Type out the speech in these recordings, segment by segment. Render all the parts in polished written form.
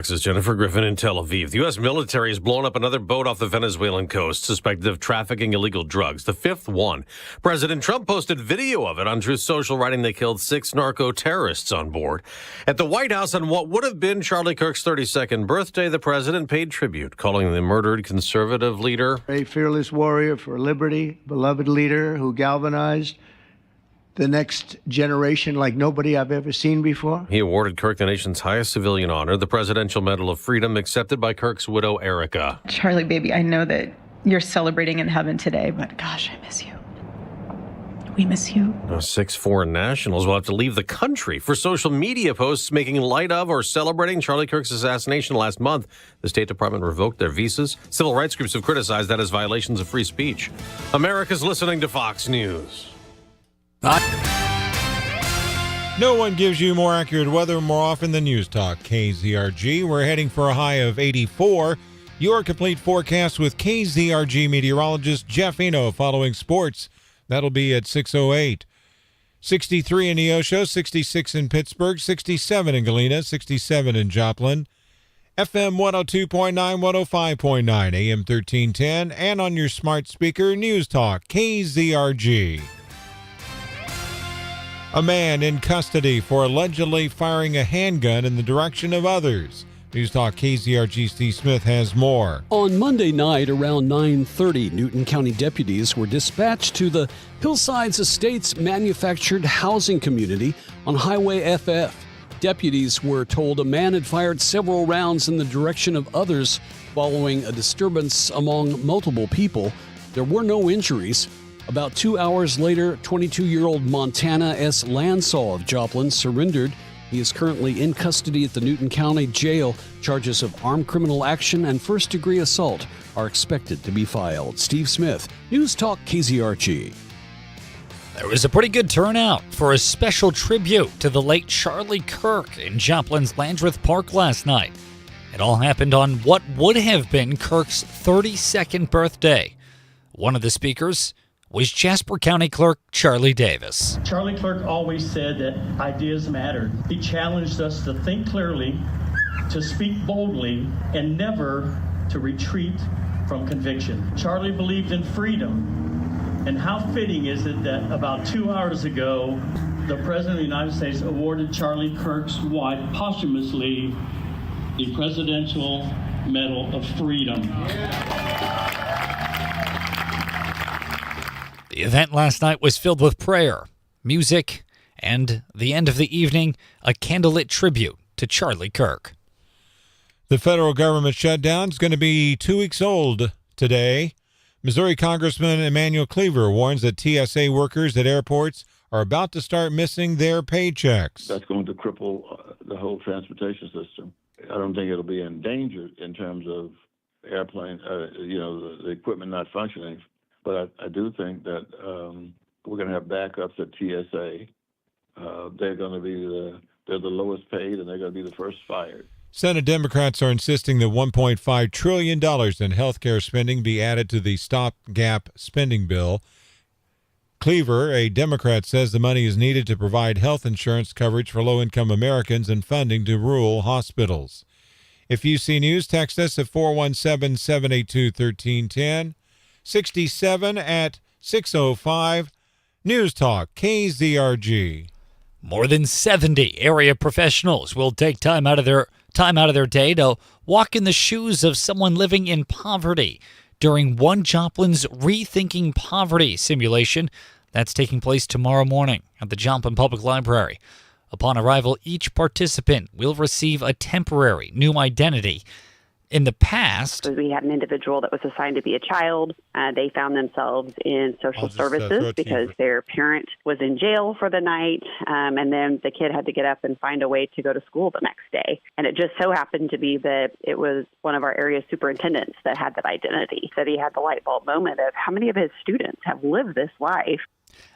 This is Jennifer Griffin in Tel Aviv. The U.S. military has blown up another boat off the Venezuelan coast, suspected of trafficking illegal drugs, the fifth one. President Trump posted video of it on Truth Social, writing they killed 6 narco-terrorists on board. At the White House on what would have been Charlie Kirk's 32nd birthday, the president paid tribute, calling the murdered conservative leader a fearless warrior for liberty, beloved leader who galvanized the next generation like nobody I've ever seen before. He awarded Kirk the nation's highest civilian honor, the Presidential Medal of Freedom, accepted by Kirk's widow, Erica. Charlie, baby, I know that you're celebrating in heaven today, but gosh, I miss you. We miss you. 6 foreign nationals will have to leave the country for social media posts making light of or celebrating Charlie Kirk's assassination last month. The State Department revoked their visas. Civil rights groups have criticized that as violations of free speech. America's listening to Fox News. No one gives you more accurate weather more often than News Talk KZRG. We're heading for a high of 84. Your complete forecast with KZRG meteorologist Jeff Eno following sports. That'll be at 6:08. 63 in Neosho, 66 in Pittsburgh, 67 in Galena, 67 in Joplin. FM 102.9, 105.9, AM 1310, and on your smart speaker, News Talk KZRG. A man in custody for allegedly firing a handgun in the direction of others. News Talk KZRG Steve Smith has more. On Monday night around 9:30, Newton County deputies were dispatched to the Hillsides Estates manufactured housing community on Highway FF. Deputies were told a man had fired several rounds in the direction of others following a disturbance among multiple people. There were no injuries. About 2 hours later, 22-year-old Montana S. Lansaw of Joplin surrendered. He is currently in custody at the Newton County Jail. Charges of armed criminal action and first-degree assault are expected to be filed. Steve Smith, News Talk KZRG. There was a pretty good turnout for a special tribute to the late Charlie Kirk in Joplin's Landreth Park last night. It all happened on what would have been Kirk's 32nd birthday. One of the speakers was Jasper County Clerk Charlie Davis. Charlie Clerk always said that ideas mattered. He challenged us to think clearly, to speak boldly, and never to retreat from conviction. Charlie believed in freedom. And how fitting is it that about 2 hours ago, the President of the United States awarded Charlie Kirk's wife posthumously the Presidential Medal of Freedom. The event last night was filled with prayer, music, and the end of the evening, a candlelit tribute to Charlie Kirk. The federal government shutdown is going to be 2 weeks old today. Missouri Congressman Emanuel Cleaver warns that TSA workers at airports are about to start missing their paychecks. That's going to cripple the whole transportation system. I don't think it'll be endangered in terms of airplane, the equipment not functioning. But I do think that we're going to have backups at TSA. They're going to be they're the lowest paid, and they're going to be the first fired. Senate Democrats are insisting that $1.5 trillion in health care spending be added to the stopgap spending bill. Cleaver, a Democrat, says the money is needed to provide health insurance coverage for low-income Americans and funding to rural hospitals. If you see news, text us at 417-782-1310. 67 at 6:05. News Talk KZRG. More than 70 area professionals will take time out of their day to walk in the shoes of someone living in poverty during One Joplin's Rethinking Poverty simulation. That's taking place tomorrow morning at the Joplin Public Library. Upon arrival, each participant will receive a temporary new identity. In the past, we had an individual that was assigned to be a child. They found themselves in social services because their parent was in jail for the night, and then the kid had to get up and find a way to go to school the next day. And it just so happened to be that it was one of our area superintendents that had that identity. That he had the light bulb moment of how many of his students have lived this life.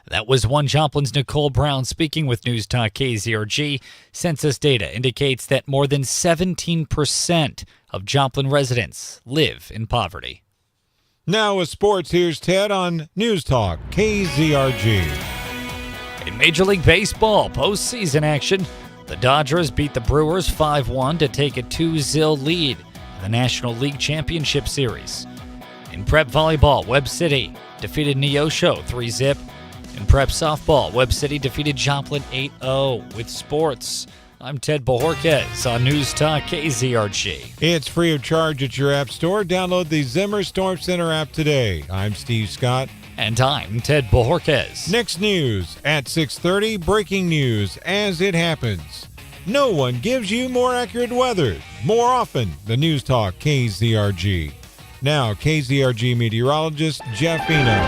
That was One Joplin's Nicole Brown speaking with News Talk KZRG. Census data indicates that more than 17% of Joplin residents live in poverty. Now with sports, here's Ted on News Talk KZRG. In Major League Baseball postseason action, The Dodgers beat the Brewers 5-1 to take a 2-0 lead in the National League Championship Series. In prep volleyball, Webb City defeated Neosho 3-0. In prep softball, Webb City defeated Joplin 8-0. With sports, I'm Ted Bojorquez on News Talk KZRG. It's free of charge at your app store. Download the Zimmer Storm Center app today. I'm Steve Scott. And I'm Ted Bojorquez. Next news at 6:30, breaking news as it happens. No one gives you more accurate weather more often than News Talk KZRG. Now, KZRG meteorologist Jeff Eno.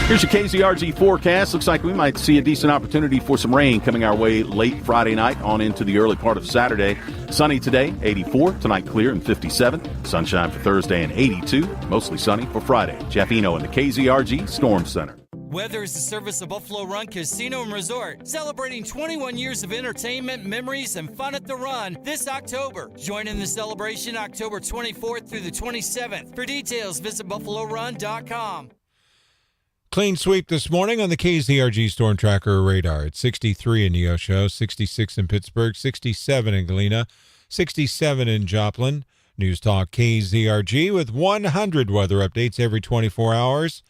Here's your KZRG forecast. Looks like we might see a decent opportunity for some rain coming our way late Friday night on into the early part of Saturday. Sunny today, 84. Tonight clear and 57. Sunshine for Thursday and 82. Mostly sunny for Friday. Jeff Eno in the KZRG Storm Center. Weather is the service of Buffalo Run Casino and Resort, celebrating 21 years of entertainment, memories, and fun at the Run this October. Join in the celebration October 24th through the 27th. For details, visit BuffaloRun.com. Clean sweep this morning on the KZRG Storm Tracker radar. It's 63 in Neosho, 66 in Pittsburgh, 67 in Galena, 67 in Joplin. News Talk KZRG with 100 weather updates every 24 hours.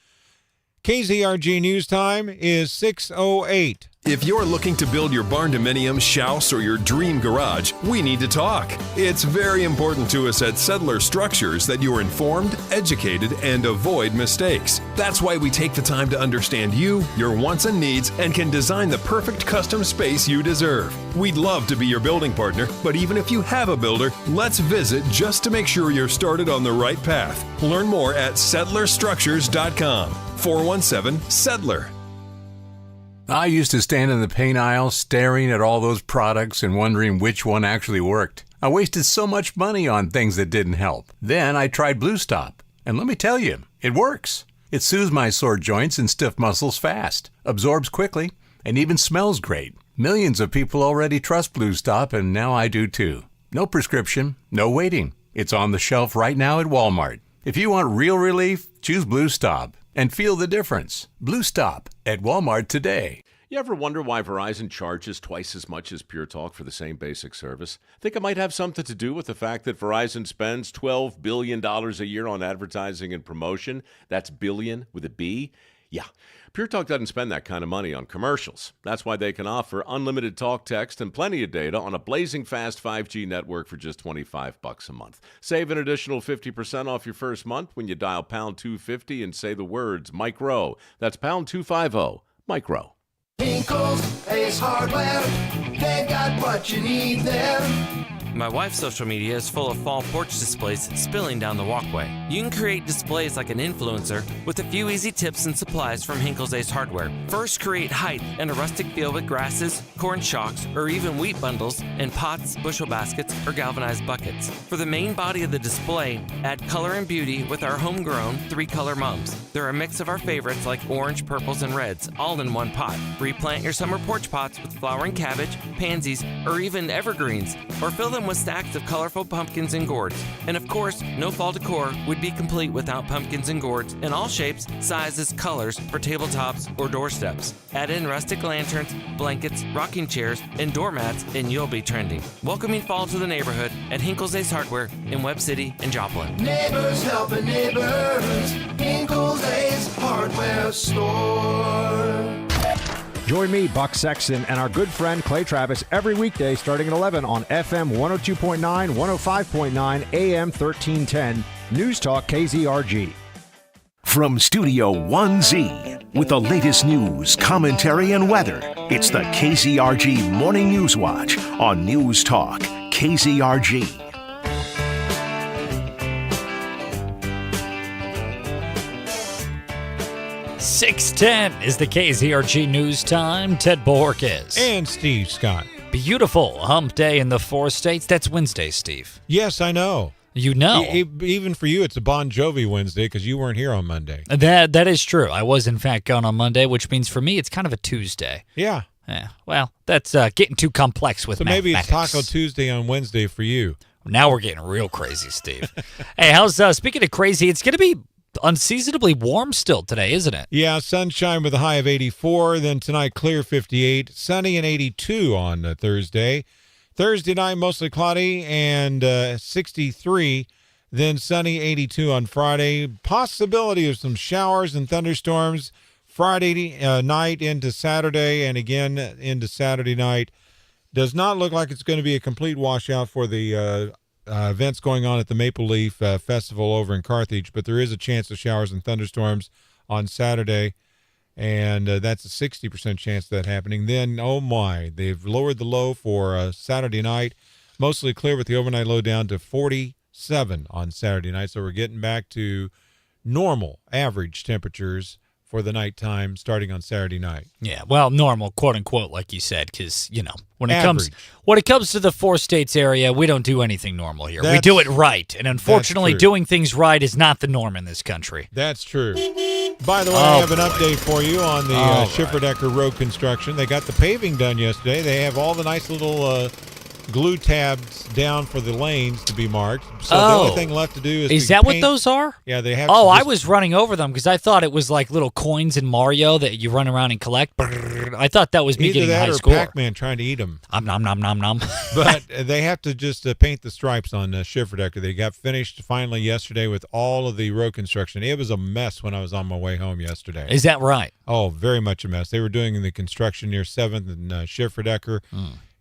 KZRG News Time is 6:08. If you're looking to build your barn-dominium, house, or your dream garage, we need to talk. It's very important to us at Settler Structures that you are informed, educated, and avoid mistakes. That's why we take the time to understand you, your wants and needs, and can design the perfect custom space you deserve. We'd love to be your building partner, but even if you have a builder, let's visit just to make sure you're started on the right path. Learn more at settlerstructures.com. 417-SETTLER. I used to stand in the paint aisle staring at all those products and wondering which one actually worked. I wasted so much money on things that didn't help. Then I tried Blue Stop, and let me tell you, it works. It soothes my sore joints and stiff muscles fast, absorbs quickly, and even smells great. Millions of people already trust Blue Stop, and now I do too. No prescription, no waiting. It's on the shelf right now at Walmart. If you want real relief, choose Blue Stop and feel the difference. Blue Stop at Walmart today. You ever wonder why Verizon charges twice as much as Pure Talk for the same basic service? Think it might have something to do with the fact that Verizon spends $12 billion a year on advertising and promotion? That's billion with a B? Yeah. Pure Talk doesn't spend that kind of money on commercials. That's why they can offer unlimited talk, text, and plenty of data on a blazing fast 5G network for just $25 a month. Save an additional 50% off your first month when you dial pound 250 and say the words Micro. That's pound 250, Micro. Hinkle's Ace Hardware, they got what you need there. My wife's social media is full of fall porch displays spilling down the walkway. You can create displays like an influencer with a few easy tips and supplies from Hinkle's Ace Hardware. First, create height and a rustic feel with grasses, corn shocks, or even wheat bundles in pots, bushel baskets, or galvanized buckets. For the main body of the display, add color and beauty with our homegrown 3-color mums. They're a mix of our favorites like orange, purples, and reds, all in one pot. Replant your summer porch pots with flowering cabbage, pansies, or even evergreens, or fill them with stacks of colorful pumpkins and gourds. And of course, no fall decor would be complete without pumpkins and gourds in all shapes, sizes, colors for tabletops or doorsteps. Add in rustic lanterns, blankets, rocking chairs, and doormats, and you'll be trending. Welcoming fall to the neighborhood at Hinkle's Ace Hardware in Webb City and Joplin. Neighbors helping neighbors, Hinkle's Ace Hardware Store. Join me, Buck Sexton, and our good friend Clay Travis every weekday starting at 11 on FM 102.9, 105.9, AM 1310, News Talk KZRG. From Studio 1Z, with the latest news, commentary, and weather, it's the KZRG Morning News Watch on News Talk KZRG. 6:10 is the KZRG News Time. Ted Bojorquez. And Steve Scott. Beautiful hump day in the 4 states. That's Wednesday, Steve. Yes, I know. You know. Even for you, it's a Bon Jovi Wednesday because you weren't here on Monday. That is true. I was, in fact, gone on Monday, which means for me it's kind of a Tuesday. Yeah. Yeah. Well, that's getting too complex with mathematics. So maybe it's Taco Tuesday on Wednesday for you. Now we're getting real crazy, Steve. Hey, how's speaking of crazy, it's going to be unseasonably warm still today, isn't it? Yeah, sunshine with a high of 84. Then tonight, clear 58. Sunny and 82 on Thursday. Thursday night, mostly cloudy and 63. Then sunny, 82 on Friday. Possibility of some showers and thunderstorms Friday night into Saturday and again into Saturday night. Does not look like it's going to be a complete washout for the events going on at the Maple Leaf Festival over in Carthage, but there is a chance of showers and thunderstorms on Saturday, and that's a 60% chance of that happening. Then, oh my, they've lowered the low for Saturday night. Mostly clear with the overnight low down to 47 on Saturday night, so we're getting back to normal average temperatures for the nighttime starting on Saturday night. Yeah, well, normal, quote unquote, like you said, because when it comes to the 4 states area, we don't do anything normal here. We do it right, and unfortunately, doing things right is not the norm in this country. That's true. By the way, I have an update for you on the Schifferdecker Road construction. They got the paving done yesterday. They have all the nice little glue tabs down for the lanes to be marked. So the only thing left to do is that what those are? Yeah, they have. I was running over them because I thought it was like little coins in Mario that you run around and collect. I thought that was me getting a high score. Either that or Pac-Man trying to eat them. Nom nom nom nom. But they have to just paint the stripes on Schifferdecker. They got finished finally yesterday with all of the road construction. It was a mess when I was on my way home yesterday. Is that right? Oh, very much a mess. They were doing the construction near 7th and Schifferdecker.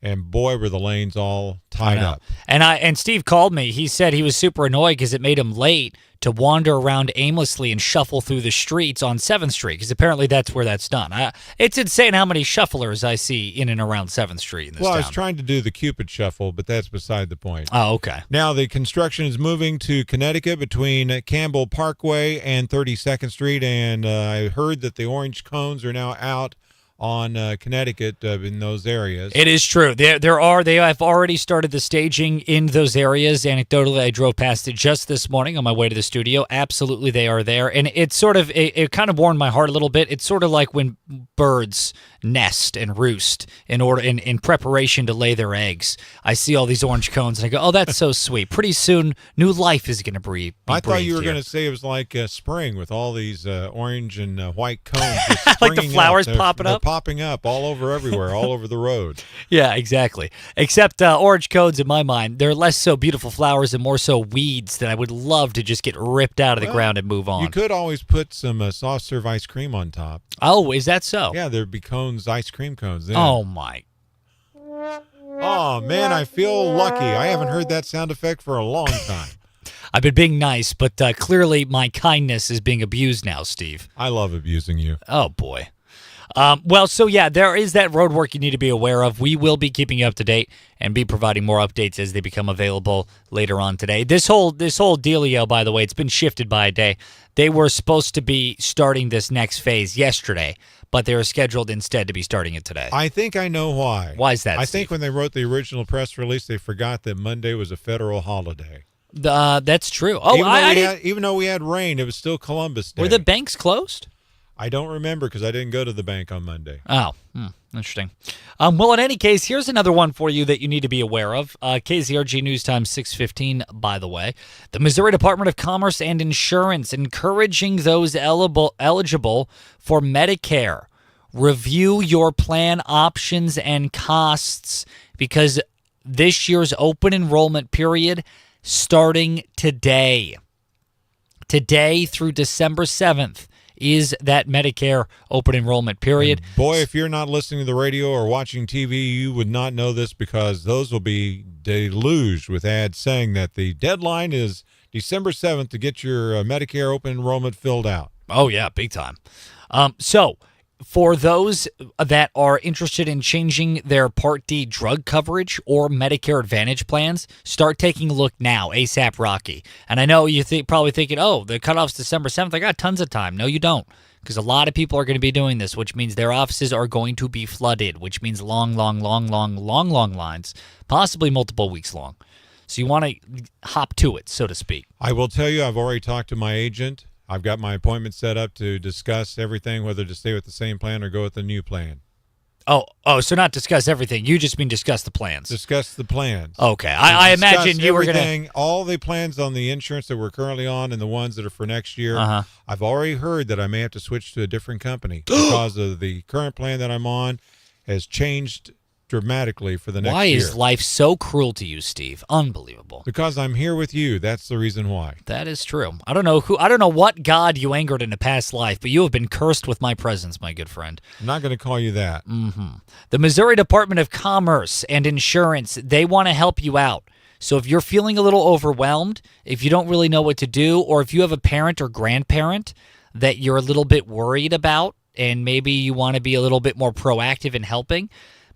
And boy, were the lanes all tied up. And Steve called me. He said he was super annoyed because it made him late to wander around aimlessly and shuffle through the streets on 7th Street, because apparently that's where that's done. It's insane how many shufflers I see in and around 7th Street in this town. I was trying to do the Cupid shuffle, but that's beside the point. Oh, okay. Now the construction is moving to Connecticut between Campbell Parkway and 32nd Street, and I heard that the orange cones are now out on Connecticut in those areas. It is true. They have already started the staging in those areas. Anecdotally, I drove past it just this morning on my way to the studio. Absolutely, they are there. And it's sort of, it kind of warmed my heart a little bit. It's sort of like when birds nest and roost in preparation to lay their eggs. I see all these orange cones and I go, oh, that's so sweet. Pretty soon, new life is going to breathe. I thought you were going to say it was like spring with all these orange and white cones. Like the flowers popping up? Popping up all over everywhere, all over the road. Yeah, exactly. Except orange cones, in my mind, they're less so beautiful flowers and more so weeds that I would love to just get ripped out of the ground and move on. You could always put some soft serve ice cream on top. Oh, is that so? Yeah, there'd be cones, ice cream cones. Then. Oh, my. Oh, man, I feel lucky. I haven't heard that sound effect for a long time. I've been being nice, but clearly my kindness is being abused now, Steve. I love abusing you. Oh, boy. There is that road work you need to be aware of. We will be keeping you up to date and be providing more updates as they become available later on today. This whole dealio, by the way, it's been shifted by a day. They were supposed to be starting this next phase yesterday, but they were scheduled instead to be starting it today. I think I know why. Why is that, I Steve? think when they wrote the original press release, they forgot that Monday was a federal holiday. That's true. Oh, even though we had rain, it was still Columbus Day. Were the banks closed? I don't remember because I didn't go to the bank on Monday. Oh, interesting. Well, in any case, here's another one for you that you need to be aware of. KZRG News Time 6:15, by the way. The Missouri Department of Commerce and Insurance encouraging those eligible for Medicare. Review your plan options and costs because this year's open enrollment period starting today. Today through December 7th. Is that Medicare open enrollment period. And boy, if you're not listening to the radio or watching TV, you would not know this because those will be deluged with ads saying that the deadline is December 7th to get your Medicare open enrollment filled out. Oh, yeah, big time. So for those that are interested in changing their Part D drug coverage or Medicare Advantage plans, start taking a look now, ASAP Rocky. And I know you're probably thinking, oh, the cutoff's December 7th. I got tons of time. No, you don't, because a lot of people are going to be doing this, which means their offices are going to be flooded, which means long lines, possibly multiple weeks long. So you want to hop to it, so to speak. I will tell you, I've already talked to my agent. I've got my appointment set up to discuss everything, whether to stay with the same plan or go with the new plan. Oh, so not discuss everything. You just mean discuss the plans. Discuss the plans. Okay. I imagine you were going to... All the plans on the insurance that we're currently on and the ones that are for next year, I've already heard that I may have to switch to a different company because of the current plan that I'm on has changed dramatically for the next Why year. is life so cruel to you, Steve? Unbelievable. Because I'm here with you. That's the reason why. That is true. I don't know what God you angered in a past life, but you have been cursed with my presence, my good friend. I'm not going to call you that. The Missouri Department of Commerce and Insurance, they want to help you out. So if you're feeling a little overwhelmed, if you don't really know what to do, or if you have a parent or grandparent that you're a little bit worried about, and maybe you want to be a little bit more proactive in helping,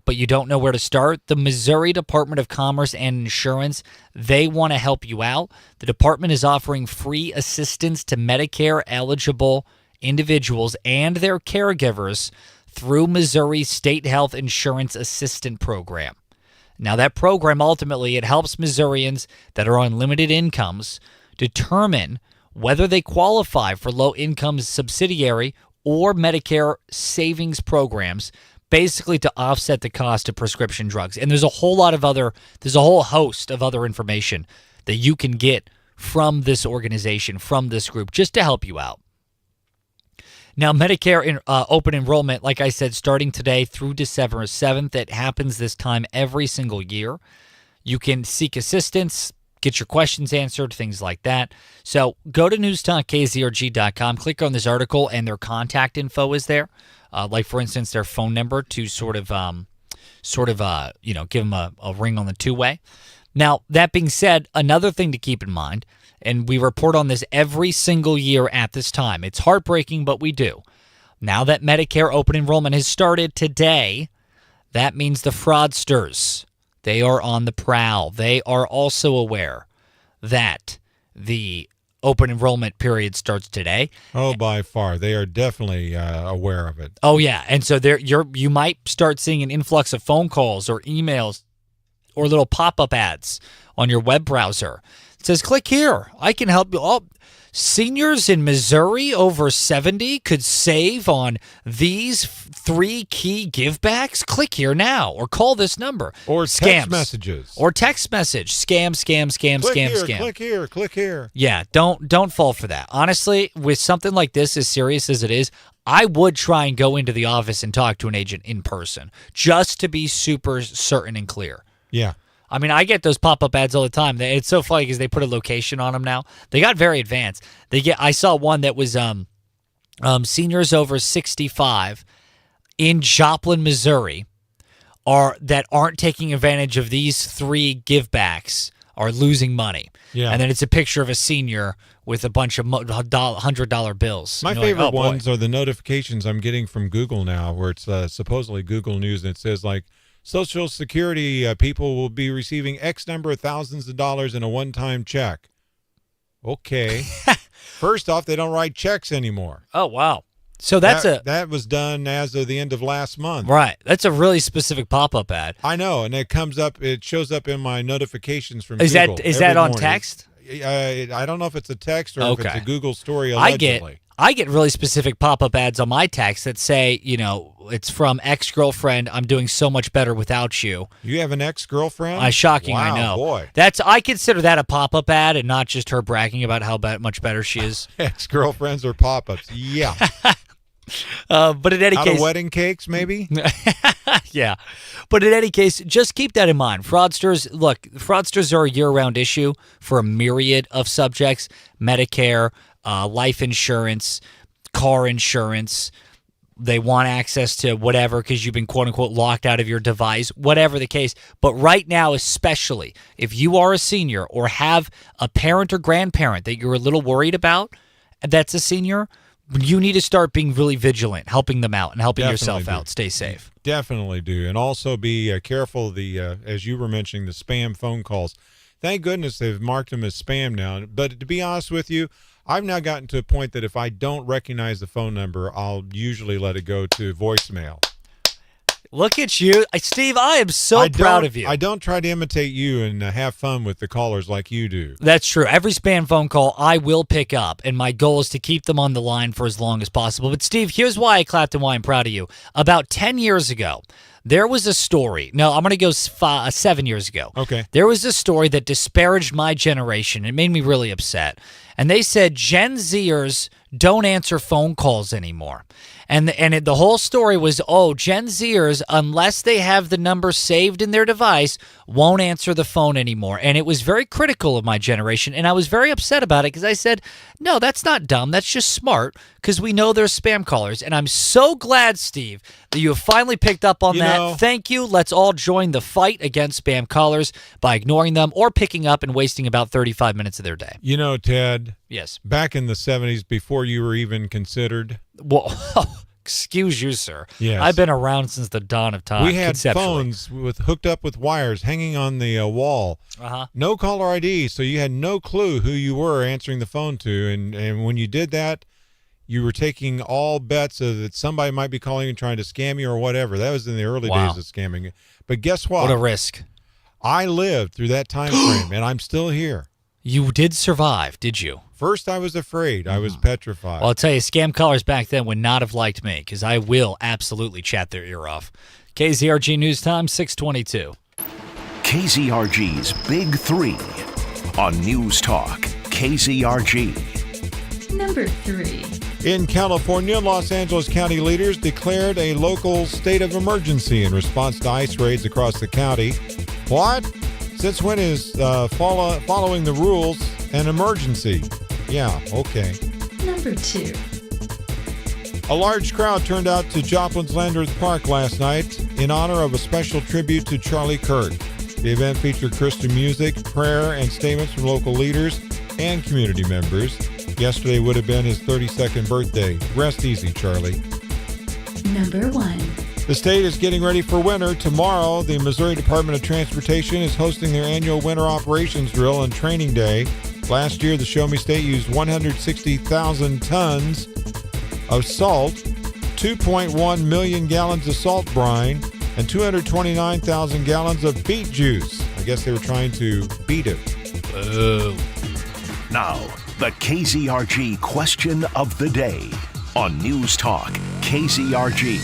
but you don't know where to start, the Missouri Department of Commerce and Insurance, they want to help you out. The department is offering free assistance to Medicare-eligible individuals and their caregivers through Missouri's State Health Insurance Assistant Program. Now, that program, ultimately, it helps Missourians that are on limited incomes determine whether they qualify for low-income subsidiary or Medicare savings programs, basically to offset the cost of prescription drugs. And there's a whole host of other information that you can get from this organization, from this group, just to help you out. Now, Medicare open enrollment, like I said, starting today through December 7th, it happens this time every single year. You can seek assistance, get your questions answered, things like that. So go to newstalkkzrg.com, click on this article, and their contact info is there. Like, for instance, their phone number to sort of give them a ring on the two-way. Now, that being said, another thing to keep in mind, and we report on this every single year at this time. It's heartbreaking, but we do. Now that Medicare open enrollment has started today, that means the fraudsters, they are on the prowl. They are also aware that the open enrollment period starts today. Oh, by far. They are definitely aware of it. Oh, yeah. And so you might start seeing an influx of phone calls or emails or little pop-up ads on your web browser. It says, click here. I can help you. Oh, seniors in Missouri over 70 could save on these 3 key givebacks. Click here now or call this number. Or Scams. text messages. Or text message. Scam. Click here. Yeah, don't fall for that. Honestly, with something like this, as serious as it is, I would try and go into the office and talk to an agent in person just to be super certain and clear. Yeah. I mean, I get those pop-up ads all the time. It's so funny because they put a location on them now. They got very advanced. I saw one that was seniors over 65 in Joplin, Missouri, that aren't taking advantage of these 3 givebacks are losing money. Yeah. And then it's a picture of a senior with a bunch of $100 bills. My favorite ones are the notifications I'm getting from Google now, where it's supposedly Google News, and it says, like, Social Security people will be receiving X number of thousands of dollars in a one-time check. Okay. First off, they don't write checks anymore. Oh, wow. So that was done as of the end of last month. Right. That's a really specific pop-up ad. I know, and it shows up in my notifications from Is Google. Is that on morning. Text? I don't know if it's a text or if it's a Google story, allegedly. I get really specific pop-up ads on my text that say, it's from ex-girlfriend. I'm doing so much better without you. You have an ex-girlfriend? Shocking, wow, I know. Boy. I consider that a pop-up ad and not just her bragging about how much better she is. Ex-girlfriends or pop-ups? Yeah. But in any case, of wedding cakes, maybe? Yeah. But in any case, just keep that in mind. Fraudsters are a year-round issue for a myriad of subjects: Medicare, life insurance, car insurance. They want access to whatever because you've been quote-unquote locked out of your device, whatever the case. But right now, especially, if you are a senior or have a parent or grandparent that you're a little worried about that's a senior, you need to start being really vigilant, helping them out and helping yourself out. Stay safe. Definitely do. And also be careful of as you were mentioning, the spam phone calls. Thank goodness they've marked them as spam now. But to be honest with you, I've now gotten to a point that if I don't recognize the phone number, I'll usually let it go to voicemail. Look at you. Steve, I am so proud of you. I don't try to imitate you and have fun with the callers like you do. That's true. Every spam phone call I will pick up, and my goal is to keep them on the line for as long as possible. But, Steve, here's why I clapped and why I'm proud of you. About 10 years ago, there was a story. No, I'm going to go 7 years ago. Okay. There was a story that disparaged my generation. It made me really upset. And they said Gen Zers don't answer phone calls anymore. The whole story was, Gen Zers, unless they have the number saved in their device, won't answer the phone anymore. And it was very critical of my generation, and I was very upset about it because I said, no, that's not dumb. That's just smart because we know there's spam callers. And I'm so glad, Steve, that you have finally picked up on that. Thank you. Let's all join the fight against spam callers by ignoring them or picking up and wasting about 35 minutes of their day. You know, Ted. Yes. Back in the 70s, before you were even considered. Well, excuse you, sir. Yes. I've been around since the dawn of time. We had phones hooked up with wires hanging on the wall. Uh-huh. No caller ID, so you had no clue who you were answering the phone to. And when you did that, you were taking all bets that somebody might be calling and trying to scam you or whatever. That was in the early days of scamming. But guess what? What a risk. I lived through that time frame, and I'm still here. You did survive, did you? First, I was afraid. I was petrified. Well, I'll tell you, scam callers back then would not have liked me because I will absolutely chat their ear off. KZRG News Time, 6:22. KZRG's Big Three on News Talk, KZRG. Number 3. In California, Los Angeles County leaders declared a local state of emergency in response to ICE raids across the county. What? Since when is following the rules an emergency? Yeah, okay. Number 2. A large crowd turned out to Joplin's Landreth Park last night in honor of a special tribute to Charlie Kirk. The event featured Christian music, prayer, and statements from local leaders and community members. Yesterday would have been his 32nd birthday. Rest easy, Charlie. Number 1. The state is getting ready for winter. Tomorrow, the Missouri Department of Transportation is hosting their annual winter operations drill and training day. Last year, the Show Me State used 160,000 tons of salt, 2.1 million gallons of salt brine, and 229,000 gallons of beet juice. I guess they were trying to beat it. Now, the KZRG question of the day on News Talk, KZRG.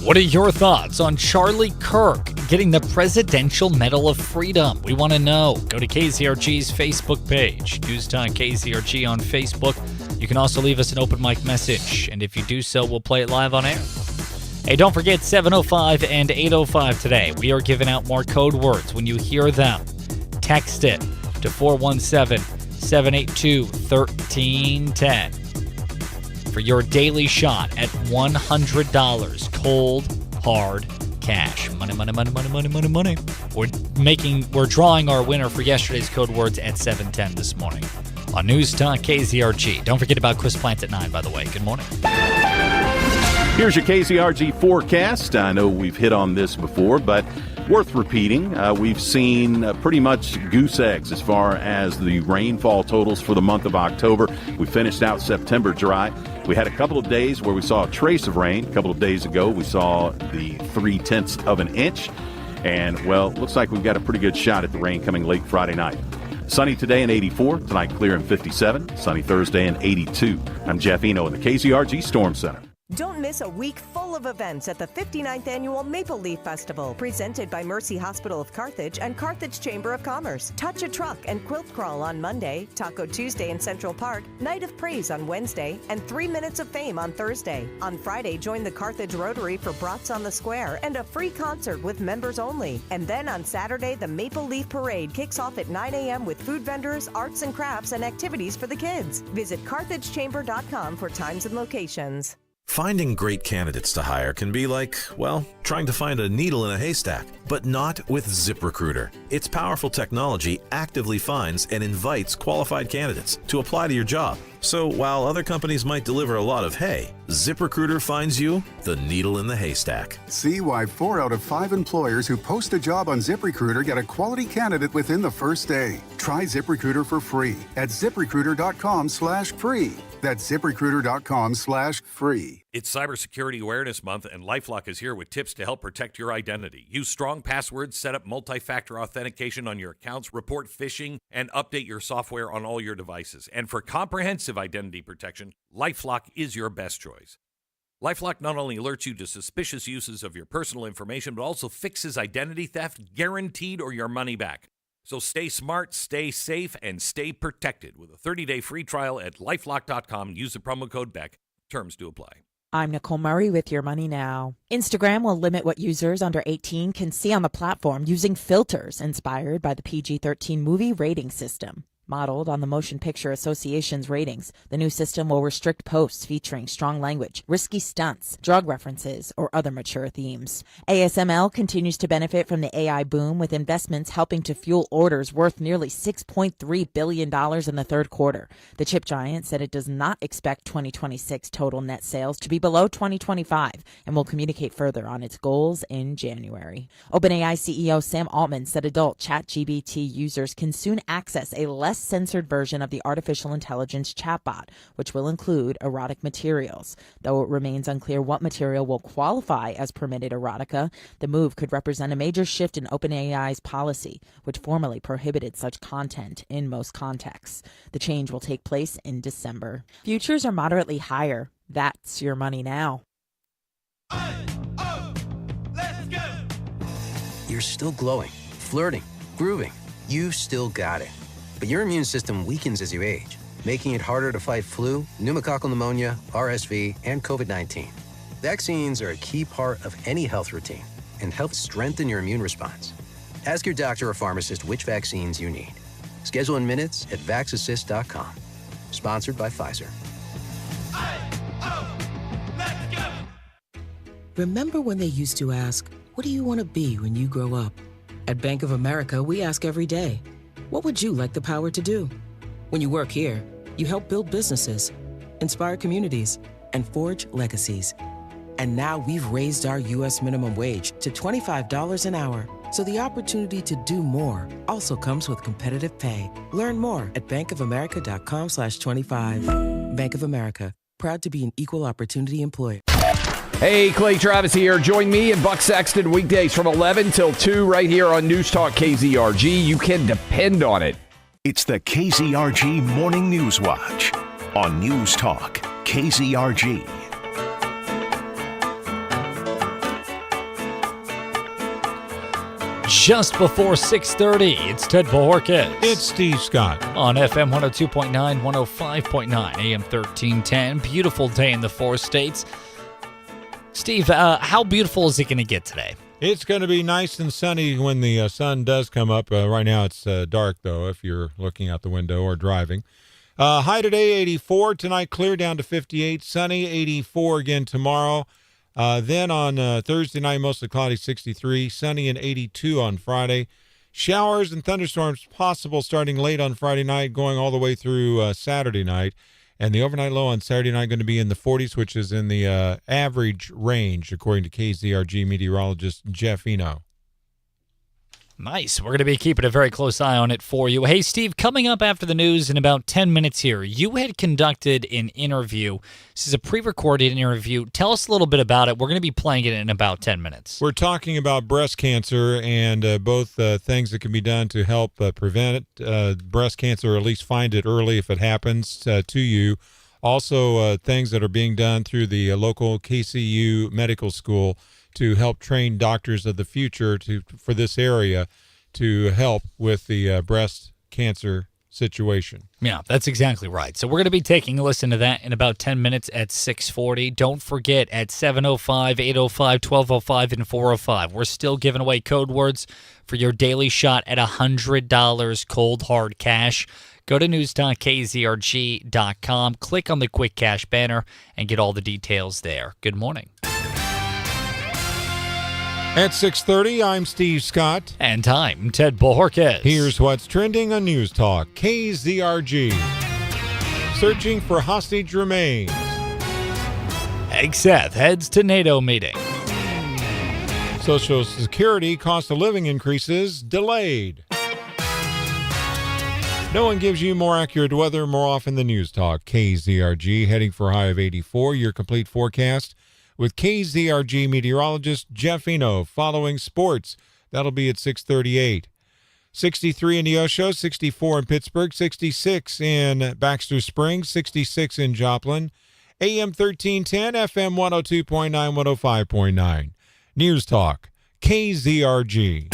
What are your thoughts on Charlie Kirk getting the Presidential Medal of Freedom? We want to know. Go to KZRG's Facebook page, News Talk KZRG on Facebook. You can also leave us an open mic message, and if you do so, we'll play it live on air. Hey, don't forget 7:05 and 8:05 today. We are giving out more code words. When you hear them, text it to 417-782-1310 for your daily shot at $100 cold, hard cash. Money, money, money, money, money, money, money. We're drawing our winner for yesterday's code words at 7:10 this morning on News Talk KZRG. Don't forget about Quiz Plant at 9, by the way. Good morning. Here's your KZRG forecast. I know we've hit on this before, but worth repeating. We've seen pretty much goose eggs as far as the rainfall totals for the month of October. We finished out September dry. We had a couple of days where we saw a trace of rain. A couple of days ago, we saw the 0.3 of an inch. And, well, looks like we've got a pretty good shot at the rain coming late Friday night. Sunny today and 84. Tonight clear and 57. Sunny Thursday and 82. I'm Jeff Eno in the KZRG Storm Center. Don't miss a week full of events at the 59th Annual Maple Leaf Festival, presented by Mercy Hospital of Carthage and Carthage Chamber of Commerce. Touch a Truck and Quilt Crawl on Monday, Taco Tuesday in Central Park, Night of Praise on Wednesday, and 3 Minutes of Fame on Thursday. On Friday, join the Carthage Rotary for Brats on the Square and a free concert with members only. And then on Saturday, the Maple Leaf Parade kicks off at 9 a.m. with food vendors, arts and crafts, and activities for the kids. Visit carthagechamber.com for times and locations. Finding great candidates to hire can be like, well, trying to find a needle in a haystack, but not with ZipRecruiter. Its powerful technology actively finds and invites qualified candidates to apply to your job. So while other companies might deliver a lot of hay, ZipRecruiter finds you the needle in the haystack. See why 4 out of 5 employers who post a job on ZipRecruiter get a quality candidate within the first day. Try ZipRecruiter for free at ZipRecruiter.com/free. That's ZipRecruiter.com/free. It's Cybersecurity Awareness Month, and LifeLock is here with tips to help protect your identity. Use strong passwords, set up multi-factor authentication on your accounts, report phishing, and update your software on all your devices. And for comprehensive identity protection, LifeLock is your best choice. LifeLock not only alerts you to suspicious uses of your personal information, but also fixes identity theft, guaranteed, or your money back. So stay smart, stay safe, and stay protected with a 30-day free trial at LifeLock.com. Use the promo code BECK. Terms do apply. I'm Nicole Murray with Your Money Now. Instagram will limit what users under 18 can see on the platform using filters inspired by the PG-13 movie rating system. Modeled on the Motion Picture Association's ratings, the new system will restrict posts featuring strong language, risky stunts, drug references, or other mature themes. ASML continues to benefit from the AI boom, with investments helping to fuel orders worth nearly $6.3 billion in the third quarter. The chip giant said it does not expect 2026 total net sales to be below 2025 and will communicate further on its goals in January. OpenAI CEO Sam Altman said adult ChatGPT users can soon access a less censored version of the artificial intelligence chatbot, which will include erotic materials. Though it remains unclear what material will qualify as permitted erotica, the move could represent a major shift in OpenAI's policy, which formerly prohibited such content in most contexts. The change will take place in December. Futures are moderately higher. That's Your Money Now. You're still glowing, flirting, grooving. You still got it. But your immune system weakens as you age, making it harder to fight flu, pneumococcal pneumonia, RSV, and COVID-19. Vaccines are a key part of any health routine and help strengthen your immune response. Ask your doctor or pharmacist which vaccines you need. Schedule in minutes at vaxassist.com. Sponsored by Pfizer. Remember when they used to ask, what do you want to be when you grow up? At Bank of America, we ask every day, what would you like the power to do? When you work here, you help build businesses, inspire communities, and forge legacies. And now we've raised our U.S. minimum wage to $25 an hour. So the opportunity to do more also comes with competitive pay. Learn more at bankofamerica.com/25. Bank of America, proud to be an equal opportunity employer. Hey, Clay Travis here. Join me and Buck Sexton weekdays from 11 till 2 right here on News Talk KZRG. You can depend on it. It's the KZRG Morning News Watch on News Talk KZRG. Just before 6:30, it's Ted Bojorquez. It's Steve Scott. On FM 102.9, 105.9, AM 1310. Beautiful day in the four states. Steve, how beautiful is it going to get today? It's going to be nice and sunny when the sun does come up. Right now it's dark, though, if you're looking out the window or driving. High today, 84. Tonight, clear down to 58. Sunny, 84 again tomorrow. Then on Thursday night, mostly cloudy, 63. Sunny and 82 on Friday. Showers and thunderstorms possible starting late on Friday night, going all the way through Saturday night. And the overnight low on Saturday night going to be in the 40s, which is in the average range, according to KZRG meteorologist Jeff Eno. Nice. We're going to be keeping a very close eye on it for you. Hey, Steve, coming up after the news in about 10 minutes here, you had conducted an interview. This is a pre-recorded interview. Tell us a little bit about it. We're going to be playing it in about 10 minutes. We're talking about breast cancer and both things that can be done to help prevent it, breast cancer, or at least find it early if it happens to you. Also, things that are being done through the local KCU medical school to help train doctors of the future for this area to help with the breast cancer situation. Yeah, that's exactly right. So we're going to be taking a listen to that in about 10 minutes at 6:40. Don't forget at 7:05, 8:05, 12:05, and 4:05. We're still giving away code words for your daily shot at $100 cold hard cash. Go to news.kzrg.com, click on the quick cash banner, and get all the details there. Good morning. At 6:30, I'm Steve Scott. And I'm Ted Bojorquez. Here's what's trending on News Talk KZRG. Searching for hostage remains. Hegseth heads to NATO meeting. Social Security cost of living increases delayed. No one gives you more accurate weather more often than News Talk KZRG. Heading for a high of 84. Your complete forecast with KZRG meteorologist Jeff Eno. Following sports, that'll be at 6:38. 63 in Neosho, 64 in Pittsburgh, 66 in Baxter Springs, 66 in Joplin. AM 1310, FM 102.9, 105.9. News Talk, KZRG.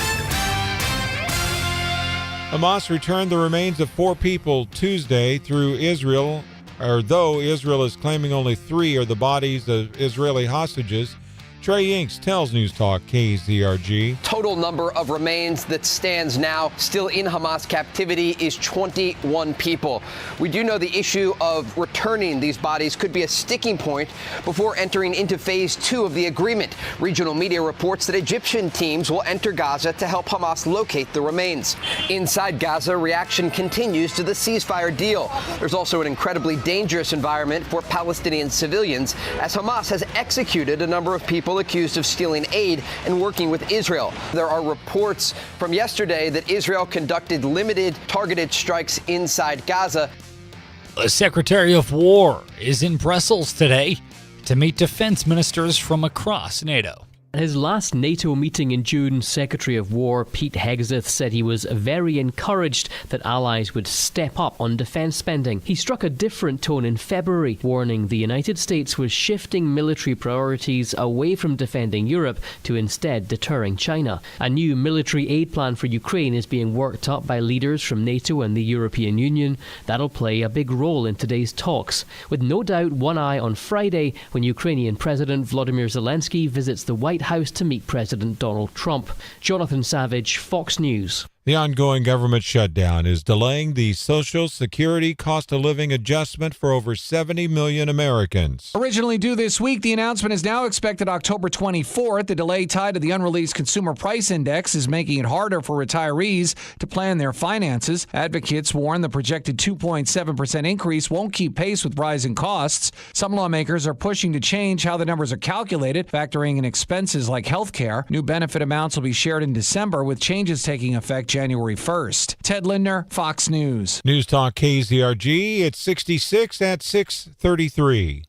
Hamas returned the remains of 4 people Tuesday through Israel though Israel is claiming only 3 are the bodies of Israeli hostages. Trey Inks tells News Talk KZRG. Total number of remains that stands now still in Hamas captivity is 21 people. We do know the issue of returning these bodies could be a sticking point before entering into phase 2 of the agreement. Regional media reports that Egyptian teams will enter Gaza to help Hamas locate the remains. Inside Gaza, reaction continues to the ceasefire deal. There's also an incredibly dangerous environment for Palestinian civilians as Hamas has executed a number of people accused of stealing aid and working with Israel. There are reports from yesterday that Israel conducted limited targeted strikes inside Gaza. The Secretary of War is in Brussels today to meet defense ministers from across NATO. At his last NATO meeting in June, Secretary of War Pete Hegseth said he was very encouraged that allies would step up on defense spending. He struck a different tone in February, warning the United States was shifting military priorities away from defending Europe to instead deterring China. A new military aid plan for Ukraine is being worked up by leaders from NATO and the European Union. That'll play a big role in today's talks, with no doubt one eye on Friday when Ukrainian President Volodymyr Zelensky visits the White House to meet President Donald Trump. Jonathan Savage, Fox News. The ongoing government shutdown is delaying the Social Security cost of living adjustment for over 70 million Americans. Originally due this week, the announcement is now expected October 24th. The delay tied to the unreleased Consumer Price Index is making it harder for retirees to plan their finances. Advocates warn the projected 2.7% increase won't keep pace with rising costs. Some lawmakers are pushing to change how the numbers are calculated, factoring in expenses like health care. New benefit amounts will be shared in December, with changes taking effect January 1st. Ted Lindner, Fox News. News Talk KZRG, it's 66 at 6:33.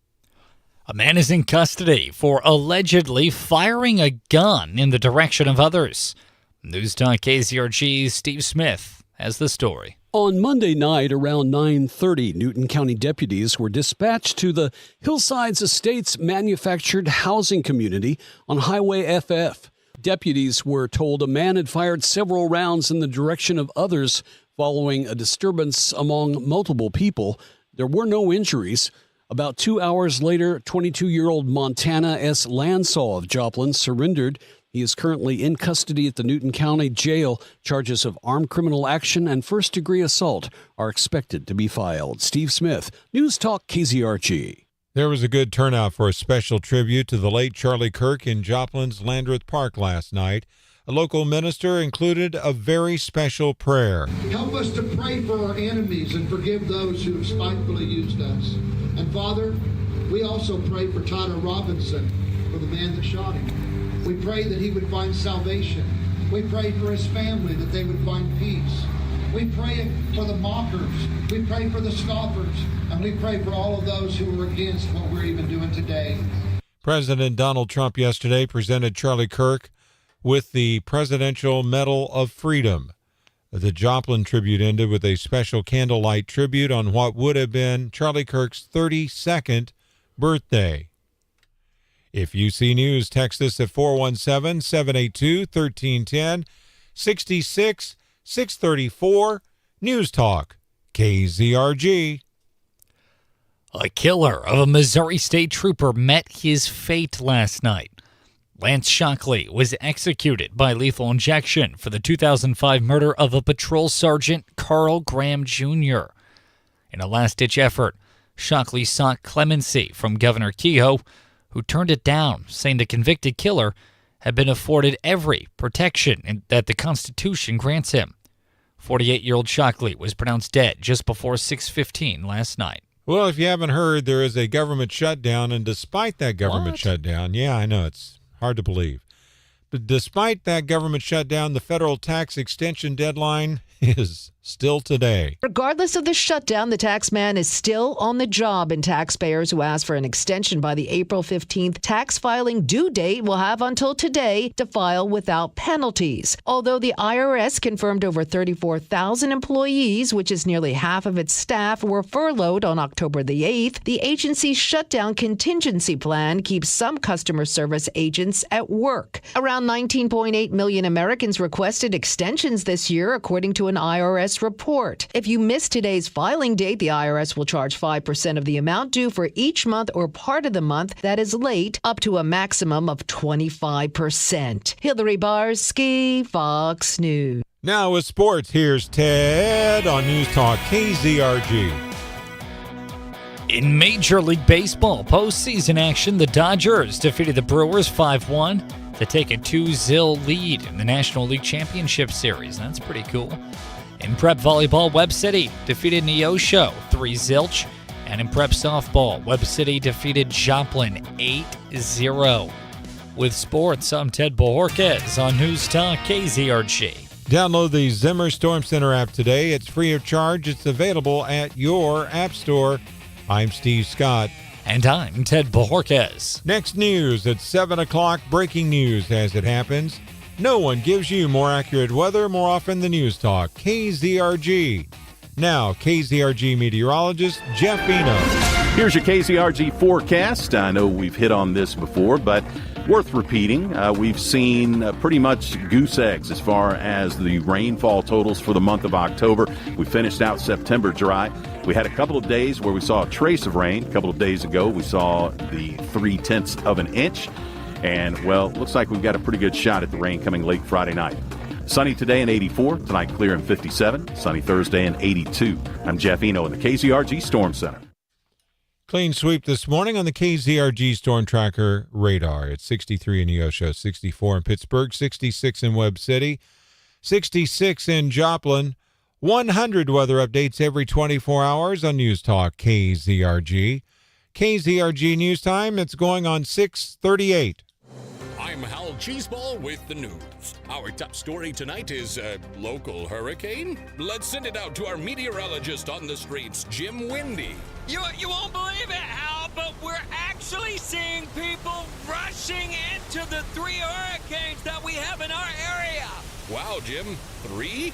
A man is in custody for allegedly firing a gun in the direction of others. News Talk KZRG's Steve Smith has the story. On Monday night around 9:30, Newton County deputies were dispatched to the Hillsides Estates manufactured housing community on Highway FF. Deputies were told a man had fired several rounds in the direction of others following a disturbance among multiple people. There were no injuries. About 2 hours later, 22-year-old Montana S. Lansaw of Joplin surrendered. He is currently in custody at the Newton County Jail. Charges of armed criminal action and first-degree assault are expected to be filed. Steve Smith, News Talk KZRG. There was a good turnout for a special tribute to the late Charlie Kirk in Joplin's Landreth Park last night. A local minister included a very special prayer. Help us to pray for our enemies and forgive those who have spitefully used us. And Father, we also pray for Tyler Robinson, for the man that shot him. We pray that he would find salvation. We pray for his family, that they would find peace. We pray for the mockers. We pray for the scoffers. And we pray for all of those who are against what we're even doing today. President Donald Trump yesterday presented Charlie Kirk with the Presidential Medal of Freedom. The Joplin tribute ended with a special candlelight tribute on what would have been Charlie Kirk's 32nd birthday. If you see news, text us at 417-782-1310, 66 634 News Talk KZRG. A killer of a Missouri State Trooper met his fate last night. Lance Shockley was executed by lethal injection for the 2005 murder of a patrol sergeant, Carl Graham Jr. In a last-ditch effort, Shockley sought clemency from Governor Kehoe, who turned it down, saying the convicted killer had been afforded every protection that the Constitution grants him. 48-year-old Shockley was pronounced dead just before 6:15 last night. Well, if you haven't heard, there is a government shutdown, and despite that government shutdown, yeah, I know, it's hard to believe. But despite that government shutdown, the federal tax extension deadline is still today. Regardless of the shutdown, the tax man is still on the job, and taxpayers who ask for an extension by the April 15th tax filing due date will have until today to file without penalties. Although the IRS confirmed over 34,000 employees, which is nearly half of its staff, were furloughed on October the 8th, the agency's shutdown contingency plan keeps some customer service agents at work. Around 19.8 million Americans requested extensions this year, according to an IRS IRS report. If you miss today's filing date, the IRS will charge 5% of the amount due for each month or part of the month that is late, up to a maximum of 25%. Hillary Barsky, Fox News. Now with sports, here's Ted on News Talk KZRG. In Major League Baseball postseason action, the Dodgers defeated the Brewers 5-1 to take a 2-0 lead in the National League Championship Series. That's pretty cool. In prep volleyball, Webb City defeated Neosho 3-0. And in prep softball, Webb City defeated Joplin 8-0. With sports, I'm Ted Bojorquez on News Talk KZRG. Download the Zimmer Storm Center app today. It's free of charge. It's available at your app store. I'm Steve Scott. And I'm Ted Bojorquez. Next news at 7 o'clock. Breaking news as it happens. No one gives you more accurate weather more often than News Talk KZRG. Now, KZRG meteorologist Jeff Eno. Here's your KZRG forecast. I know we've hit on this before, but worth repeating. We've seen pretty much goose eggs as far as the rainfall totals for the month of October. We finished out September dry. We had a couple of days where we saw a trace of rain. A couple of days ago, we saw the 0.3 of an inch. And, well, looks like we've got a pretty good shot at the rain coming late Friday night. Sunny today in 84, tonight clear in 57, sunny Thursday in 82. I'm Jeff Eno in the KZRG Storm Center. Clean sweep this morning on the KZRG Storm Tracker radar. It's 63 in Neosho, 64 in Pittsburgh, 66 in Webb City, 66 in Joplin. 100 weather updates every 24 hours on News Talk KZRG. KZRG News Time, it's going on 6:38. I'm Hal Cheeseball with the news. Our top story tonight is a local hurricane. Let's send it out to our meteorologist on the streets, Jim Windy. You won't believe it, Hal, but we're actually seeing people rushing into the 3 hurricanes that we have in our area. Wow, Jim, 3?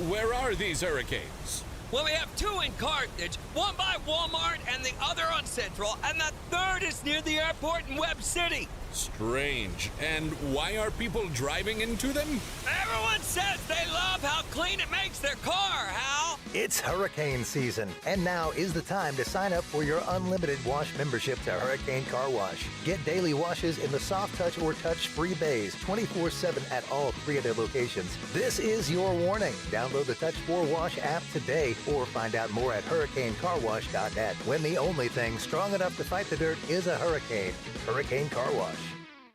Where are these hurricanes? Well, we have 2 in Carthage, one by Walmart and the other on Central, and the third is near the airport in Webb City. Strange. And why are people driving into them? Everyone says they love how clean it makes their car, Hal. It's hurricane season, and now is the time to sign up for your unlimited wash membership to Hurricane Car Wash. Get daily washes in the soft touch or touch-free bays 24/7 at all 3 of their locations. This is your warning. Download the Touch 4 Wash app today or find out more at hurricanecarwash.net. When the only thing strong enough to fight the dirt is a hurricane. Hurricane Car Wash.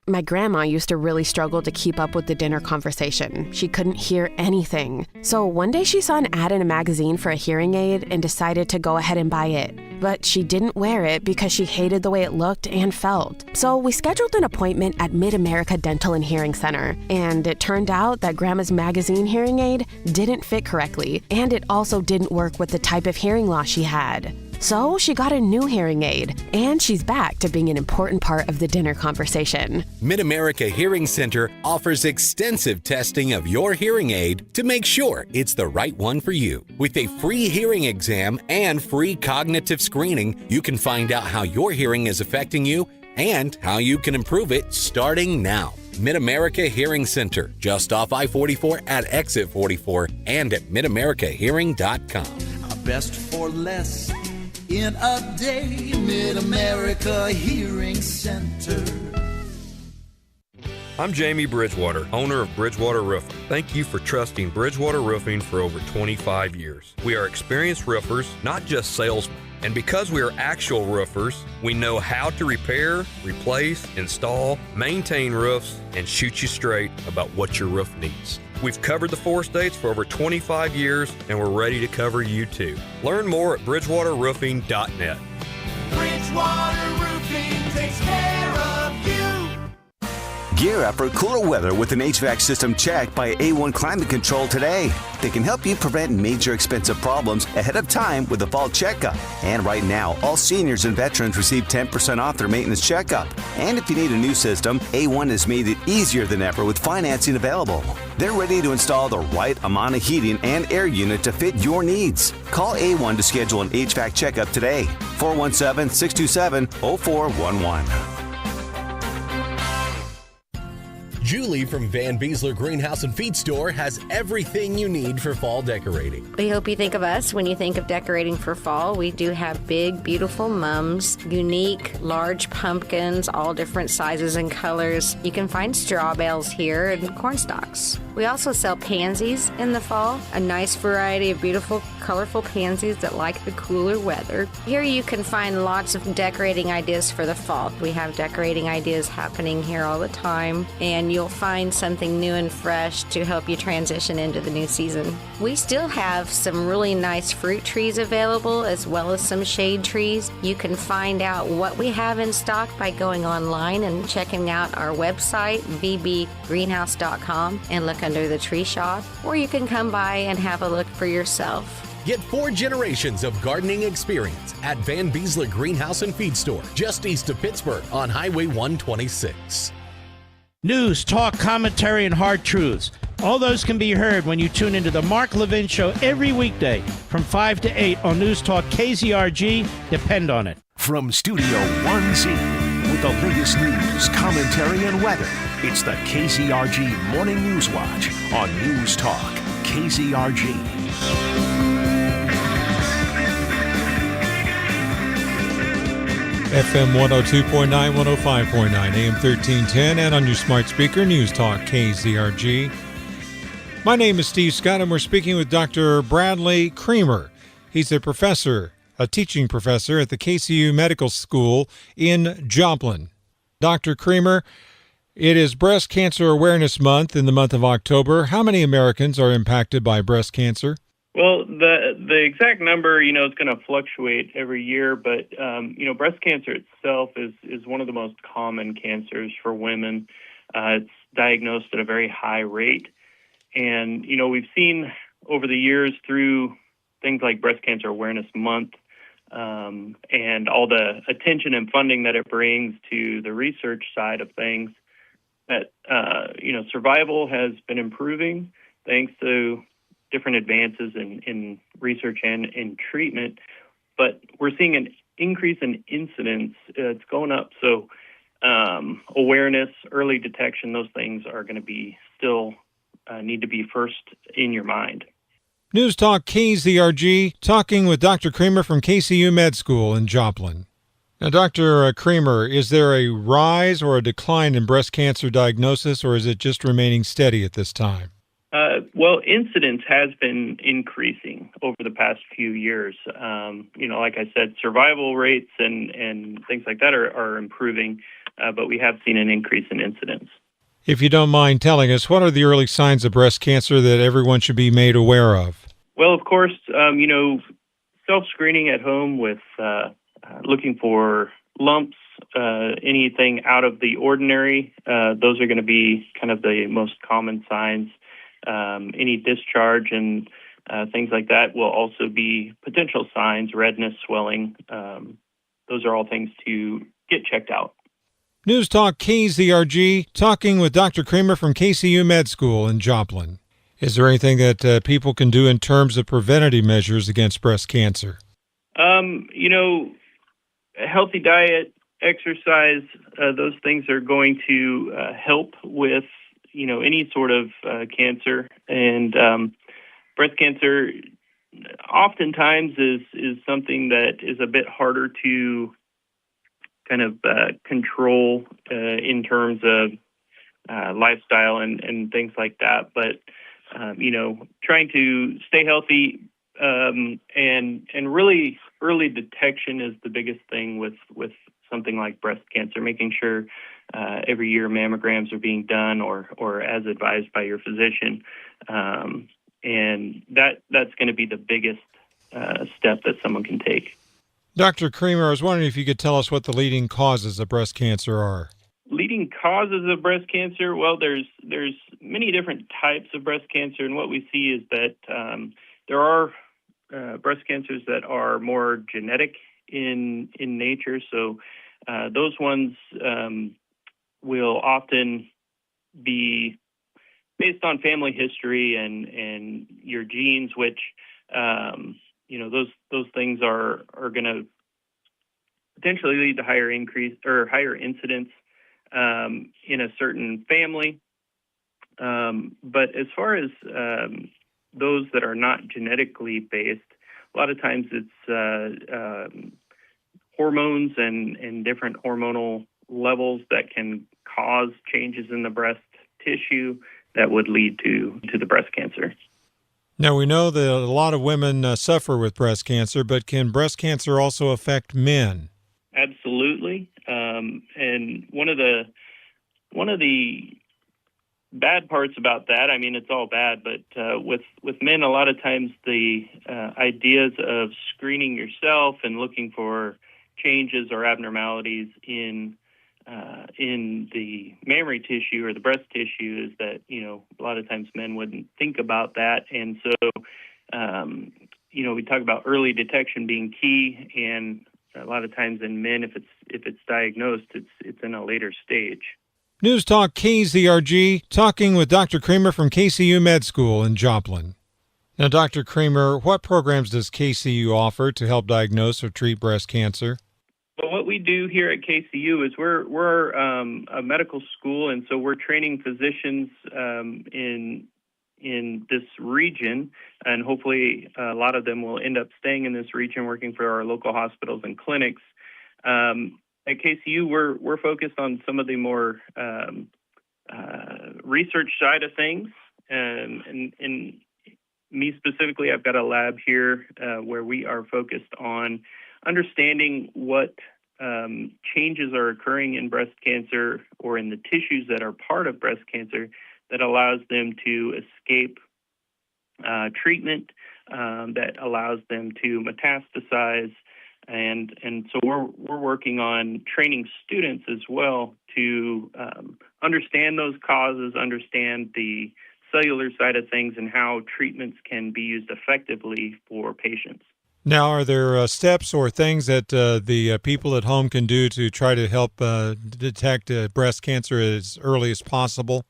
My grandma used to really struggle to keep up with the dinner conversation. She couldn't hear anything. So one day she saw an ad in a magazine for a hearing aid and decided to go ahead and buy it. But she didn't wear it because she hated the way it looked and felt. So we scheduled an appointment at Mid-America Dental and Hearing Center. And it turned out that Grandma's magazine hearing aid didn't fit correctly. And it also didn't work with the type of hearing loss she had. So she got a new hearing aid, and she's back to being an important part of the dinner conversation. Mid-America Hearing Center offers extensive testing of your hearing aid to make sure it's the right one for you. With a free hearing exam and free cognitive screening, you can find out how your hearing is affecting you and how you can improve it starting now. Mid-America Hearing Center, just off I-44 at exit 44 and at midamericahearing.com. Best for less. In a day, Mid-America Hearing Center. I'm Jamie Bridgewater, owner of Bridgewater Roofing. Thank you for trusting Bridgewater Roofing for over 25 years. We are experienced roofers, not just salesmen. And because we are actual roofers, we know how to repair, replace, install, maintain roofs, and shoot you straight about what your roof needs. We've covered the 4 states for over 25 years, and we're ready to cover you too. Learn more at BridgewaterRoofing.net. Bridgewater Roofing takes care of you. Gear up for cooler weather with an HVAC system check by A1 Climate Control today. They can help you prevent major expensive problems ahead of time with a fall checkup. And right now, all seniors and veterans receive 10% off their maintenance checkup. And if you need a new system, A1 has made it easier than ever with financing available. They're ready to install the right amount of heating and air unit to fit your needs. Call A1 to schedule an HVAC checkup today. 417-627-0411. Julie from Van Beesler Greenhouse and Feed Store has everything you need for fall decorating. We hope you think of us when you think of decorating for fall. We do have big, beautiful mums, unique, large pumpkins, all different sizes and colors. You can find straw bales here and corn stalks. We also sell pansies in the fall, a nice variety of beautiful, colorful pansies that like the cooler weather. Here you can find lots of decorating ideas for the fall. We have decorating ideas happening here all the time, and you'll find something new and fresh to help you transition into the new season. We still have some really nice fruit trees available, as well as some shade trees. You can find out what we have in stock by going online and checking out our website, vbgreenhouse.com, and look under the tree shop, or you can come by and have a look for yourself. Get 4 generations of gardening experience at Van Beesler Greenhouse and Feed Store, just east of Pittsburgh on Highway 126. News, talk, commentary, and hard truths. All those can be heard when you tune into the Mark Levin Show every weekday from 5 to 8 on News Talk KZRG. Depend on it. From Studio 1Z, with the latest news, commentary, and weather, it's the KZRG Morning News Watch on News Talk KZRG. FM 102.9, 105.9, AM 1310, and on your smart speaker, News Talk KZRG. My name is Steve Scott, and we're speaking with Dr. Bradley Creamer. He's a teaching professor at the KCU Medical School in Joplin. Dr. Creamer, it is Breast Cancer Awareness Month in the month of October. How many Americans are impacted by breast cancer? Well, the exact number, is going to fluctuate every year, but, breast cancer itself is one of the most common cancers for women. It's diagnosed at a very high rate. And, we've seen over the years through things like Breast Cancer Awareness Month and all the attention and funding that it brings to the research side of things, that, survival has been improving thanks to different advances in research and in treatment, but we're seeing an increase in incidence. It's going up. So awareness, early detection, those things are going to be still need to be first in your mind. News Talk KZRG, talking with Dr. Creamer from KCU Med School in Joplin. Now, Dr. Creamer, is there a rise or a decline in breast cancer diagnosis, or is it just remaining steady at this time? Incidence has been increasing over the past few years. Like I said, survival rates and things like that are improving, but we have seen an increase in incidence. If you don't mind telling us, what are the early signs of breast cancer that everyone should be made aware of? Well, of course, self-screening at home with looking for lumps, anything out of the ordinary, those are going to be kind of the most common signs. Any discharge and things like that will also be potential signs, redness, swelling. Those are all things to get checked out. News Talk KZRG, talking with Dr. Creamer from KCU Med School in Joplin. Is there anything that people can do in terms of preventative measures against breast cancer? A healthy diet, exercise, those things are going to help with any sort of cancer. And breast cancer oftentimes is something that is a bit harder to kind of control in terms of lifestyle and things like that. But, trying to stay healthy and really early detection is the biggest thing with something like breast cancer, making sure every year mammograms are being done or as advised by your physician. And that's going to be the biggest step that someone can take. Dr. Creamer, I was wondering if you could tell us what the leading causes of breast cancer are. Leading causes of breast cancer, well, there's many different types of breast cancer, and what we see is that there are breast cancers that are more genetic in nature. So those ones will often be based on family history and your genes, which those things are going to potentially lead to higher increase or higher incidence in a certain family. But as far as those that are not genetically based, a lot of times it's hormones and different hormonal levels that can cause changes in the breast tissue that would lead to the breast cancer. Now, we know that a lot of women suffer with breast cancer, but can breast cancer also affect men? Absolutely. And one of the bad parts about that, I mean, it's all bad, but with men, a lot of times the ideas of screening yourself and looking for changes or abnormalities in the mammary tissue or the breast tissue is that, a lot of times men wouldn't think about that. And so, we talk about early detection being key, and a lot of times in men, if it's diagnosed, it's in a later stage. News Talk KZRG, talking with Dr. Creamer from KCU Med School in Joplin. Now, Dr. Creamer, what programs does KCU offer to help diagnose or treat breast cancer? Well, what we do here at KCU is we're a medical school, and so we're training physicians in this region, and hopefully a lot of them will end up staying in this region, working for our local hospitals and clinics. At KCU, we're focused on some of the more research side of things, and me specifically, I've got a lab here where we are focused on understanding what changes are occurring in breast cancer or in the tissues that are part of breast cancer that allows them to escape treatment, that allows them to metastasize. And so we're working on training students as well to understand those causes, understand the cellular side of things, and how treatments can be used effectively for patients. Now, are there steps or things that the people at home can do to try to help detect breast cancer as early as possible?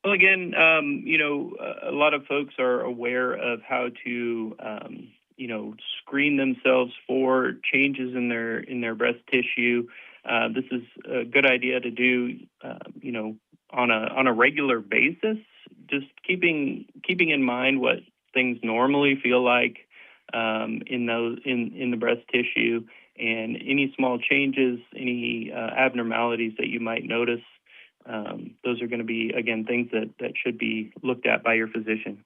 Well, again, a lot of folks are aware of how to screen themselves for changes in their breast tissue. This is a good idea to do, on a regular basis. Just keeping in mind what things normally feel like in the breast tissue, and any small changes, any abnormalities that you might notice. Those are going to be, again, things that should be looked at by your physician.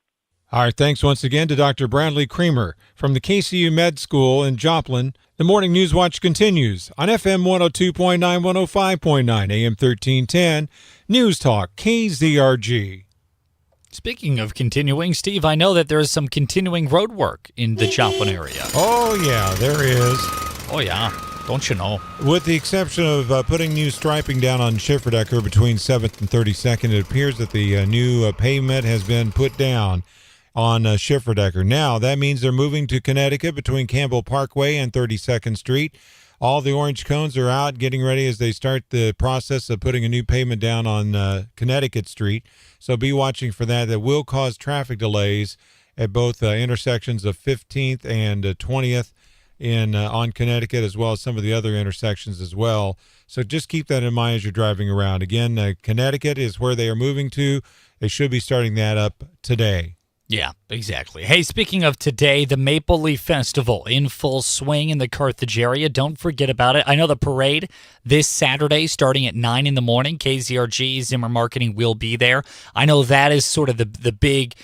All right, thanks once again to Dr. Bradley Creamer from the KCU Med School in Joplin. The Morning News Watch continues on FM 102.9, 105.9, AM 1310, News Talk, KZRG. Speaking of continuing, Steve, I know that there is some continuing road work in the Joplin area. Oh, yeah, there is. Oh, yeah. Don't you know? With the exception of putting new striping down on Schifferdecker between 7th and 32nd, it appears that the new pavement has been put down on Schifferdecker. Now, that means they're moving to Connecticut between Campbell Parkway and 32nd Street. All the orange cones are out, getting ready as they start the process of putting a new pavement down on Connecticut Street. So be watching for that. That will cause traffic delays at both intersections of 15th and 20th on Connecticut, as well as some of the other intersections as well. So just keep that in mind as you're driving around. Again, Connecticut is where they are moving to. They should be starting that up today. Yeah, exactly. Hey, speaking of today, the Maple Leaf Festival in full swing in the Carthage area. Don't forget about it. I know the parade this Saturday starting at 9 in the morning. KZRG, Zimmer Marketing will be there. I know that is sort of the big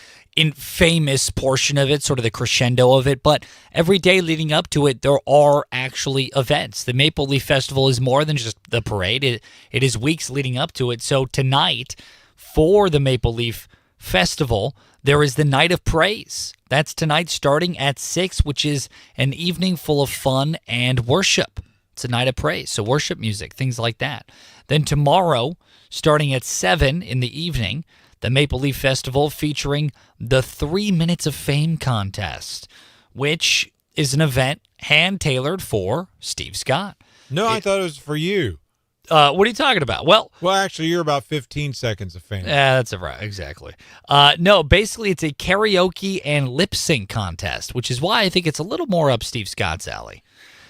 famous portion of it, sort of the crescendo of it, but every day leading up to it, there are actually events. The Maple Leaf Festival is more than just the parade. It is weeks leading up to it. So tonight, for the Maple Leaf Festival, there is the Night of Praise. That's tonight starting at 6, which is an evening full of fun and worship. It's a night of praise, so worship music, things like that. Then tomorrow, starting at 7 in the evening, the Maple Leaf Festival featuring the 3 Minutes of Fame contest, which is an event hand-tailored for Steve Scott. No, I thought it was for you. What are you talking about? Well, actually, you're about 15 seconds of fame. Yeah, that's right. Exactly. No, basically, it's a karaoke and lip sync contest, which is why I think it's a little more up Steve Scott's alley.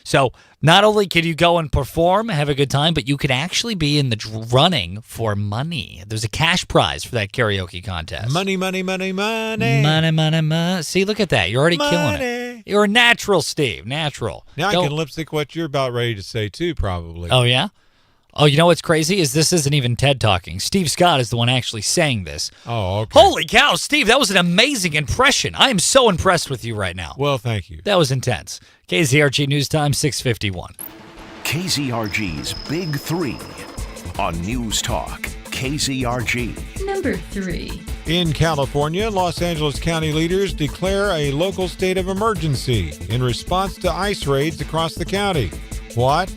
So not only can you go and perform, have a good time, but you could actually be in the running for money. There's a cash prize for that karaoke contest. Money, money, money, money. Money, money, money. See, look at that. You're already killing it. You're a natural, Steve. Natural. Now I can lip sync what you're about ready to say, too, probably. Oh, yeah? Oh, you know what's crazy is this isn't even Ted talking. Steve Scott is the one actually saying this. Oh, okay. Holy cow, Steve, that was an amazing impression. I am so impressed with you right now. Well, thank you. That was intense. KZRG News Time, 6:51. KZRG's Big Three on News Talk, KZRG. Number 3. In California, Los Angeles County leaders declare a local state of emergency in response to ICE raids across the county. What?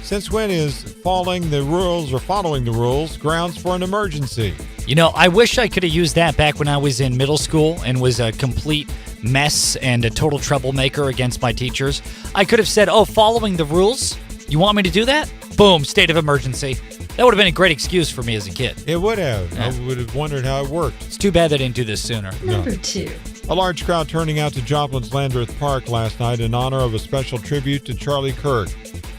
Since when is following the rules grounds for an emergency? You know, I wish I could have used that back when I was in middle school and was a complete mess and a total troublemaker against my teachers. I could have said, following the rules? You want me to do that? Boom, state of emergency. That would have been a great excuse for me as a kid. It would have. Yeah. I would have wondered how it worked. It's too bad they didn't do this sooner. Number 2. A large crowd turning out to Joplin's Landreth Park last night in honor of a special tribute to Charlie Kirk.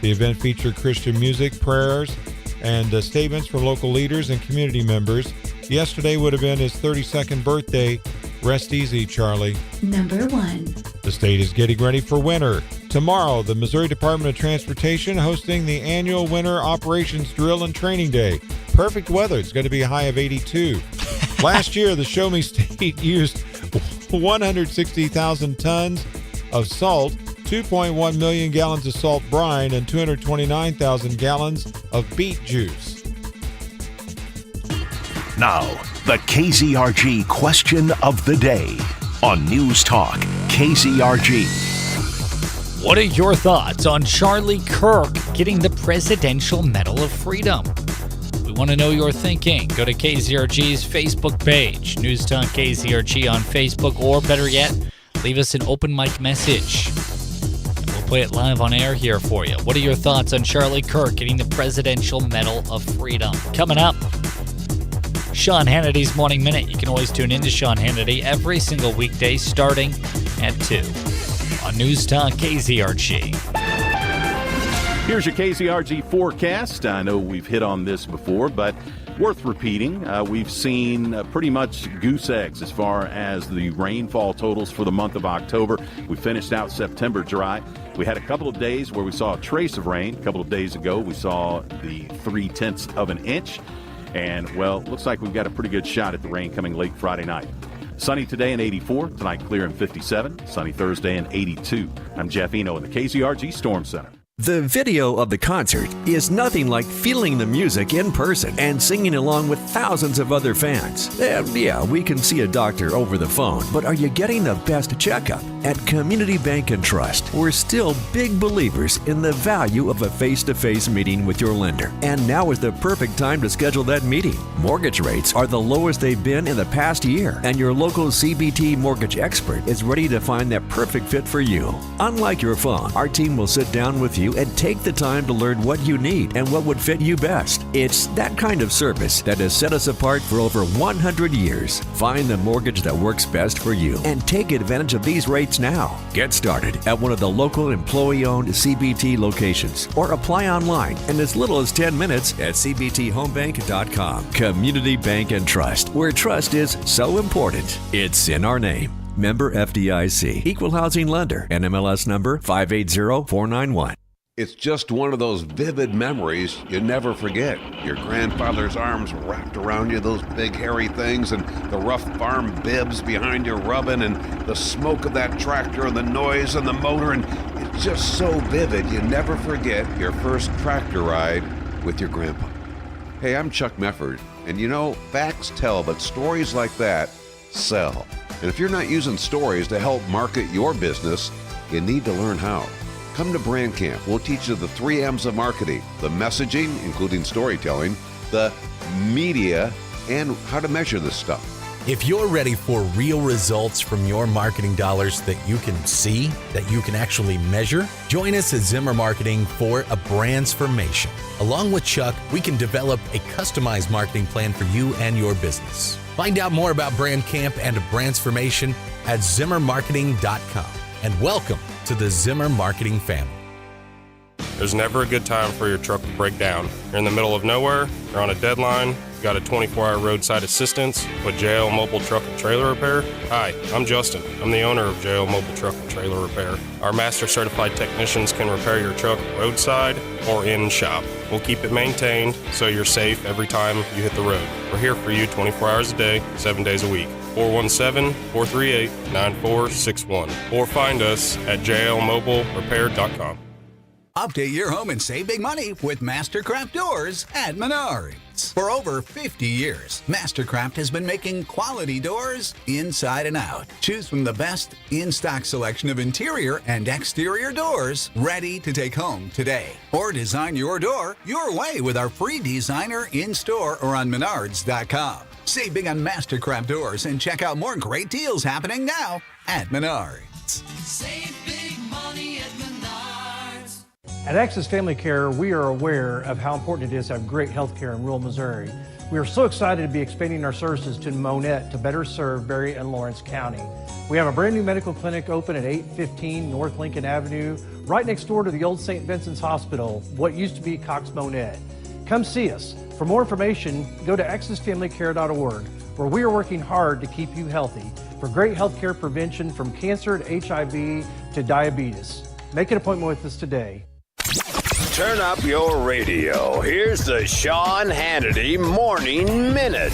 The event featured Christian music, prayers, and statements from local leaders and community members. Yesterday would have been his 32nd birthday. Rest easy, Charlie. Number 1. The state is getting ready for winter. Tomorrow, the Missouri Department of Transportation hosting the annual Winter Operations Drill and Training Day. Perfect weather. It's going to be a high of 82. Last year, the Show Me State used 160,000 tons of salt, 2.1 million gallons of salt brine, and 229,000 gallons of beet juice. Now, the KZRG question of the day on News Talk, KZRG. What are your thoughts on Charlie Kirk getting the Presidential Medal of Freedom? We want to know your thinking. Go to KZRG's Facebook page, News Talk KZRG on Facebook, or better yet, leave us an open mic message. And we'll play it live on air here for you. What are your thoughts on Charlie Kirk getting the Presidential Medal of Freedom? Coming up, Sean Hannity's Morning Minute. You can always tune in to Sean Hannity every single weekday starting at 2 on News Talk KZRG. Here's your KZRG forecast. I know we've hit on this before, but worth repeating. We've seen pretty much goose eggs as far as the rainfall totals for the month of October. We finished out September dry. We had a couple of days where we saw a trace of rain. A couple of days ago, we saw the 0.3 of an inch. And, well, looks like we've got a pretty good shot at the rain coming late Friday night. Sunny today and 84. Tonight clear and 57. Sunny Thursday and 82. I'm Jeff Eno in the KZRG Storm Center. The video of the concert is nothing like feeling the music in person and singing along with thousands of other fans. Yeah, we can see a doctor over the phone, but are you getting the best checkup? At Community Bank and Trust, we're still big believers in the value of a face-to-face meeting with your lender. And now is the perfect time to schedule that meeting. Mortgage rates are the lowest they've been in the past year, and your local CBT mortgage expert is ready to find that perfect fit for you. Unlike your phone, our team will sit down with you and take the time to learn what you need and what would fit you best. It's that kind of service that has set us apart for over 100 years. Find the mortgage that works best for you and take advantage of these rates now. Get started at one of the local employee-owned CBT locations or apply online in as little as 10 minutes at cbthomebank.com. Community Bank and Trust, where trust is so important. It's in our name. Member FDIC. Equal housing lender. NMLS number 580491. It's just one of those vivid memories you never forget. Your grandfather's arms wrapped around you, those big hairy things, and the rough farm bibs behind you rubbing, and the smoke of that tractor, and the noise and the motor, and it's just so vivid you never forget your first tractor ride with your grandpa. Hey, I'm Chuck Mefford, and you know, facts tell, but stories like that sell. And if you're not using stories to help market your business, you need to learn how. Come to Brand Camp. We'll teach you the 3 M's of marketing: the messaging, including storytelling, the media, and how to measure this stuff. If you're ready for real results from your marketing dollars that you can see, that you can actually measure, join us at Zimmer Marketing for a Brandsformation. Along with Chuck, we can develop a customized marketing plan for you and your business. Find out more about Brand Camp and a Brandsformation at zimmermarketing.com. And welcome to the Zimmer Marketing family. There's never a good time for your truck to break down. You're in the middle of nowhere, you're on a deadline, you got a 24-hour roadside assistance with JL Mobile Truck and Trailer Repair. Hi, I'm Justin. I'm the owner of JL Mobile Truck and Trailer Repair. Our master certified technicians can repair your truck roadside or in shop. We'll keep it maintained so you're safe every time you hit the road. We're here for you 24 hours a day, 7 days a week. 417-438-9461 or find us at jlmobilerepair.com. Update your home and save big money with Mastercraft Doors at Menards. For over 50 years, Mastercraft has been making quality doors inside and out. Choose from the best in-stock selection of interior and exterior doors ready to take home today. Or design your door your way with our free designer in-store or on Menards.com. Save big on Mastercraft Doors and check out more great deals happening now at Menards. Save big money at Menards. At Access Family Care, we are aware of how important it is to have great health care in rural Missouri. We are so excited to be expanding our services to Monette to better serve Berry and Lawrence County. We have a brand new medical clinic open at 815 North Lincoln Avenue, right next door to the old St. Vincent's Hospital, what used to be Cox Monette. Come see us. For more information, go to accessfamilycare.org, where we are working hard to keep you healthy for great health care prevention from cancer to HIV to diabetes. Make an appointment with us today. Turn up your radio. Here's the Sean Hannity Morning Minute.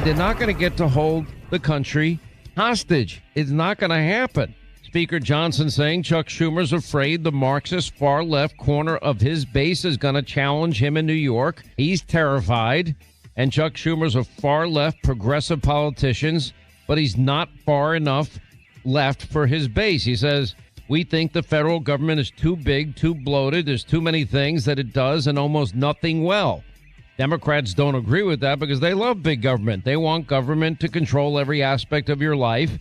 They're not going to get to hold the country hostage. It's not going to happen. Speaker Johnson saying Chuck Schumer's afraid the Marxist far left corner of his base is going to challenge him in New York. He's terrified. And Chuck Schumer's a far left progressive politician, but he's not far enough left for his base. He says, we think the federal government is too big, too bloated. There's too many things that it does and almost nothing well. Democrats don't agree with that because they love big government. They want government to control every aspect of your life,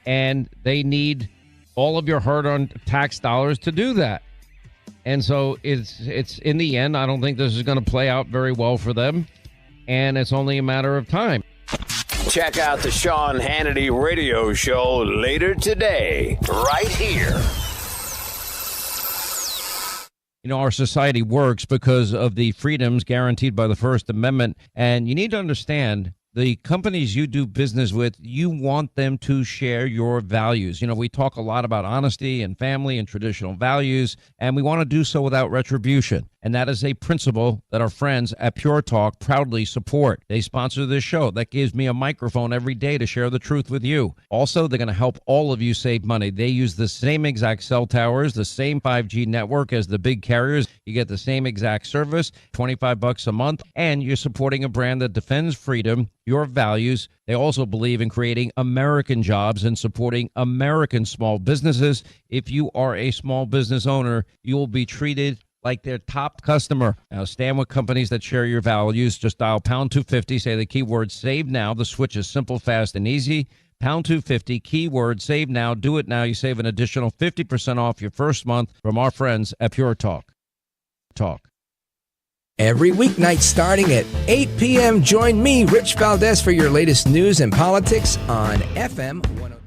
and they need all of your hard-earned tax dollars to do that. And so it's in the end, I don't think this is going to play out very well for them, and it's only a matter of time. Check out the Sean Hannity radio show later today, right here. You know, our society works because of the freedoms guaranteed by the First Amendment. And you need to understand, the companies you do business with, you want them to share your values. You know, we talk a lot about honesty and family and traditional values, and we want to do so without retribution. And that is a principle that our friends at Pure Talk proudly support. They sponsor this show. That gives me a microphone every day to share the truth with you. Also, they're going to help all of you save money. They use the same exact cell towers, the same 5G network as the big carriers. You get the same exact service, $25 a month, and you're supporting a brand that defends freedom, your values. They also believe in creating American jobs and supporting American small businesses. If you are a small business owner, you will be treated like their top customer. Now, stand with companies that share your values. Just dial pound 250, say the keyword save now. The switch is simple, fast, and easy. Pound 250, keyword save now. Do it now. You save an additional 50% off your first month from our friends at Pure Talk. Every weeknight starting at 8 p.m., join me, Rich Valdez, for your latest news and politics on FM 102.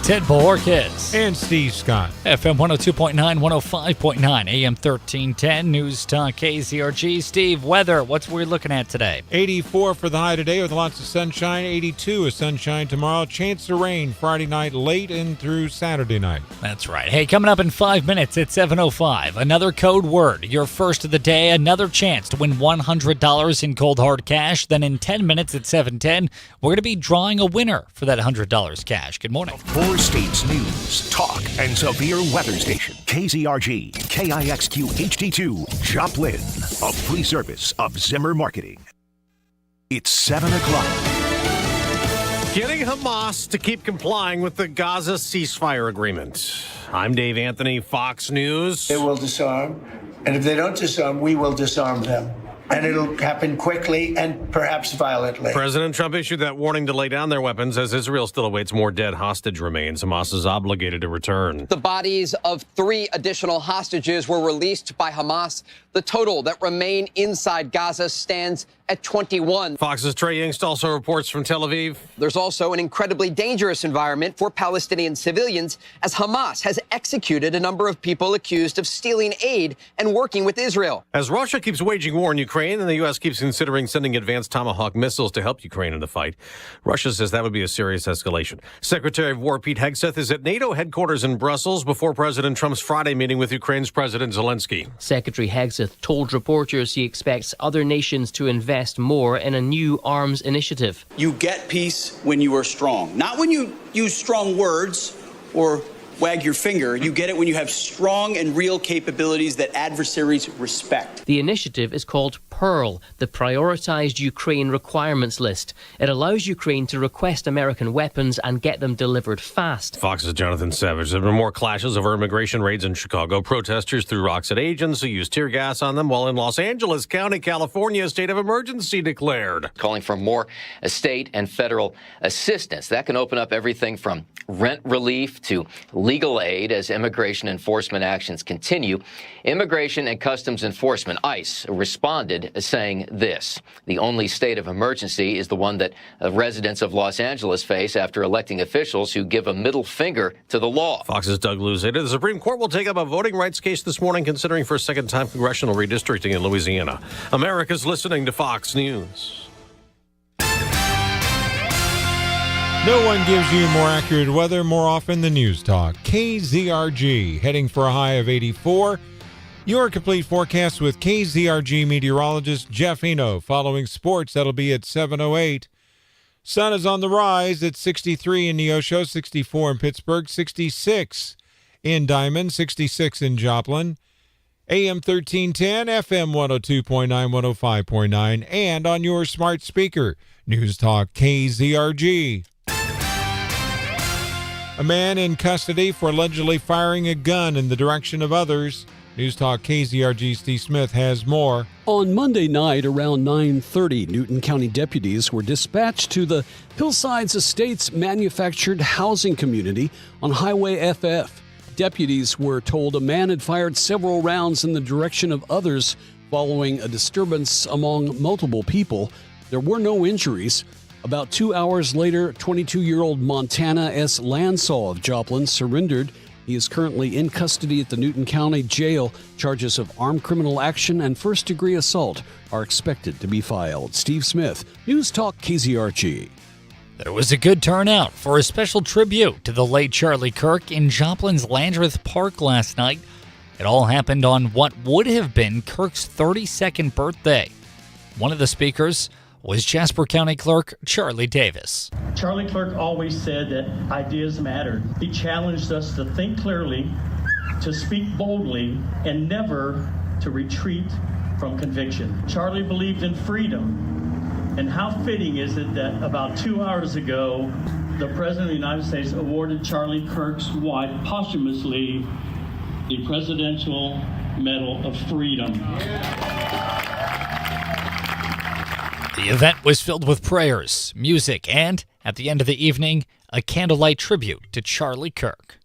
Ted Borkes and Steve Scott. FM 102.9, 105.9, AM 1310, News Talk KZRG. Steve, weather, what's we looking at today? 84 for the high today with lots of sunshine. 82 is sunshine tomorrow. Chance of rain Friday night late and through Saturday night. That's right. Hey, coming up in 5 minutes at 7:05, another code word. Your first of the day, another chance to win $100 in cold hard cash. Then in 10 minutes at 7:10, we're going to be drawing a winner for that $100 cash. Good morning. Four states news, talk, and severe weather station. KZRG, KIXQ HD2, Joplin. A free service of Zimmer Marketing. It's 7 o'clock. Getting Hamas to keep complying with the Gaza ceasefire agreement. I'm Dave Anthony, Fox News. They will disarm, and if they don't disarm, we will disarm them. And it'll happen quickly and perhaps violently. President Trump issued that warning to lay down their weapons as Israel still awaits more dead hostage remains. Hamas is obligated to return. The bodies of 3 additional hostages were released by Hamas. The total that remain inside Gaza stands at 21. Fox's Trey Yingst also reports from Tel Aviv. There's also an incredibly dangerous environment for Palestinian civilians as Hamas has executed a number of people accused of stealing aid and working with Israel. As Russia keeps waging war in Ukraine and the U.S. keeps considering sending advanced Tomahawk missiles to help Ukraine in the fight, Russia says that would be a serious escalation. Secretary of War Pete Hegseth is at NATO headquarters in Brussels before President Trump's Friday meeting with Ukraine's President Zelensky. Secretary Hegseth told reporters he expects other nations to invest more in a new arms initiative. You get peace when you are strong, not when you use strong words or wag your finger. You get it when you have strong and real capabilities that adversaries respect. The initiative is called Pearl, the Prioritized Ukraine Requirements List. It allows Ukraine to request American weapons and get them delivered fast. Fox's Jonathan Savage. There have been more clashes over immigration raids in Chicago. Protesters threw rocks at agents who used tear gas on them, while in Los Angeles County, California, a state of emergency declared. Calling for more state and federal assistance. That can open up everything from rent relief to legal aid as immigration enforcement actions continue. Immigration and Customs Enforcement, ICE, responded saying this: the only state of emergency is the one that residents of Los Angeles face after electing officials who give a middle finger to the law. Fox's Doug Luzader. The Supreme Court will take up a voting rights case this morning, considering for a second time congressional redistricting in Louisiana. America's listening to Fox News. No one gives you more accurate weather more often than News Talk. KZRG, heading for a high of 84. Your complete forecast with KZRG meteorologist Jeff Eno. Following sports, that'll be at 7:08. Sun is on the rise at 63 in Neosho, 64 in Pittsburgh, 66 in Diamond, 66 in Joplin. AM 1310, FM 102.9, 105.9, and on your smart speaker, News Talk KZRG. A man in custody for allegedly firing a gun in the direction of others. News Talk KZRG Steve Smith has more. On Monday night around 9:30, Newton County deputies were dispatched to the Hillsides Estates manufactured housing community on Highway FF. Deputies were told a man had fired several rounds in the direction of others following a disturbance among multiple people. There were no injuries. About 2 hours later, 22-year-old Montana S. Lansaw of Joplin surrendered. He is currently in custody at the Newton County Jail. Charges of armed criminal action and first-degree assault are expected to be filed. Steve Smith, News Talk KZRG. There was a good turnout for a special tribute to the late Charlie Kirk in Joplin's Landreth Park last night. It all happened on what would have been Kirk's 32nd birthday. One of the speakers was Jasper County Clerk Charlie Davis. Charlie Clerk always said that ideas mattered. He challenged us to think clearly, to speak boldly, and never to retreat from conviction. Charlie believed in freedom. And how fitting is it that about 2 hours ago, the President of the United States awarded Charlie Kirk's wife posthumously the Presidential Medal of Freedom. The event was filled with prayers, music, and, at the end of the evening, a candlelight tribute to Charlie Kirk.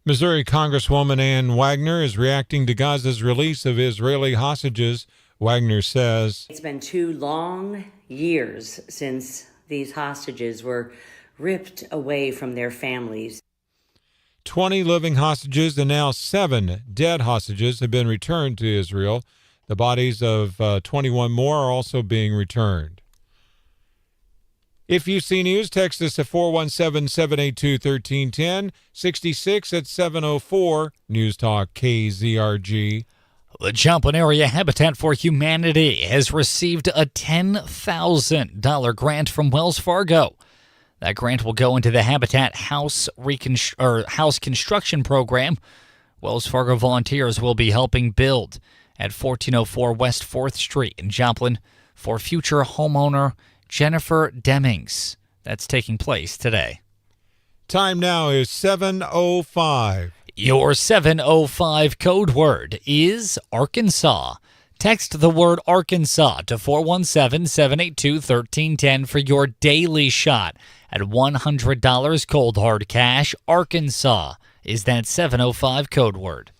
Missouri Congresswoman Ann Wagner is reacting to Gaza's release of Israeli hostages. Wagner says, "It's been 2 long years since these hostages were ripped away from their families. 20 living hostages and now 7 dead hostages have been returned to Israel. The bodies of 21 more are also being returned. If you see news, text us at 417-782-1310, 66 at 704, News Talk KZRG. The Joplin Area Habitat for Humanity has received a $10,000 grant from Wells Fargo. That grant will go into the Habitat House Construction Program. Wells Fargo volunteers will be helping build at 1404 West 4th Street in Joplin for future homeowner Jennifer Demings. That's taking place today. Time now is 7:05. Your 7:05 code word is Arkansas. Text the word Arkansas to 417-782-1310 for your daily shot at $100 cold hard cash. Arkansas is that 7:05 code word.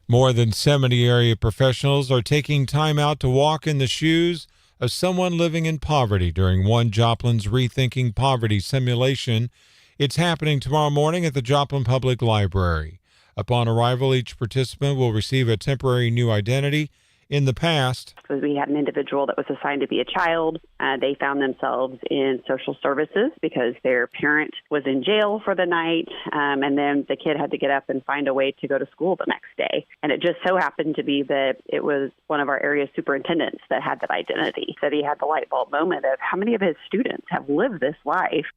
More than 70 area professionals are taking time out to walk in the shoes of someone living in poverty during one Joplin's Rethinking Poverty simulation. It's happening tomorrow morning at the Joplin Public Library. Upon arrival, each participant will receive a temporary new identity. In the past, we had an individual that was assigned to be a child. They found themselves in social services because their parent was in jail for the night, and then the kid had to get up and find a way to go to school the next day. And it just so happened to be that it was one of our area superintendents that had that identity. So he had the light bulb moment of how many of his students have lived this life.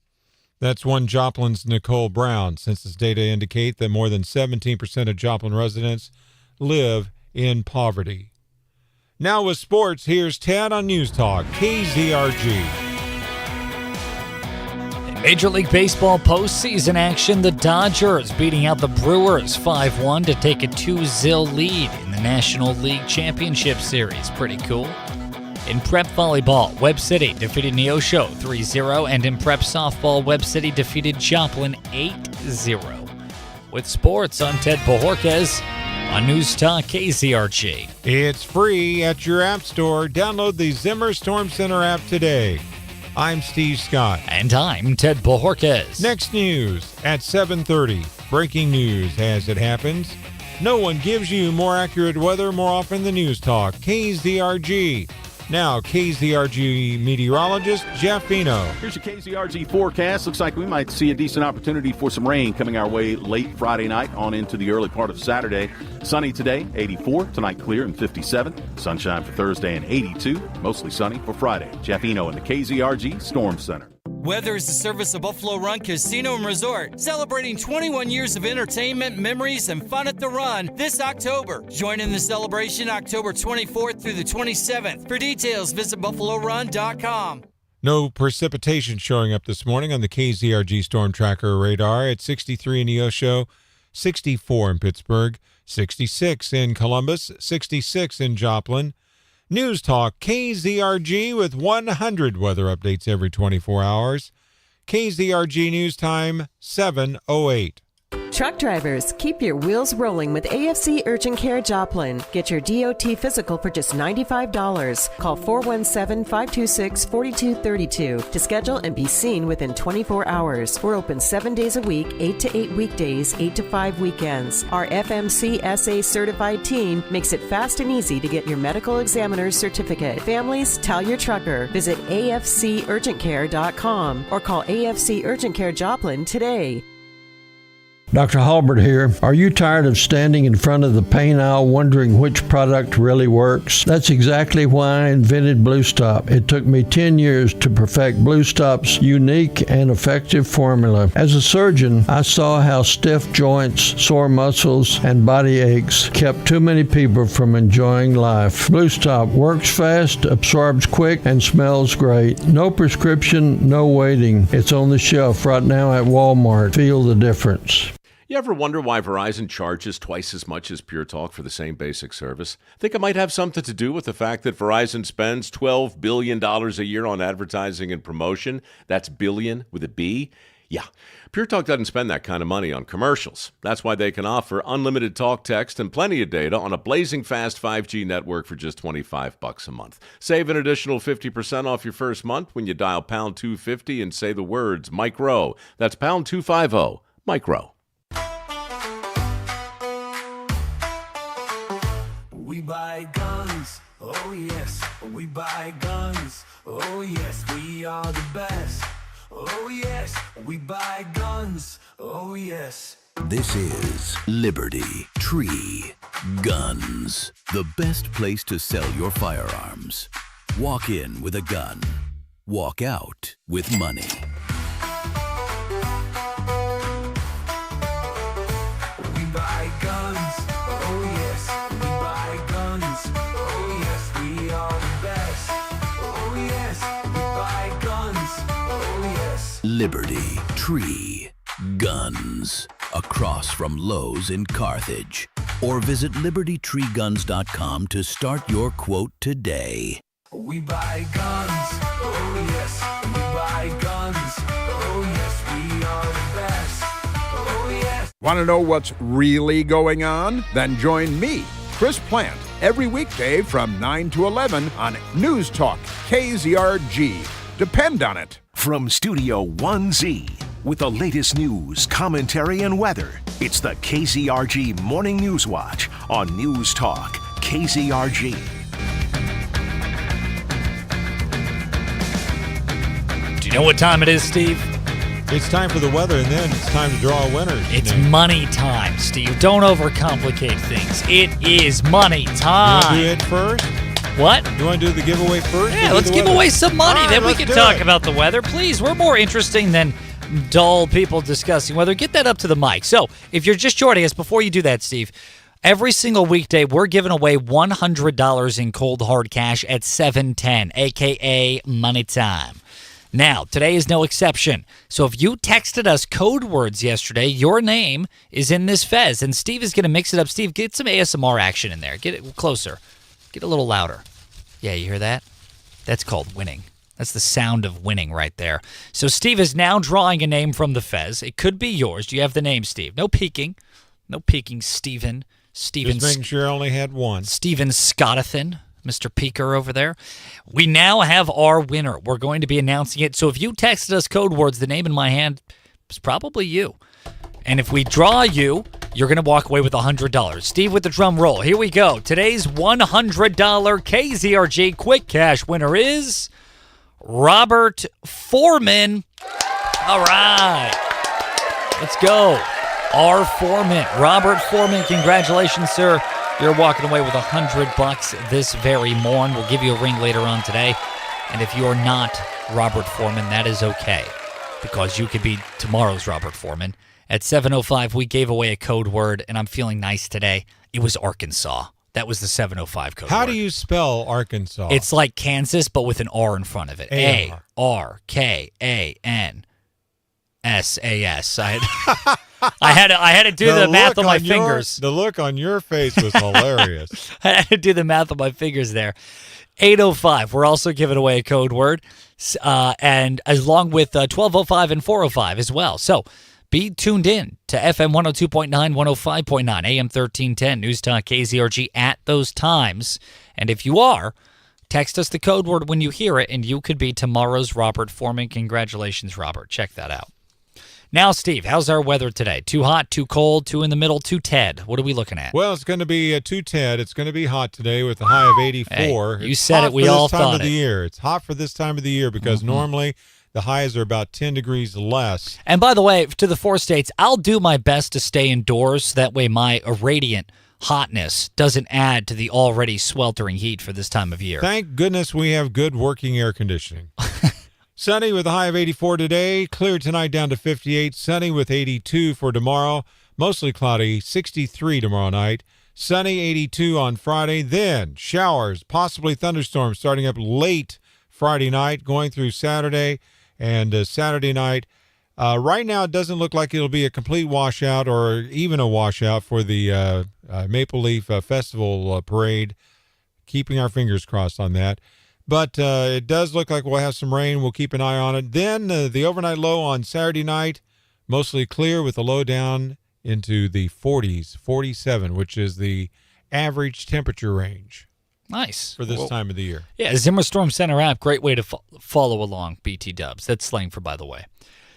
That's one Joplin's Nicole Brown. Census data indicate that more than 17% of Joplin residents live in poverty. Now with sports, here's Ted on News Talk, KZRG. In Major League Baseball postseason action, the Dodgers beating out the Brewers 5-1 to take a 2-0 lead in the National League Championship Series. Pretty cool. In prep volleyball, Webb City defeated Neosho 3-0, and in prep softball, Webb City defeated Joplin 8-0. With sports, I'm Ted Bojorquez on News Talk KZRG. It's free at your app store. Download the Zimmer Storm Center app today. I'm Steve Scott. And I'm Ted Bojorquez. Next news at 7:30. Breaking news as it happens. No one gives you more accurate weather more often than News Talk KZRG. Now, KZRG meteorologist Jeff Eno. Here's your KZRG forecast. Looks like we might see a decent opportunity for some rain coming our way late Friday night on into the early part of Saturday. Sunny today, 84. Tonight clear and 57. Sunshine for Thursday and 82. Mostly sunny for Friday. Jeff Eno in the KZRG Storm Center. Weather is the service of Buffalo Run Casino and Resort, celebrating 21 years of entertainment, memories, and fun at the Run this October. Join in the celebration October 24th through the 27th. For details, visit BuffaloRun.com. No precipitation showing up this morning on the KZRG Storm Tracker radar at 63 in Neosho, 64 in Pittsburgh, 66 in Columbus, 66 in Joplin. News Talk KZRG with 100 weather updates every 24 hours. KZRG News Time 7:08. Truck drivers, keep your wheels rolling with AFC Urgent Care Joplin. Get your DOT physical for just $95. Call 417-526-4232 to schedule and be seen within 24 hours. We're open 7 days a week, 8 to 8 weekdays, 8 to 5 weekends. Our FMCSA certified team makes it fast and easy to get your medical examiner's certificate. Families, tell your trucker. Visit afcurgentcare.com or call AFC Urgent Care Joplin today. Dr. Halbert here. Are you tired of standing in front of the paint aisle wondering which product really works? That's exactly why I invented Blue Stop. It took me 10 years to perfect Blue Stop's unique and effective formula. As a surgeon, I saw how stiff joints, sore muscles, and body aches kept too many people from enjoying life. Blue Stop works fast, absorbs quick, and smells great. No prescription, no waiting. It's on the shelf right now at Walmart. Feel the difference. You ever wonder why Verizon charges twice as much as Pure Talk for the same basic service? Think it might have something to do with the fact that Verizon spends $12 billion a year on advertising and promotion? That's billion with a B? Yeah, Pure Talk doesn't spend that kind of money on commercials. That's why they can offer unlimited talk, text, and plenty of data on a blazing fast 5G network for just $25 a month. Save an additional 50% off your first month when you dial pound 250 and say the words micro. That's pound 250, micro. We buy guns, oh yes, we buy guns, oh yes, we are the best, oh yes, we buy guns, oh yes. This is Liberty Tree Guns, the best place to sell your firearms. Walk in with a gun, walk out with money. We buy guns, oh yes, we buy guns, oh yes, we are the best, oh yes, we buy guns, oh yes. Liberty Tree Guns, across from Lowe's in Carthage. Or visit libertytreeguns.com to start your quote today. We buy guns, oh yes, we buy guns, oh yes, we are the best, oh yes. Want to know what's really going on? Then join me, Chris Plant every weekday from 9 to 11 on News Talk KZRG. Depend on it. From Studio 1Z, with the latest news, commentary, and weather, it's the KZRG Morning News Watch on News Talk KZRG. Do you know what time it is, Steve? It's time for the weather, and then it's time to draw winners. It's money time, Steve. Don't overcomplicate things. It is money time. You want to do it first? What? You want to do the giveaway first? Yeah, let's give away some money. Right, then we can talk about the weather. Please, we're more interesting than dull people discussing weather. Get that up to the mic. So, if you're just joining us, before you do that, Steve, every single weekday, we're giving away $100 in cold hard cash at 7:10, a.k.a. money time. Now, today is no exception. So if you texted us code words yesterday, your name is in this fez, and Steve is going to mix it up. Steve, get some ASMR action in there. Get it closer. Get a little louder. Yeah, you hear that? That's called winning. That's the sound of winning right there. So Steve is now drawing a name from the fez. It could be yours. Do you have the name, Steve? No peeking. No peeking, Steven. Just making sure I only had one. Steven Scottathan. Mr. Peeker over there. We now have our winner. We're going to be announcing it. So if you texted us code words, the name in my hand is probably you. And if we draw you, you're going to walk away with $100. Steve with the drum roll. Here we go. Today's $100 KZRG Quick Cash winner is Robert Foreman. All right. Let's go. R. Foreman. Robert Foreman, congratulations, sir. You're walking away with $100 this very morn. We'll give you a ring later on today. And if you're not Robert Foreman, that is okay, because you could be tomorrow's Robert Foreman. At 7:05, we gave away a code word, and I'm feeling nice today. It was Arkansas. That was the 7:05 code word. How do you spell Arkansas? It's like Kansas, but with an R in front of it. A-R-K-A-N-S-A-S. I had to do the math on my fingers. The look on your face was hilarious. I had to do the math on my fingers there. 8:05. We're also giving away a code word, and along with 12:05 and 4:05 as well. So be tuned in to FM 102.9, 105.9, AM 1310, News Talk KZRG at those times. And if you are, text us the code word when you hear it, and you could be tomorrow's Robert Foreman. Congratulations, Robert. Check that out. Now, Steve, how's our weather today? Too hot, too cold, too in the middle, too Ted? What are we looking at? Well, it's going to be too Ted. It's going to be hot today with a high of 84. Hey, you said it. We all thought it. It's hot for this time of the year because normally the highs are about 10 degrees less. And by the way, to the 4 states, I'll do my best to stay indoors. So that way my irradiant hotness doesn't add to the already sweltering heat for this time of year. Thank goodness we have good working air conditioning. Sunny with a high of 84 today. Clear tonight down to 58. Sunny with 82 for tomorrow. Mostly cloudy, 63 tomorrow night. Sunny, 82 on Friday. Then showers, possibly thunderstorms starting up late Friday night, going through Saturday and Saturday night. Right now, it doesn't look like it'll be a complete washout or even a washout for the Maple Leaf Festival parade. Keeping our fingers crossed on that. But it does look like we'll have some rain. We'll keep an eye on it. Then the overnight low on Saturday night, mostly clear with the low down into the 40s, 47, which is the average temperature range. Nice. For this time of the year. Yeah, Zimmer Storm Center app, great way to follow along, BT Dubs. That's slang for by the way.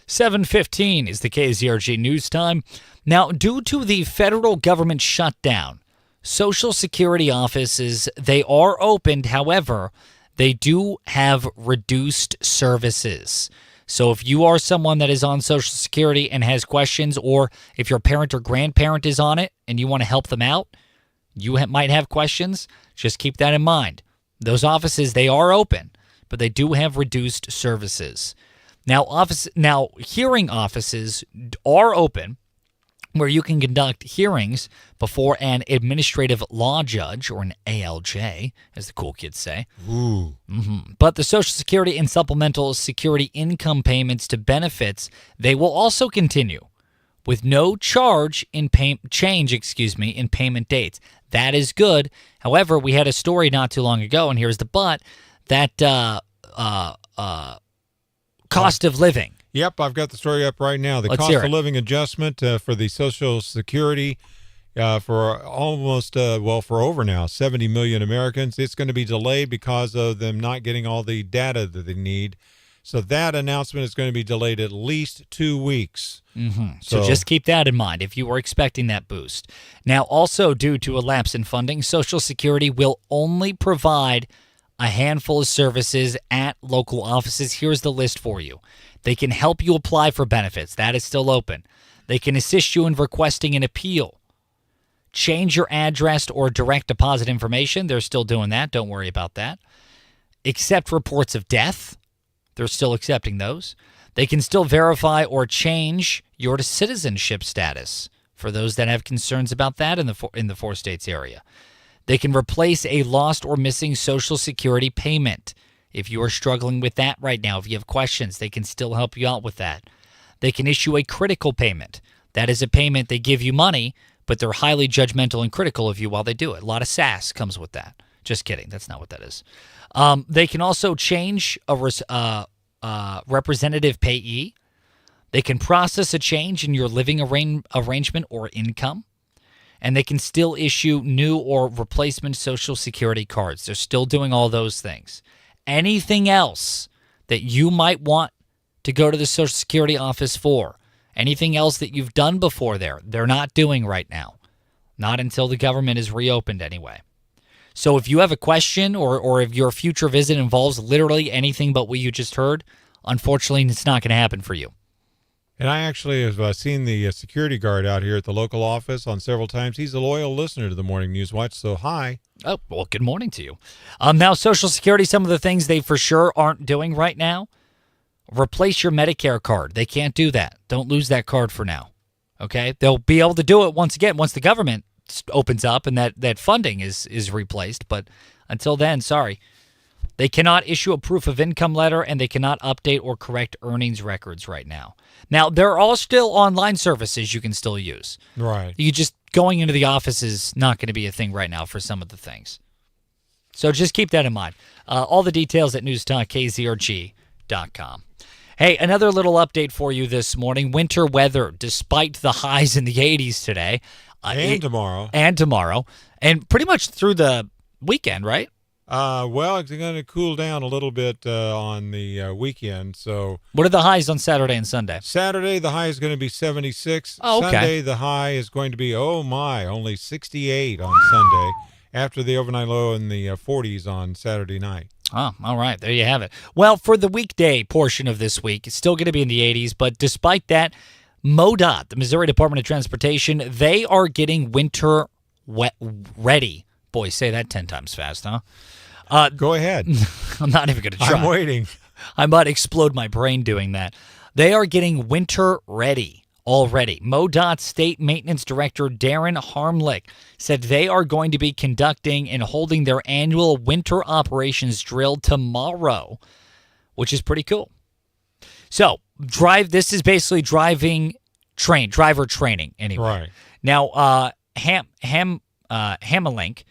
7:15 is the KZRG news time. Now, due to the federal government shutdown, Social Security offices, they are opened. However, they do have reduced services. So if you are someone that is on Social Security and has questions, or if your parent or grandparent is on it and you want to help them out, you might have questions, just keep that in mind. Those offices, they are open, but they do have reduced services. Now, hearing offices are open, where you can conduct hearings before an administrative law judge, or an ALJ, as the cool kids say. Ooh. But the Social Security and Supplemental Security income payments to benefits, they will also continue with no change in payment dates. That is good. However, we had a story not too long ago, and here's the but, that cost of living. Yep, I've got the story up right now. The cost of living adjustment for the Social Security for almost, for over now, 70 million Americans. It's going to be delayed because of them not getting all the data that they need. So that announcement is going to be delayed at least 2 weeks. Mm-hmm. So just keep that in mind if you were expecting that boost. Now, also due to a lapse in funding, Social Security will only provide a handful of services at local offices. Here's the list for you. They can help you apply for benefits. That is still open. They can assist you in requesting an appeal. Change your address or direct deposit information. They're still doing that. Don't worry about that. Accept reports of death. They're still accepting those. They can still verify or change your citizenship status for those that have concerns about that in the 4 states area. They can replace a lost or missing Social Security payment. If you are struggling with that right now, if you have questions, they can still help you out with that. They can issue a critical payment. That is a payment they give you money, but they're highly judgmental and critical of you while they do it. A lot of sass comes with that. Just kidding. That's not what that is. They can also change a representative payee. They can process a change in your living arrangement or income. And they can still issue new or replacement Social Security cards. They're still doing all those things. Anything else that you might want to go to the Social Security office for, anything else that you've done before they're not doing right now. Not until the government is reopened anyway. So if you have a question or if your future visit involves literally anything but what you just heard, unfortunately, it's not going to happen for you. And I actually have seen the security guard out here at the local office on several times. He's a loyal listener to the Morning Newswatch, so hi. Oh, well, good morning to you. Now, Social Security, some of the things they for sure aren't doing right now, replace your Medicare card. They can't do that. Don't lose that card for now, okay? They'll be able to do it once the government opens up and that funding is replaced, but until then, sorry. They cannot issue a proof of income letter, and they cannot update or correct earnings records right now. Now, there are all still online services you can still use. Right. You just going into the office is not going to be a thing right now for some of the things. So just keep that in mind. All the details at newstalkkzrg.com. Hey, another little update for you this morning. Winter weather, despite the highs in the 80s today. Tomorrow. And tomorrow. And pretty much through the weekend, right? Well, it's going to cool down a little bit on the weekend. So, what are the highs on Saturday and Sunday? Saturday, the high is going to be 76. Oh, okay. Sunday, the high is going to be, only 68 on Sunday, after the overnight low in the 40s on Saturday night. Oh, all right. There you have it. Well, for the weekday portion of this week, it's still going to be in the 80s, but despite that, MoDOT, the Missouri Department of Transportation, they are getting winter ready. Boy, say that 10 times fast, huh? Go ahead. I'm not even going to try. I'm waiting. I might explode my brain doing that. They are getting winter ready already. MoDOT State Maintenance Director Darren Harmlick said they are going to be conducting and holding their annual winter operations drill tomorrow, which is pretty cool. So, this is basically driver training anyway. Right. Now, Hamelink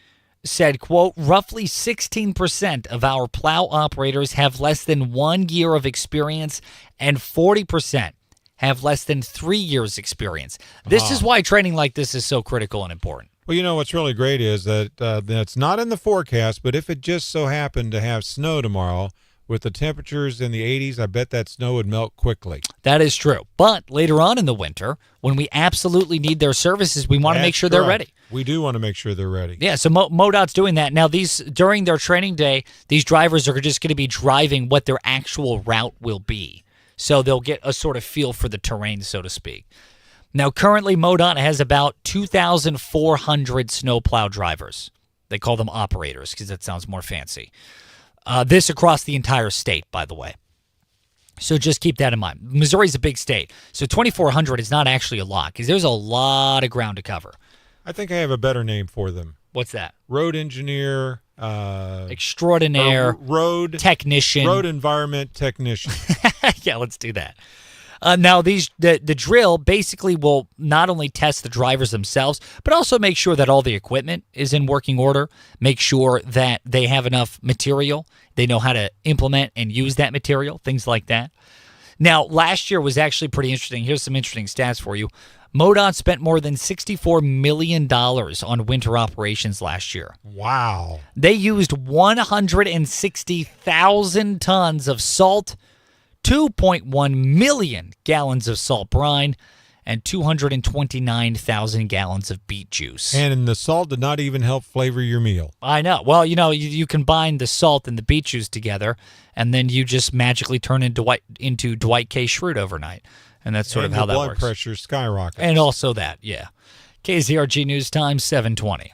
said, quote, roughly 16% of our plow operators have less than 1 year of experience and 40% have less than 3 years experience. This is why training like this is so critical and important. Well, you know what's really great is that it's not in the forecast, but if it just so happened to have snow tomorrow, with the temperatures in the 80s, I bet that snow would melt quickly. That is true. But later on in the winter, when we absolutely need their services, we want to make sure they're ready. We do want to make sure they're ready. Yeah, so MoDOT's doing that. Now, during their training day, these drivers are just going to be driving what their actual route will be. So they'll get a sort of feel for the terrain, so to speak. Now, currently, MoDOT has about 2,400 snowplow drivers. They call them operators because that sounds more fancy. This across the entire state, by the way. So just keep that in mind. Missouri's a big state, so 2,400 is not actually a lot because there's a lot of ground to cover. I think I have a better name for them. What's that? Road engineer. Extraordinaire. Road technician. Road environment technician. Yeah, let's do that. Now, the drill basically will not only test the drivers themselves, but also make sure that all the equipment is in working order, make sure that they have enough material, they know how to implement and use that material, things like that. Now, last year was actually pretty interesting. Here's some interesting stats for you. MoDOT spent more than $64 million on winter operations last year. Wow. They used 160,000 tons of salt, 2.1 million gallons of salt brine, and 229,000 gallons of beet juice. And the salt did not even help flavor your meal. I know. Well, you combine the salt and the beet juice together, and then you just magically turn into Dwight K. Schrute overnight. And that's sort of how that works. Blood pressure skyrockets. And also that, yeah. KZRG News Time, 7:20.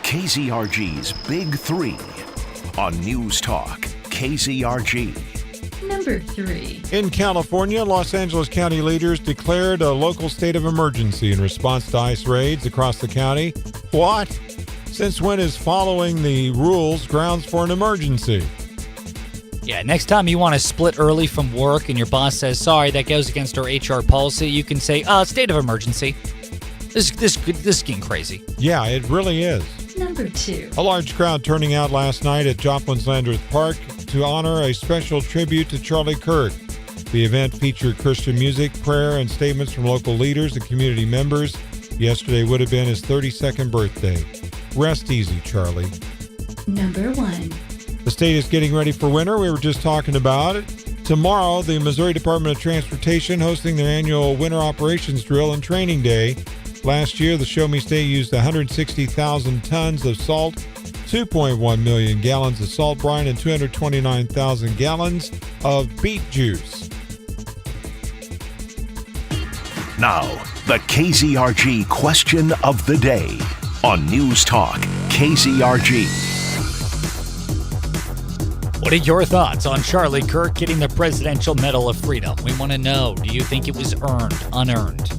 KZRG's Big Three on News Talk KZRG. Number 3. In California, Los Angeles County leaders declared a local state of emergency in response to ICE raids across the county. What? Since when is following the rules grounds for an emergency? Yeah, next time you want to split early from work and your boss says, sorry, that goes against our HR policy, you can say, state of emergency. This is getting crazy. Yeah, it really is. Number 2. A large crowd turning out last night at Joplin's Landreth Park to honor a special tribute to Charlie Kirk. The event featured Christian music, prayer, and statements from local leaders and community members. Yesterday would have been his 32nd birthday. Rest easy, Charlie. Number 1. The state is getting ready for winter. We were just talking about it. Tomorrow, the Missouri Department of Transportation hosting their annual winter operations drill and training day. Last year, the Show Me State used 160,000 tons of salt, 2.1 million gallons of salt brine, and 229,000 gallons of beet juice. Now, the KZRG question of the day on News Talk KZRG. What are your thoughts on Charlie Kirk getting the Presidential Medal of Freedom? We want to know, do you think it was earned, unearned?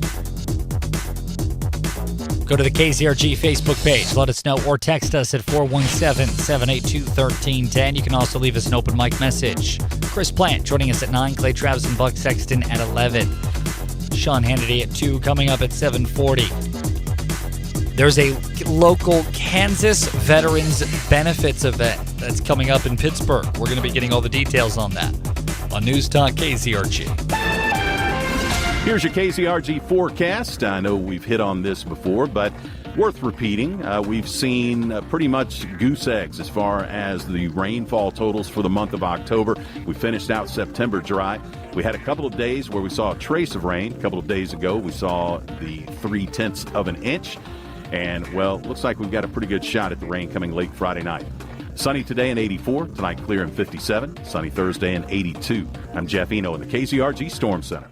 Go to the KZRG Facebook page. Let us know or text us at 417-782-1310. You can also leave us an open mic message. Chris Plant joining us at 9. Clay Travis and Buck Sexton at 11. Sean Hannity at 2. Coming up at 7:40. There's a local Kansas Veterans Benefits event that's coming up in Pittsburgh. We're going to be getting all the details on that on News Talk KZRG. Here's your KZRG forecast. I know we've hit on this before, but worth repeating. We've seen pretty much goose eggs as far as the rainfall totals for the month of October. We finished out September dry. We had a couple of days where we saw a trace of rain. A couple of days ago, we saw the 0.3 of an inch. And, well, looks like we've got a pretty good shot at the rain coming late Friday night. Sunny today and 84. Tonight clear and 57. Sunny Thursday and 82. I'm Jeff Eno in the KZRG Storm Center.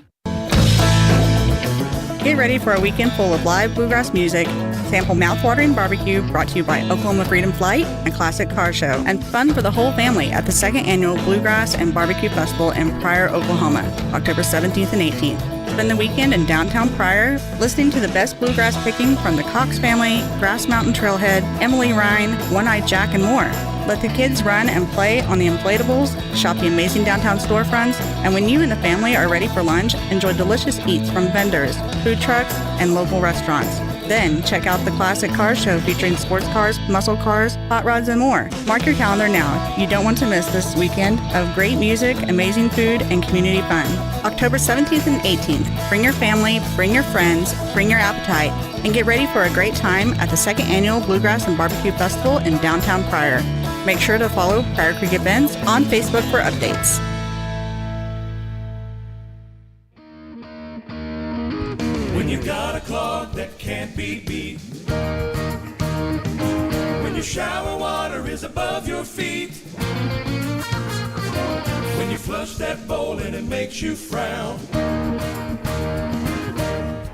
Get ready for a weekend full of live bluegrass music, sample mouthwatering barbecue brought to you by Oklahoma Freedom Flight and Classic Car Show, and fun for the whole family at the 2nd Annual Bluegrass and Barbecue Festival in Pryor, Oklahoma, October 17th and 18th. Spend the weekend in downtown Pryor listening to the best bluegrass picking from the Cox family, Grass Mountain Trailhead, Emily Rhine, One-Eyed Jack, and more. Let the kids run and play on the inflatables, shop the amazing downtown storefronts, and when you and the family are ready for lunch, enjoy delicious eats from vendors, food trucks, and local restaurants. Then check out the Classic Car Show featuring sports cars, muscle cars, hot rods, and more. Mark your calendar now. You don't want to miss this weekend of great music, amazing food, and community fun. October 17th and 18th. Bring your family, bring your friends, bring your appetite, and get ready for a great time at the 2nd Annual Bluegrass and Barbecue Festival in downtown Pryor. Make sure to follow Pryor Creek Events on Facebook for updates. When you got a clog that can't be beat, when your shower water is above your feet, when you flush that bowl and it makes you frown,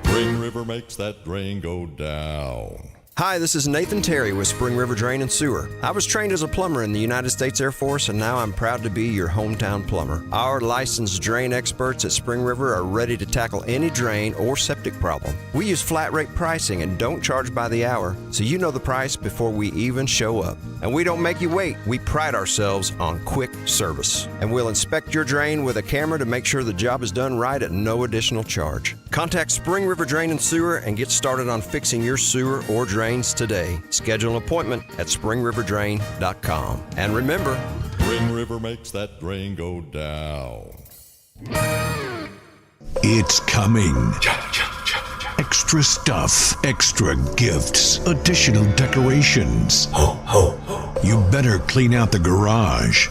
Spring River makes that drain go down. Hi, this is Nathan Terry with Spring River Drain and Sewer. I was trained as a plumber in the United States Air Force, and now I'm proud to be your hometown plumber. Our licensed drain experts at Spring River are ready to tackle any drain or septic problem. We use flat rate pricing and don't charge by the hour, so you know the price before we even show up. And we don't make you wait. We pride ourselves on quick service. And we'll inspect your drain with a camera to make sure the job is done right at no additional charge. Contact Spring River Drain and Sewer and get started on fixing your sewer or drains today. Schedule an appointment at springriverdrain.com. And remember, Spring River makes that drain go down. It's coming. Extra stuff, extra gifts, additional decorations. Ho, ho, ho. You better clean out the garage.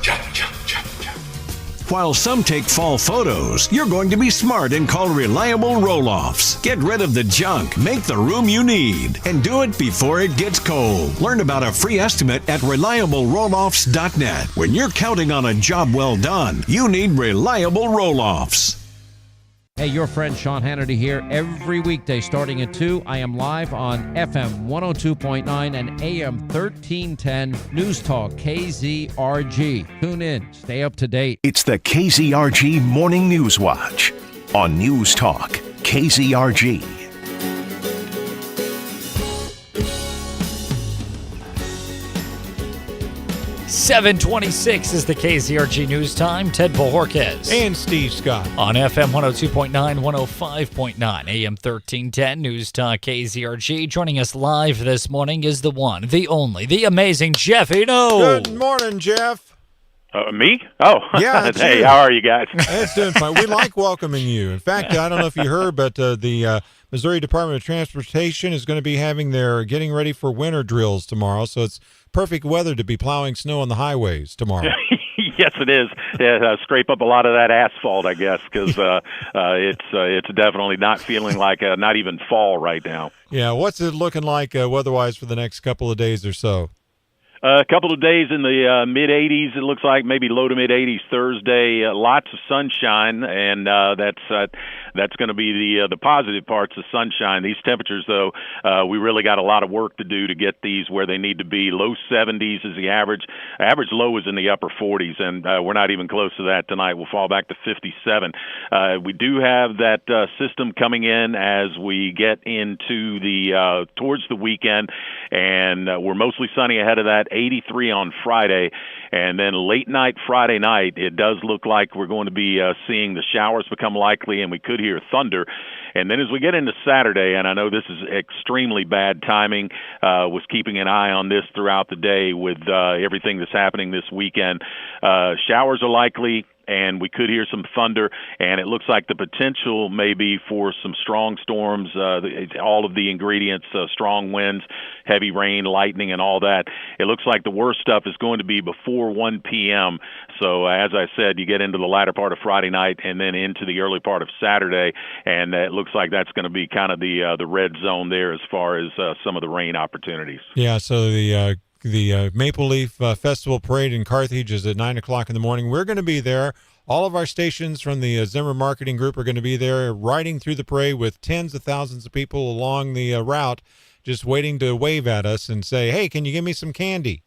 While some take fall photos, you're going to be smart and call Reliable Roll-Offs. Get rid of the junk, make the room you need, and do it before it gets cold. Learn about a free estimate at ReliableRolloffs.net. When you're counting on a job well done, you need Reliable Roll-Offs. Hey, your friend Sean Hannity here. Every weekday starting at 2, I am live on FM 102.9 and AM 1310 News Talk KZRG. Tune in. Stay up to date. It's the KZRG Morning News Watch on News Talk KZRG. 7:26 is the KZRG News Time. Ted Bohorquez. And Steve Scott. On FM 102.9, 105.9, AM 1310 News Talk KZRG. Joining us live this morning is the one, the only, the amazing Jeff Eno. Good morning, Jeff. Me? Oh, yeah. Hey, you. how are you guys? It's doing fine. We like welcoming you. In fact, I don't know if you heard, but the Missouri Department of Transportation is going to be having their getting ready for winter drills tomorrow. So it's perfect weather to be plowing snow on the highways tomorrow. Yes, it is. Yeah, scrape up a lot of that asphalt, I guess, because it's definitely not feeling like not even fall right now. Yeah, what's it looking like weather-wise for the next couple of days or so? A couple of days in the mid-80s, it looks like, maybe low to mid-80s Thursday. Lots of sunshine, and that's going to be the positive parts of sunshine. These temperatures, though, we really got a lot of work to do to get these where they need to be. Low 70s is the average. Average low is in the upper 40s, and we're not even close to that tonight. We'll fall back to 57. We do have that system coming in as we get into the towards the weekend, and we're mostly sunny ahead of that. 83 on Friday, and then late night Friday night, it does look like we're going to be seeing the showers become likely, and we could hear thunder. And then as we get into Saturday, and I know this is extremely bad timing, was keeping an eye on this throughout the day with everything that's happening this weekend. Showers are likely, and we could hear some thunder, and it looks like the potential may be for some strong storms, all of the ingredients, strong winds, heavy rain, lightning, and all that. It looks like the worst stuff is going to be before 1 p.m., so as I said, you get into the latter part of Friday night and then into the early part of Saturday, and it looks like that's going to be kind of the red zone there as far as some of the rain opportunities. Yeah, so the Maple Leaf Festival Parade in Carthage is at 9 o'clock in the morning. We're going to be there. All of our stations from the Zimmer Marketing Group are going to be there riding through the parade with tens of thousands of people along the route just waiting to wave at us and say, hey, can you give me some candy?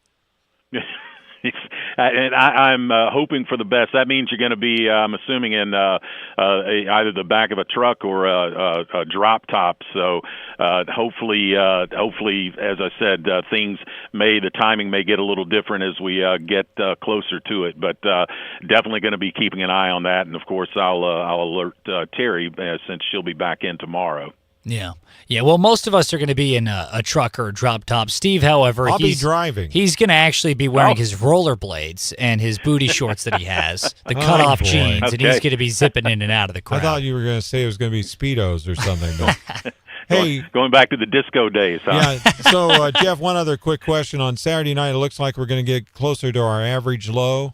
And I'm hoping for the best. That means you're going to be, I'm assuming, in either the back of a truck or a drop top. So hopefully, as I said, the timing may get a little different as we get closer to it. But definitely going to be keeping an eye on that. And of course, I'll alert Terry since she'll be back in tomorrow. Yeah. Well, most of us are going to be in a truck or a drop top. Steve, however, I'll be driving. He's going to actually be wearing his rollerblades and his booty shorts that he has, the cutoff jeans, and he's going to be zipping in and out of the crowd. I thought you were going to say it was going to be Speedos or something. But hey, going back to the disco days, huh? Yeah. So, Jeff, one other quick question. On Saturday night, it looks like we're going to get closer to our average low.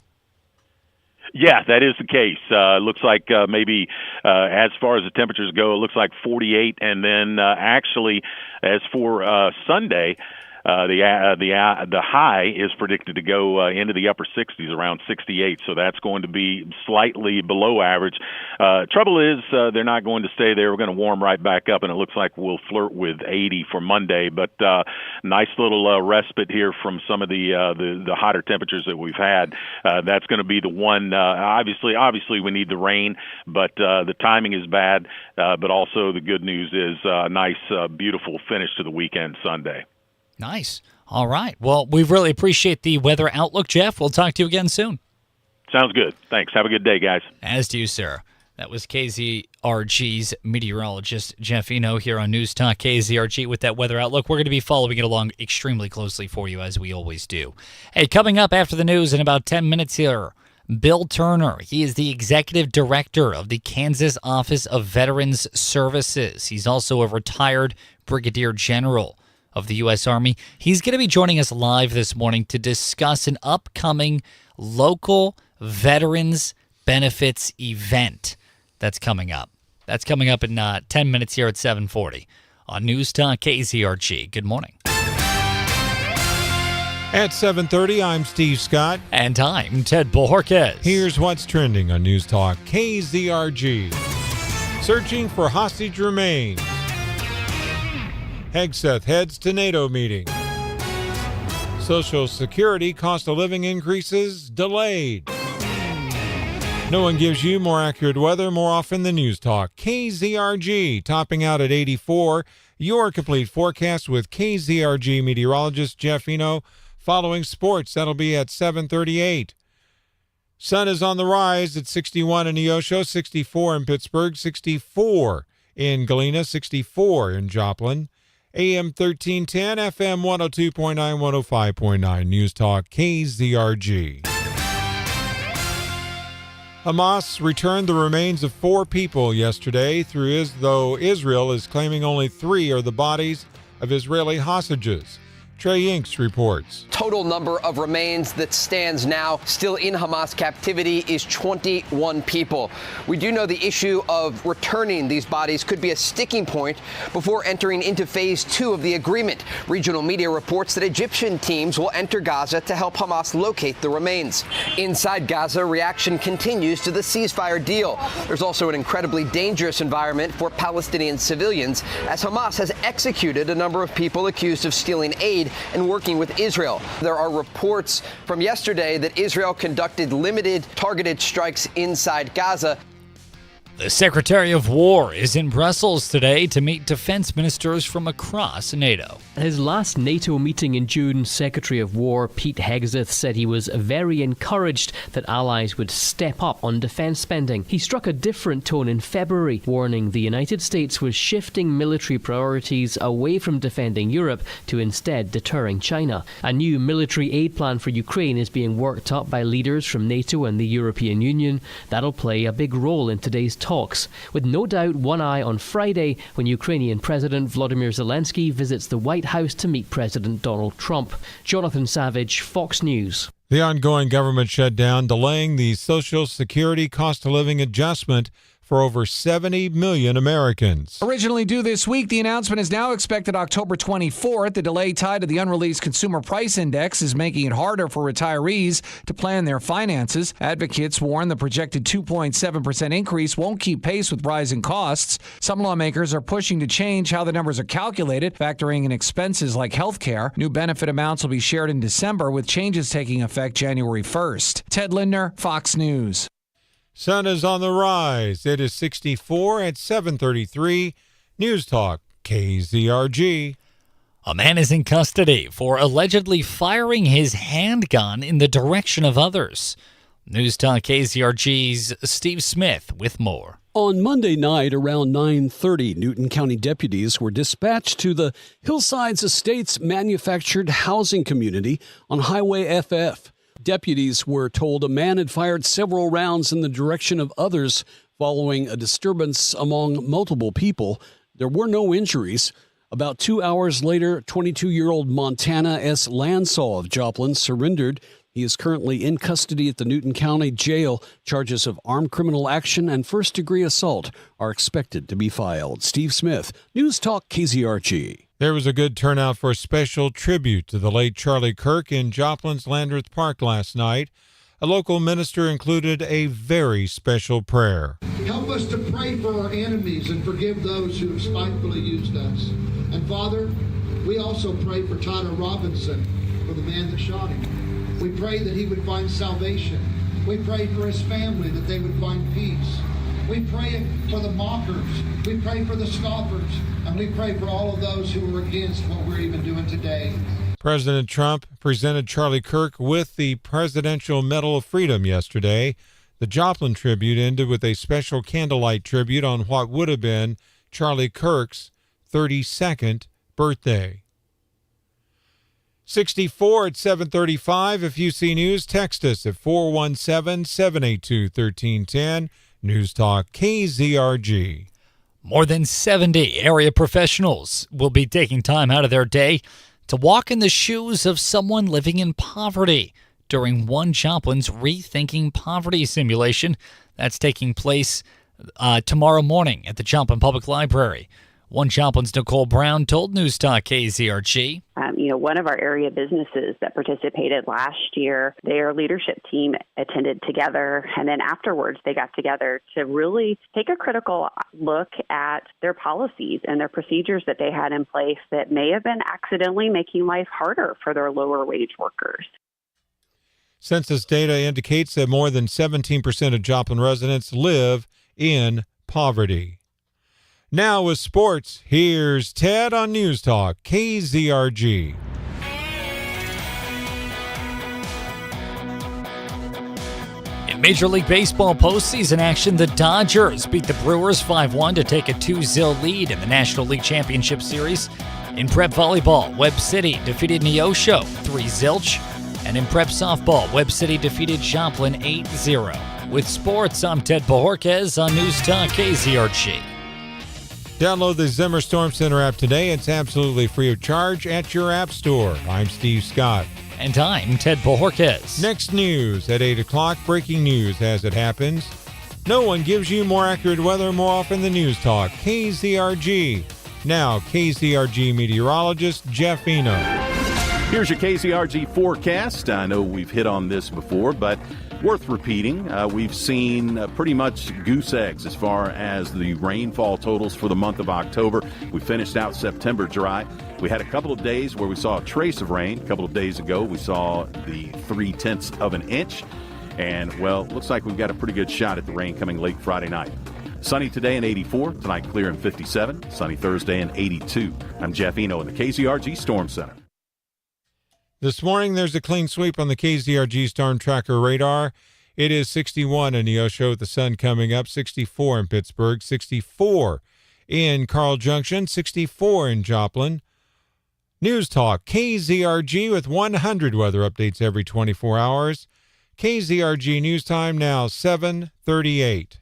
Yeah, that is the case. It looks like maybe as far as the temperatures go, it looks like 48. And then actually, as for Sunday, the high is predicted to go into the upper 60s, around 68. So that's going to be slightly below average. Trouble is they're not going to stay there. We're going to warm right back up, and it looks like we'll flirt with 80 for Monday. But nice little respite here from some of the hotter temperatures that we've had. That's going to be the one. Obviously, we need the rain, but the timing is bad. But also the good news is a nice, beautiful finish to the weekend Sunday. Nice. All right. Well, we really appreciate the weather outlook, Jeff. We'll talk to you again soon. Sounds good. Thanks. Have a good day, guys. As do you, sir. That was KZRG's meteorologist, Jeff Eno, here on News Talk KZRG with that weather outlook. We're going to be following it along extremely closely for you, as we always do. Hey, coming up after the news in about 10 minutes here, Bill Turner, he is the executive director of the Kansas Office of Veterans Services. He's also a retired brigadier general of the U.S. Army. He's going to be joining us live this morning to discuss an upcoming local veterans benefits event that's coming up. That's coming up in 10 minutes here at 7:40 on News Talk KZRG. Good morning. At 7:30, I'm Steve Scott. And I'm Ted Bojorquez. Here's what's trending on News Talk KZRG. Searching for hostage remains. Hegseth heads to NATO meeting. Social Security cost of living increases delayed. No one gives you more accurate weather more often than News Talk. KZRG topping out at 84. Your complete forecast with KZRG meteorologist Jeff Eno. Following sports, that'll be at 7:38. Sun is on the rise at 61 in Neosho, 64 in Pittsburgh, 64 in Galena, 64 in Joplin. AM 1310, FM 102.9, 105.9. News Talk KZRG. Hamas returned the remains of 4 people yesterday, though Israel is claiming only 3 are the bodies of Israeli hostages. Trey Inks reports. Total number of remains that stands now still in Hamas captivity is 21 people. We do know the issue of returning these bodies could be a sticking point before entering into phase 2 of the agreement. Regional media reports that Egyptian teams will enter Gaza to help Hamas locate the remains. Inside Gaza, reaction continues to the ceasefire deal. There's also an incredibly dangerous environment for Palestinian civilians as Hamas has executed a number of people accused of stealing aid and working with Israel. There are reports from yesterday that Israel conducted limited targeted strikes inside Gaza. The Secretary of War is in Brussels today to meet defense ministers from across NATO. His last NATO meeting in June, Secretary of War Pete Hegseth said he was very encouraged that allies would step up on defense spending. He struck a different tone in February, warning the United States was shifting military priorities away from defending Europe to instead deterring China. A new military aid plan for Ukraine is being worked up by leaders from NATO and the European Union. That'll play a big role in today's talks, with no doubt one eye on Friday when Ukrainian President Volodymyr Zelensky visits the White House to meet President Donald Trump. Jonathan Savage, Fox News. The ongoing government shutdown delaying the Social Security cost of living adjustment for over 70 million Americans. Originally due this week, the announcement is now expected October 24th. The delay tied to the unreleased Consumer Price Index is making it harder for retirees to plan their finances. Advocates warn the projected 2.7% increase won't keep pace with rising costs. Some lawmakers are pushing to change how the numbers are calculated, factoring in expenses like health care. New benefit amounts will be shared in December, with changes taking effect January 1st. Ted Lindner, Fox News. Sun is on the rise. It is 64 at 7:33. News Talk KZRG. A man is in custody for allegedly firing his handgun in the direction of others. News Talk KZRG's Steve Smith with more. On Monday night around 9:30, Newton County deputies were dispatched to the Hillsides Estates manufactured housing community on Highway FF. Deputies were told a man had fired several rounds in the direction of others following a disturbance among multiple people. There were no injuries. About 2 hours later, 22-year-old Montana S. Lansaw of Joplin surrendered. He is currently in custody at the Newton County Jail. Charges of armed criminal action and first-degree assault are expected to be filed. Steve Smith, News Talk KZRG. There was a good turnout for a special tribute to the late Charlie Kirk in Joplin's Landreth Park last night. A local minister included a very special prayer. Help us to pray for our enemies and forgive those who have spitefully used us. And Father, we also pray for Tyler Robinson, for the man that shot him. We pray that he would find salvation. We pray for his family, that they would find peace. We pray for the mockers. We pray for the scoffers. And we pray for all of those who are against what we're even doing today. President Trump presented Charlie Kirk with the Presidential Medal of Freedom yesterday. The Joplin tribute ended with a special candlelight tribute on what would have been Charlie Kirk's 32nd birthday. 64 at 7:35. If you see news, text us at 417-782-1310. News Talk KZRG. More than 70 area professionals will be taking time out of their day to walk in the shoes of someone living in poverty during One Joplin's Rethinking Poverty simulation. That's taking place tomorrow morning at the Joplin Public Library. One Joplin's Nicole Brown told News Talk KZRG. One of our area businesses that participated last year, their leadership team attended together, and then afterwards they got together to really take a critical look at their policies and their procedures that they had in place that may have been accidentally making life harder for their lower wage workers. Census data indicates that more than 17% of Joplin residents live in poverty. Now with sports, here's Ted on News Talk KZRG. In Major League Baseball postseason action, the Dodgers beat the Brewers 5-1 to take a 2-0 lead in the National League Championship Series. In prep volleyball, Webb City defeated Neosho 3-0. And in prep softball, Webb City defeated Joplin 8-0. With sports, I'm Ted Bojorquez on News Talk KZRG. Download the Zimmer Storm Center app today. It's absolutely free of charge at your app store. I'm Steve Scott. And I'm Ted Bojorquez. Next news at 8 o'clock. Breaking news as it happens. No one gives you more accurate weather more often than News Talk KZRG. Now, KZRG meteorologist Jeff Eno. Here's your KZRG forecast. I know we've hit on this before, but worth repeating. We've seen pretty much goose eggs as far as the rainfall totals for the month of October. We finished out September dry. We had a couple of days where we saw a trace of rain. A couple of days ago, we saw the 0.3 of an inch. And, well, looks like we've got a pretty good shot at the rain coming late Friday night. Sunny today and 84. Tonight clear and 57. Sunny Thursday and 82. I'm Jeff Eno in the KZRG Storm Center. This morning, there's a clean sweep on the KZRG Storm Tracker radar. It is 61 in Neosho with the sun coming up, 64 in Pittsburgh, 64 in Carl Junction, 64 in Joplin. News Talk, KZRG with 100 weather updates every 24 hours. KZRG News Time now, 7:38.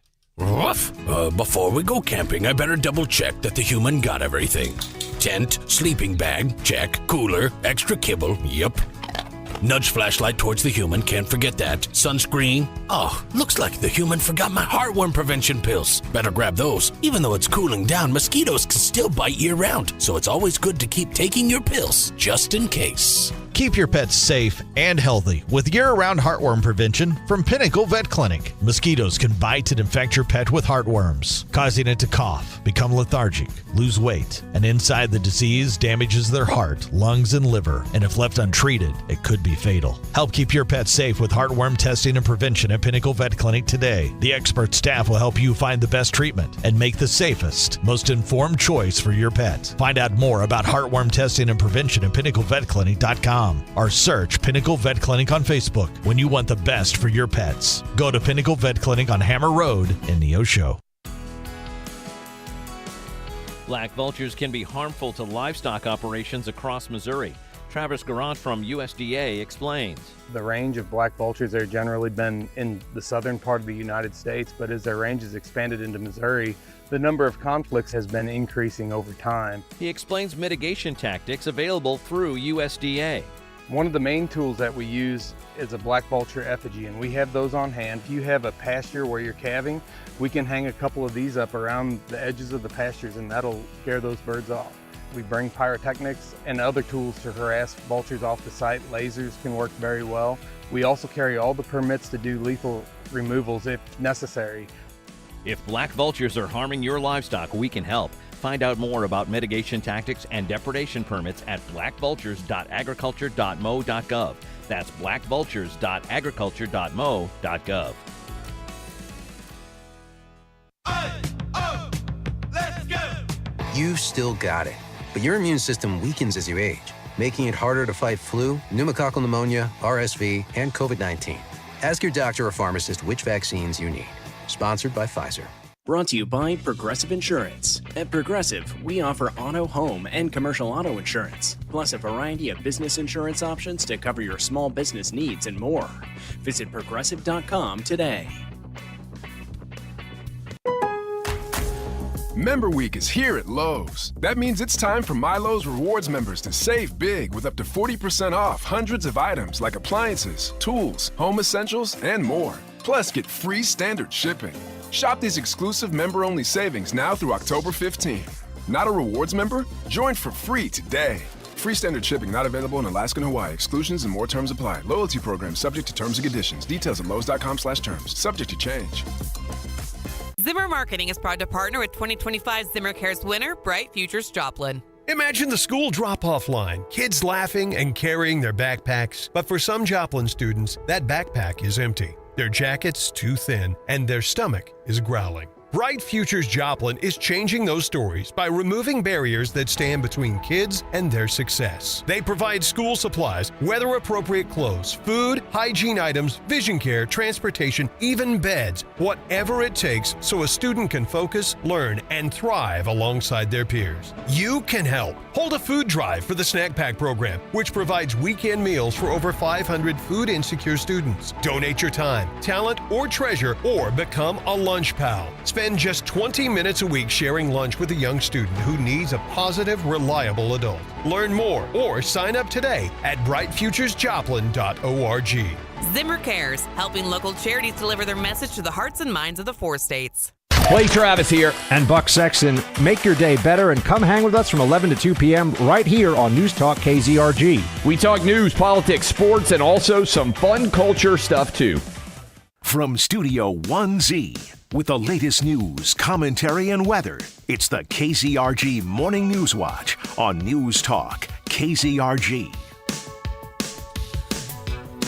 Before we go camping, I better double check that the human got everything. Tent, sleeping bag, check. Cooler, extra kibble, yep. Nudge flashlight towards the human, can't forget that. Sunscreen. Oh, looks like the human forgot my heartworm prevention pills. Better grab those. Even though it's cooling down, mosquitoes can still bite year-round, so it's always good to keep taking your pills, just in case. Keep your pets safe and healthy with year-round heartworm prevention from Pinnacle Vet Clinic. Mosquitoes can bite and infect your pet with heartworms, causing it to cough, become lethargic, lose weight, and inside the disease damages their heart, lungs, and liver, and if left untreated, it could be fatal. Help keep your pet safe with heartworm testing and prevention at Pinnacle Vet Clinic today. The expert staff will help you find the best treatment and make the safest, most informed choice for your pet. Find out more about heartworm testing and prevention at pinnaclevetclinic.com. Or search Pinnacle Vet Clinic on Facebook when you want the best for your pets. Go to Pinnacle Vet Clinic on Hammer Road in Neosho. Black vultures can be harmful to livestock operations across Missouri. Travis Garant from USDA explains. The range of black vultures have generally been in the southern part of the United States, but as their range has expanded into Missouri, the number of conflicts has been increasing over time. He explains mitigation tactics available through USDA. One of the main tools that we use is a black vulture effigy, and we have those on hand. If you have a pasture where you're calving, we can hang a couple of these up around the edges of the pastures, and that'll scare those birds off. We bring pyrotechnics and other tools to harass vultures off the site. Lasers can work very well. We also carry all the permits to do lethal removals if necessary. If black vultures are harming your livestock, we can help. Find out more about mitigation tactics and depredation permits at blackvultures.agriculture.mo.gov. That's blackvultures.agriculture.mo.gov. You've still got it, but your immune system weakens as you age, making it harder to fight flu, pneumococcal pneumonia, RSV, and COVID-19. Ask your doctor or pharmacist which vaccines you need. Sponsored by Pfizer. Brought to you by Progressive Insurance. At Progressive, we offer auto, home, and commercial auto insurance, plus a variety of business insurance options to cover your small business needs and more. Visit Progressive.com today. Member Week is here at Lowe's. That means it's time for MyLowe's Rewards members to save big with up to 40% off hundreds of items like appliances, tools, home essentials, and more. Plus, get free standard shipping. Shop these exclusive member-only savings now through October 15th. Not a rewards member? Join for free today. Free standard shipping not available in Alaska and Hawaii. Exclusions and more terms apply. Loyalty program subject to terms and conditions. Details at lowes.com/terms. Subject to change. Zimmer Marketing is proud to partner with 2025 Zimmer Cares winner, Bright Futures Joplin. Imagine the school drop-off line, kids laughing and carrying their backpacks. But for some Joplin students, that backpack is empty. Their jacket's too thin, and their stomach is growling. Bright Futures Joplin is changing those stories by removing barriers that stand between kids and their success. They provide school supplies, weather-appropriate clothes, food, hygiene items, vision care, transportation, even beds, whatever it takes so a student can focus, learn, and thrive alongside their peers. You can help. Hold a food drive for the Snack Pack program, which provides weekend meals for over 500 food-insecure students. Donate your time, talent, or treasure, or become a lunch pal. Spend just 20 minutes a week sharing lunch with a young student who needs a positive, reliable adult. Learn more or sign up today at brightfuturesjoplin.org. Zimmer Cares, helping local charities deliver their message to the hearts and minds of the 4 states. Clay Travis here. And Buck Sexton. Make your day better and come hang with us from 11 to 2 p.m. right here on News Talk KZRG. We talk news, politics, sports, and also some fun culture stuff, too. From Studio 1Z, with the latest news, commentary, and weather, it's the KZRG Morning Newswatch on News Talk KZRG.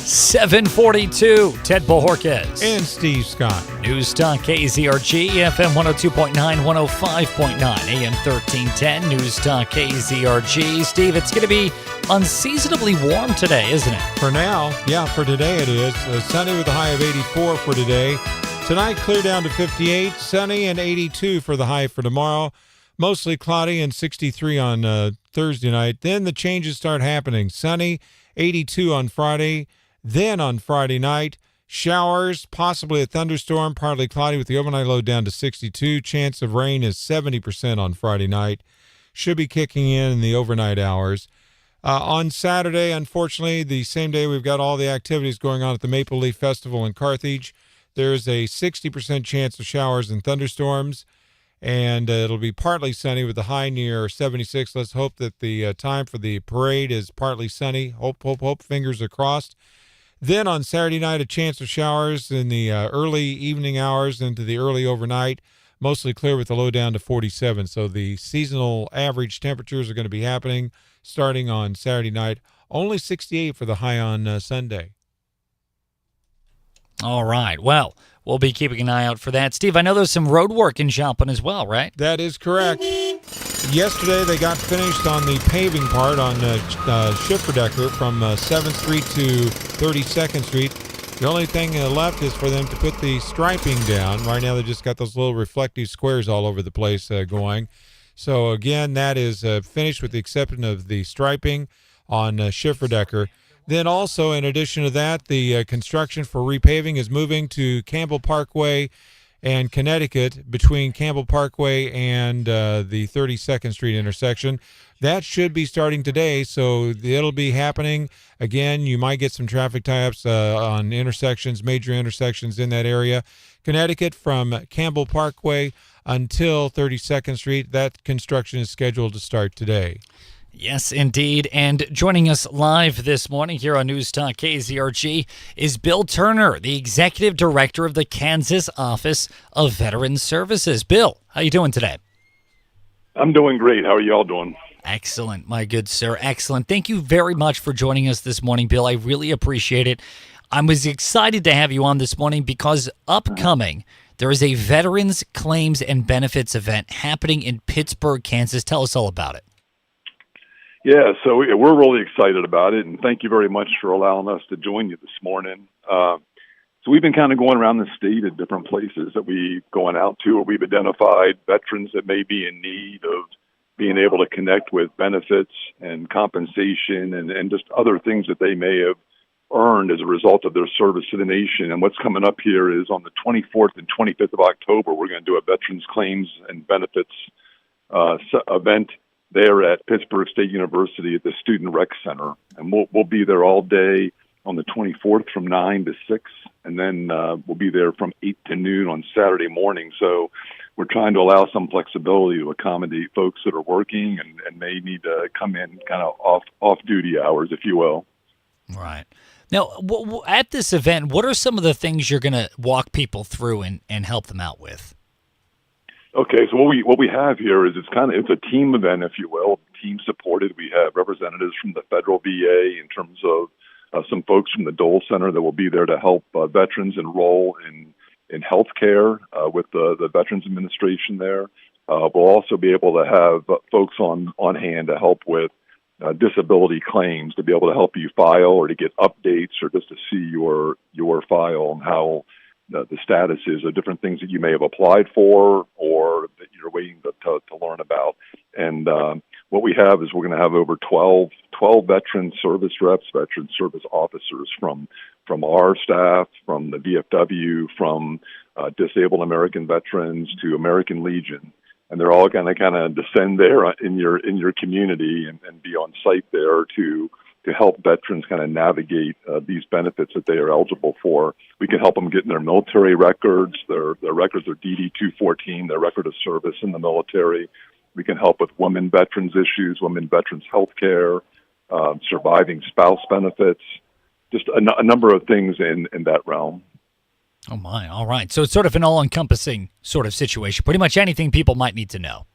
742, Ted Bohorquez. And Steve Scott. News Talk KZRG, FM 102.9, 105.9, AM 1310, News Talk KZRG. Steve, it's going to be unseasonably warm today, isn't it? For now, yeah, for today it is. Sunny with a high of 84 for today. Tonight, clear down to 58, sunny and 82 for the high for tomorrow. Mostly cloudy and 63 on Thursday night. Then the changes start happening. Sunny, 82 on Friday. Then on Friday night, showers, possibly a thunderstorm, partly cloudy with the overnight low down to 62. Chance of rain is 70% on Friday night. Should be kicking in the overnight hours. On Saturday, unfortunately, the same day we've got all the activities going on at the Maple Leaf Festival in Carthage. There's a 60% chance of showers and thunderstorms, and it'll be partly sunny with the high near 76. Let's hope that the time for the parade is partly sunny. Hope, fingers are crossed. Then on Saturday night, a chance of showers in the early evening hours into the early overnight, mostly clear with the low down to 47. So the seasonal average temperatures are going to be happening starting on Saturday night. Only 68 for the high on Sunday. All right. Well, we'll be keeping an eye out for that. Steve, I know there's some road work in Joplin as well, right? That is correct. Yesterday, they got finished on the paving part on Schifferdecker from 7th Street to 32nd Street. The only thing left is for them to put the striping down. Right now, they just got those little reflective squares all over the place going. So, again, that is finished with the exception of the striping on Schifferdecker. Then also, in addition to that, the construction for repaving is moving to Campbell Parkway and Connecticut between Campbell Parkway and the 32nd Street intersection. That should be starting today, so it'll be happening. Again, you might get some traffic tie-ups on intersections, major intersections in that area. Connecticut from Campbell Parkway until 32nd Street, that construction is scheduled to start today. Yes, indeed. And joining us live this morning here on News Talk KZRG is Bill Turner, the Executive Director of the Kansas Office of Veterans Services. Bill, how you doing today? I'm doing great. How are you all doing? Excellent, my good sir. Excellent. Thank you very much for joining us this morning, Bill. I really appreciate it. I was excited to have you on this morning because upcoming, there is a Veterans Claims and Benefits event happening in Pittsburgh, Kansas. Tell us all about it. Yeah, so we're really excited about it, and thank you very much for allowing us to join you this morning. So we've been kind of going around the state at different places that we've gone out to, or we've identified veterans that may be in need of being able to connect with benefits and compensation and just other things that they may have earned as a result of their service to the nation. And what's coming up here is on the 24th and 25th of October, we're going to do a Veterans Claims and Benefits event there at Pittsburgh State University at the Student Rec Center. And we'll be there all day on the 24th from 9 to 6, and then we'll be there from 8 to noon on Saturday morning. So we're trying to allow some flexibility to accommodate folks that are working and may need to come in kind of off-duty hours, if you will. Right. Now, at this event, what are some of the things you're going to walk people through and help them out with? Okay, so what we have here is it's a team event, if you will, team supported. We have representatives from the federal VA in terms of some folks from the Dole Center that will be there to help veterans enroll in health care with the Veterans Administration there. We'll also be able to have folks on hand to help with disability claims, to be able to help you file or to get updates or just to see your file and how the status is of different things that you may have applied for or that you're waiting to learn about. And what we have is we're going to have over 12 veteran service reps, veteran service officers from our staff, from the VFW, from Disabled American Veterans to American Legion. And they're all going to kind of descend there in your community and be on site there to help veterans kind of navigate these benefits that they are eligible for. We can help them get in their military records. Their records are DD-214, their record of service in the military. We can help with women veterans issues, women veterans health care, surviving spouse benefits, just a number of things in that realm. Oh, my. All right. So it's sort of an all-encompassing sort of situation. Pretty much anything people might need to know.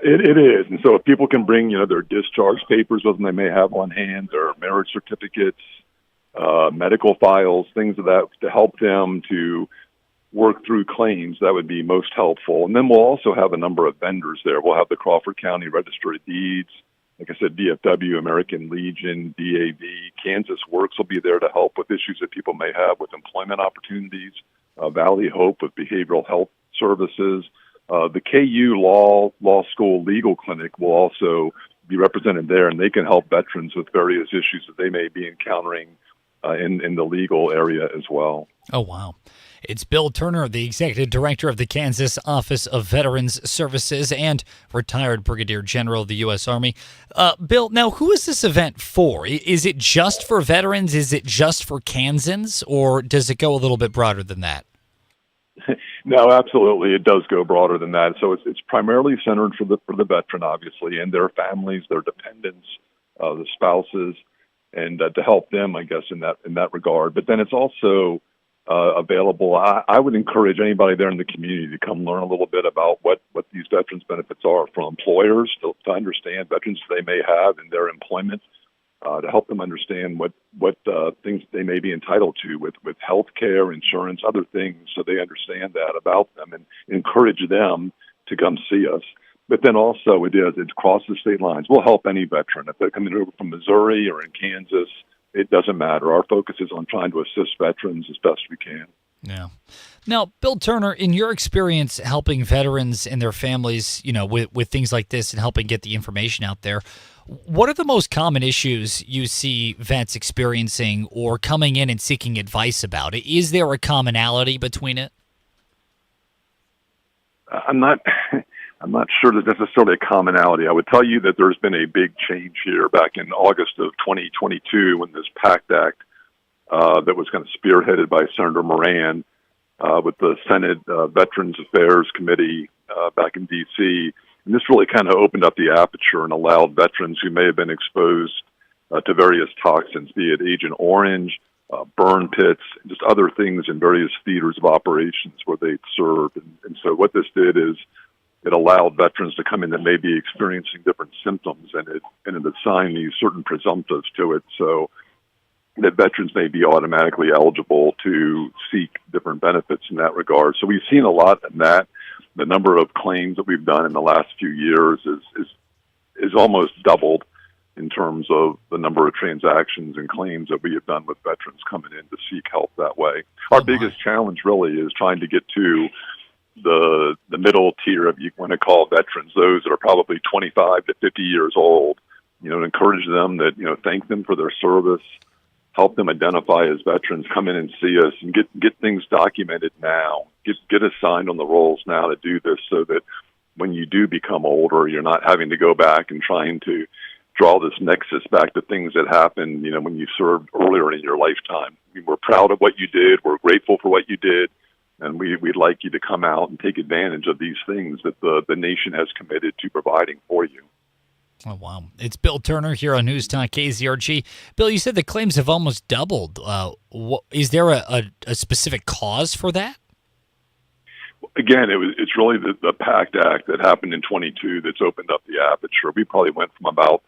It is. And so if people can bring, their discharge papers with them they may have on hand, their marriage certificates, medical files, things of that to help them to work through claims, that would be most helpful. And then we'll also have a number of vendors there. We'll have the Crawford County Register of Deeds, like I said, DFW, American Legion, DAV, Kansas Works will be there to help with issues that people may have with employment opportunities, Valley Hope with behavioral health services. The KU Law School Legal Clinic will also be represented there, and they can help veterans with various issues that they may be encountering in the legal area as well. Oh, wow. It's Bill Turner, the Executive Director of the Kansas Office of Veterans Services and retired Brigadier General of the U.S. Army. Bill, now, who is this event for? Is it just for veterans? Is it just for Kansans? Or does it go a little bit broader than that? No, absolutely. It does go broader than that. So it's primarily centered for the veteran, obviously, and their families, their dependents, the spouses, and to help them, I guess, in that regard. But then it's also available. I would encourage anybody there in the community to come learn a little bit about what these veterans benefits are from employers to understand veterans they may have in their employment, to help them understand what things they may be entitled to with health care, insurance, other things, so they understand that about them and encourage them to come see us. But then also it crosses state lines. We'll help any veteran. If they're coming over from Missouri or in Kansas, it doesn't matter. Our focus is on trying to assist veterans as best we can. Yeah. Now, Bill Turner, in your experience helping veterans and their families, with things like this and helping get the information out there, what are the most common issues you see vets experiencing or coming in and seeking advice about? Is there a commonality between it? I'm not sure there's necessarily a commonality. I would tell you that there's been a big change here back in August of 2022 when this PACT Act that was kind of spearheaded by Senator Moran with the Senate Veterans Affairs Committee back in D.C., and this really kind of opened up the aperture and allowed veterans who may have been exposed to various toxins, be it Agent Orange, burn pits, just other things in various theaters of operations where they'd served. And so what this did is it allowed veterans to come in that may be experiencing different symptoms, and it assigned these certain presumptives to it, so that veterans may be automatically eligible to seek different benefits in that regard. So we've seen a lot in that. The number of claims that we've done in the last few years is almost doubled in terms of the number of transactions and claims that we have done with veterans coming in to seek help that way. Our biggest challenge really is trying to get to the middle tier, if you want to call veterans, those that are probably 25 to 50 years old, to encourage them that, thank them for their service, help them identify as veterans, come in and see us, and get things documented now, get assigned on the rolls now to do this so that when you do become older, you're not having to go back and trying to draw this nexus back to things that happened, when you served earlier in your lifetime. We're proud of what you did. We're grateful for what you did. And we'd like you to come out and take advantage of these things that the nation has committed to providing for you. Oh, wow. It's Bill Turner here on News Talk KZRG. Bill, you said the claims have almost doubled. Is there a specific cause for that? Again, it's really the PACT Act that happened in 22 that's opened up the aperture. We probably went from about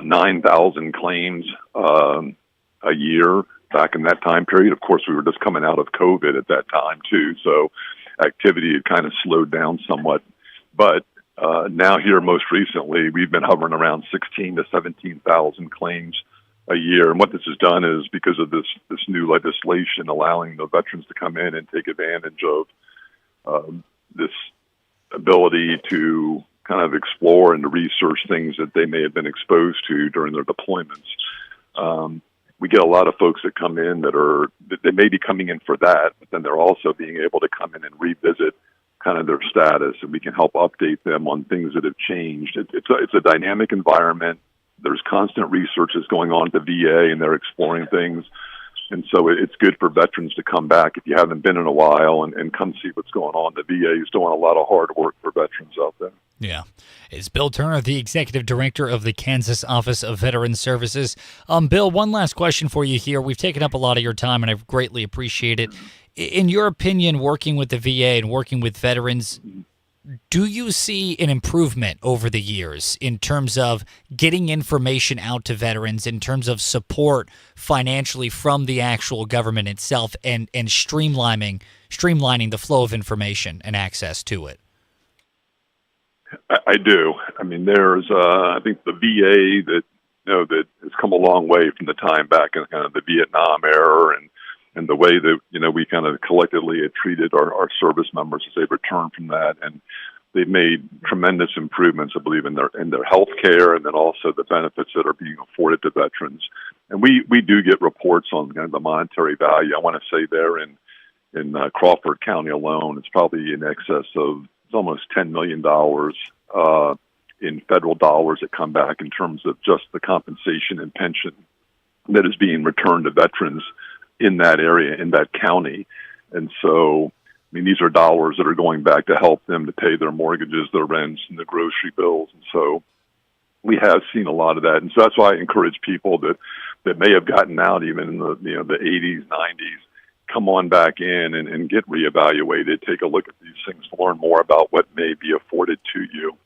9,000 claims a year back in that time period. Of course, we were just coming out of COVID at that time, too, so activity had kind of slowed down somewhat. But now here most recently, we've been hovering around 16 to 17,000 claims a year. And what this has done is because of this new legislation allowing the veterans to come in and take advantage of this ability to kind of explore and to research things that they may have been exposed to during their deployments. We get a lot of folks that come in that they may be coming in for that, but then they're also being able to come in and revisit kind of their status, and we can help update them on things that have changed. It's a dynamic environment. There's constant research that's going on at the VA, and they're exploring things. And so it's good for veterans to come back if you haven't been in a while and come see what's going on. The VA is doing a lot of hard work for veterans out there. Yeah. It's Bill Turner, the Executive Director of the Kansas Office of Veteran Services. Bill, one last question for you here. We've taken up a lot of your time, and I greatly appreciate it. In your opinion, working with the VA and working with veterans, do you see an improvement over the years in terms of getting information out to veterans, in terms of support financially from the actual government itself, and streamlining the flow of information and access to it? I do. I mean, there's I think the VA that has come a long way from the time back in kind of the Vietnam era and the way that we kind of collectively had treated our service members as they returned from that, and they've made tremendous improvements, I believe, in their health care, and then also the benefits that are being afforded to veterans. And we do get reports on kind of the monetary value. I want to say there in Crawford County alone, it's probably in excess of almost $10 million in federal dollars that come back in terms of just the compensation and pension that is being returned to veterans in that area, in that county. And so, I mean, these are dollars that are going back to help them to pay their mortgages, their rents, and the grocery bills. And so we have seen a lot of that. And so that's why I encourage people that may have gotten out even in the 80s, 90s, come on back in and get reevaluated, take a look at these things, learn more about what may be afforded to you.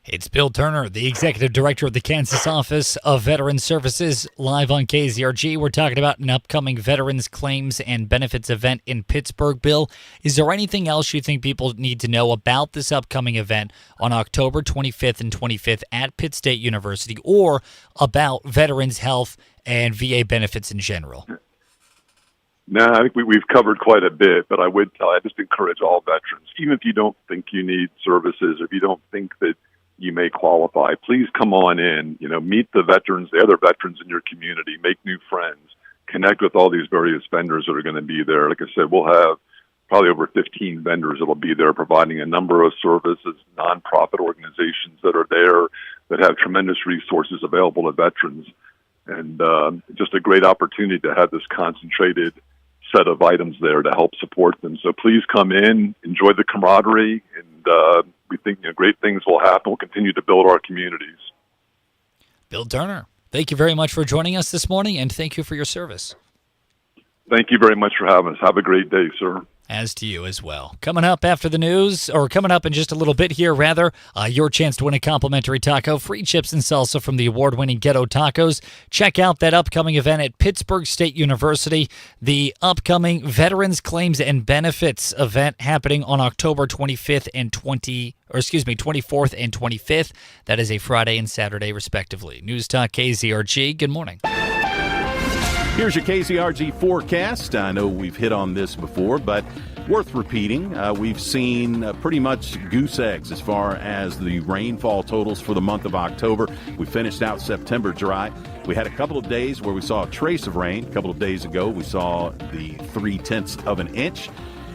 It's Bill Turner, the Executive Director of the Kansas Office of Veteran Services, live on KZRG. We're talking about an upcoming Veterans Claims and Benefits event in Pittsburgh. Bill, is there anything else you think people need to know about this upcoming event on October 25th and 25th at Pitt State University, or about veterans' health and VA benefits in general? No, I think we've covered quite a bit, but I just encourage all veterans, even if you don't think you need services, or if you don't think that you may qualify, please come on in, meet the veterans, the other veterans in your community, make new friends, connect with all these various vendors that are going to be there. Like I said, we'll have probably over 15 vendors that will be there providing a number of services, nonprofit organizations that are there that have tremendous resources available to veterans. And just a great opportunity to have this concentrated set of items there to help support them. So please come in, enjoy the camaraderie, and we think great things will happen. We'll continue to build our communities. Bill Turner, thank you very much for joining us this morning, and thank you for your service. Thank you very much for having us. Have a great day, sir. As to you as well. Coming up after the news, or coming up in just a little bit here, rather, your chance to win a complimentary taco, free chips and salsa from the award-winning Ghetto Tacos. Check out that upcoming event at Pittsburgh State University, the upcoming Veterans Claims and Benefits event happening on October 24th and 25th. That is a Friday and Saturday, respectively. News Talk KZRG. Good morning. Here's your KZRG forecast. I know we've hit on this before, but worth repeating. We've seen pretty much goose eggs as far as the rainfall totals for the month of October. We finished out September dry. We had a couple of days where we saw a trace of rain. A couple of days ago, we saw the 0.3 of an inch.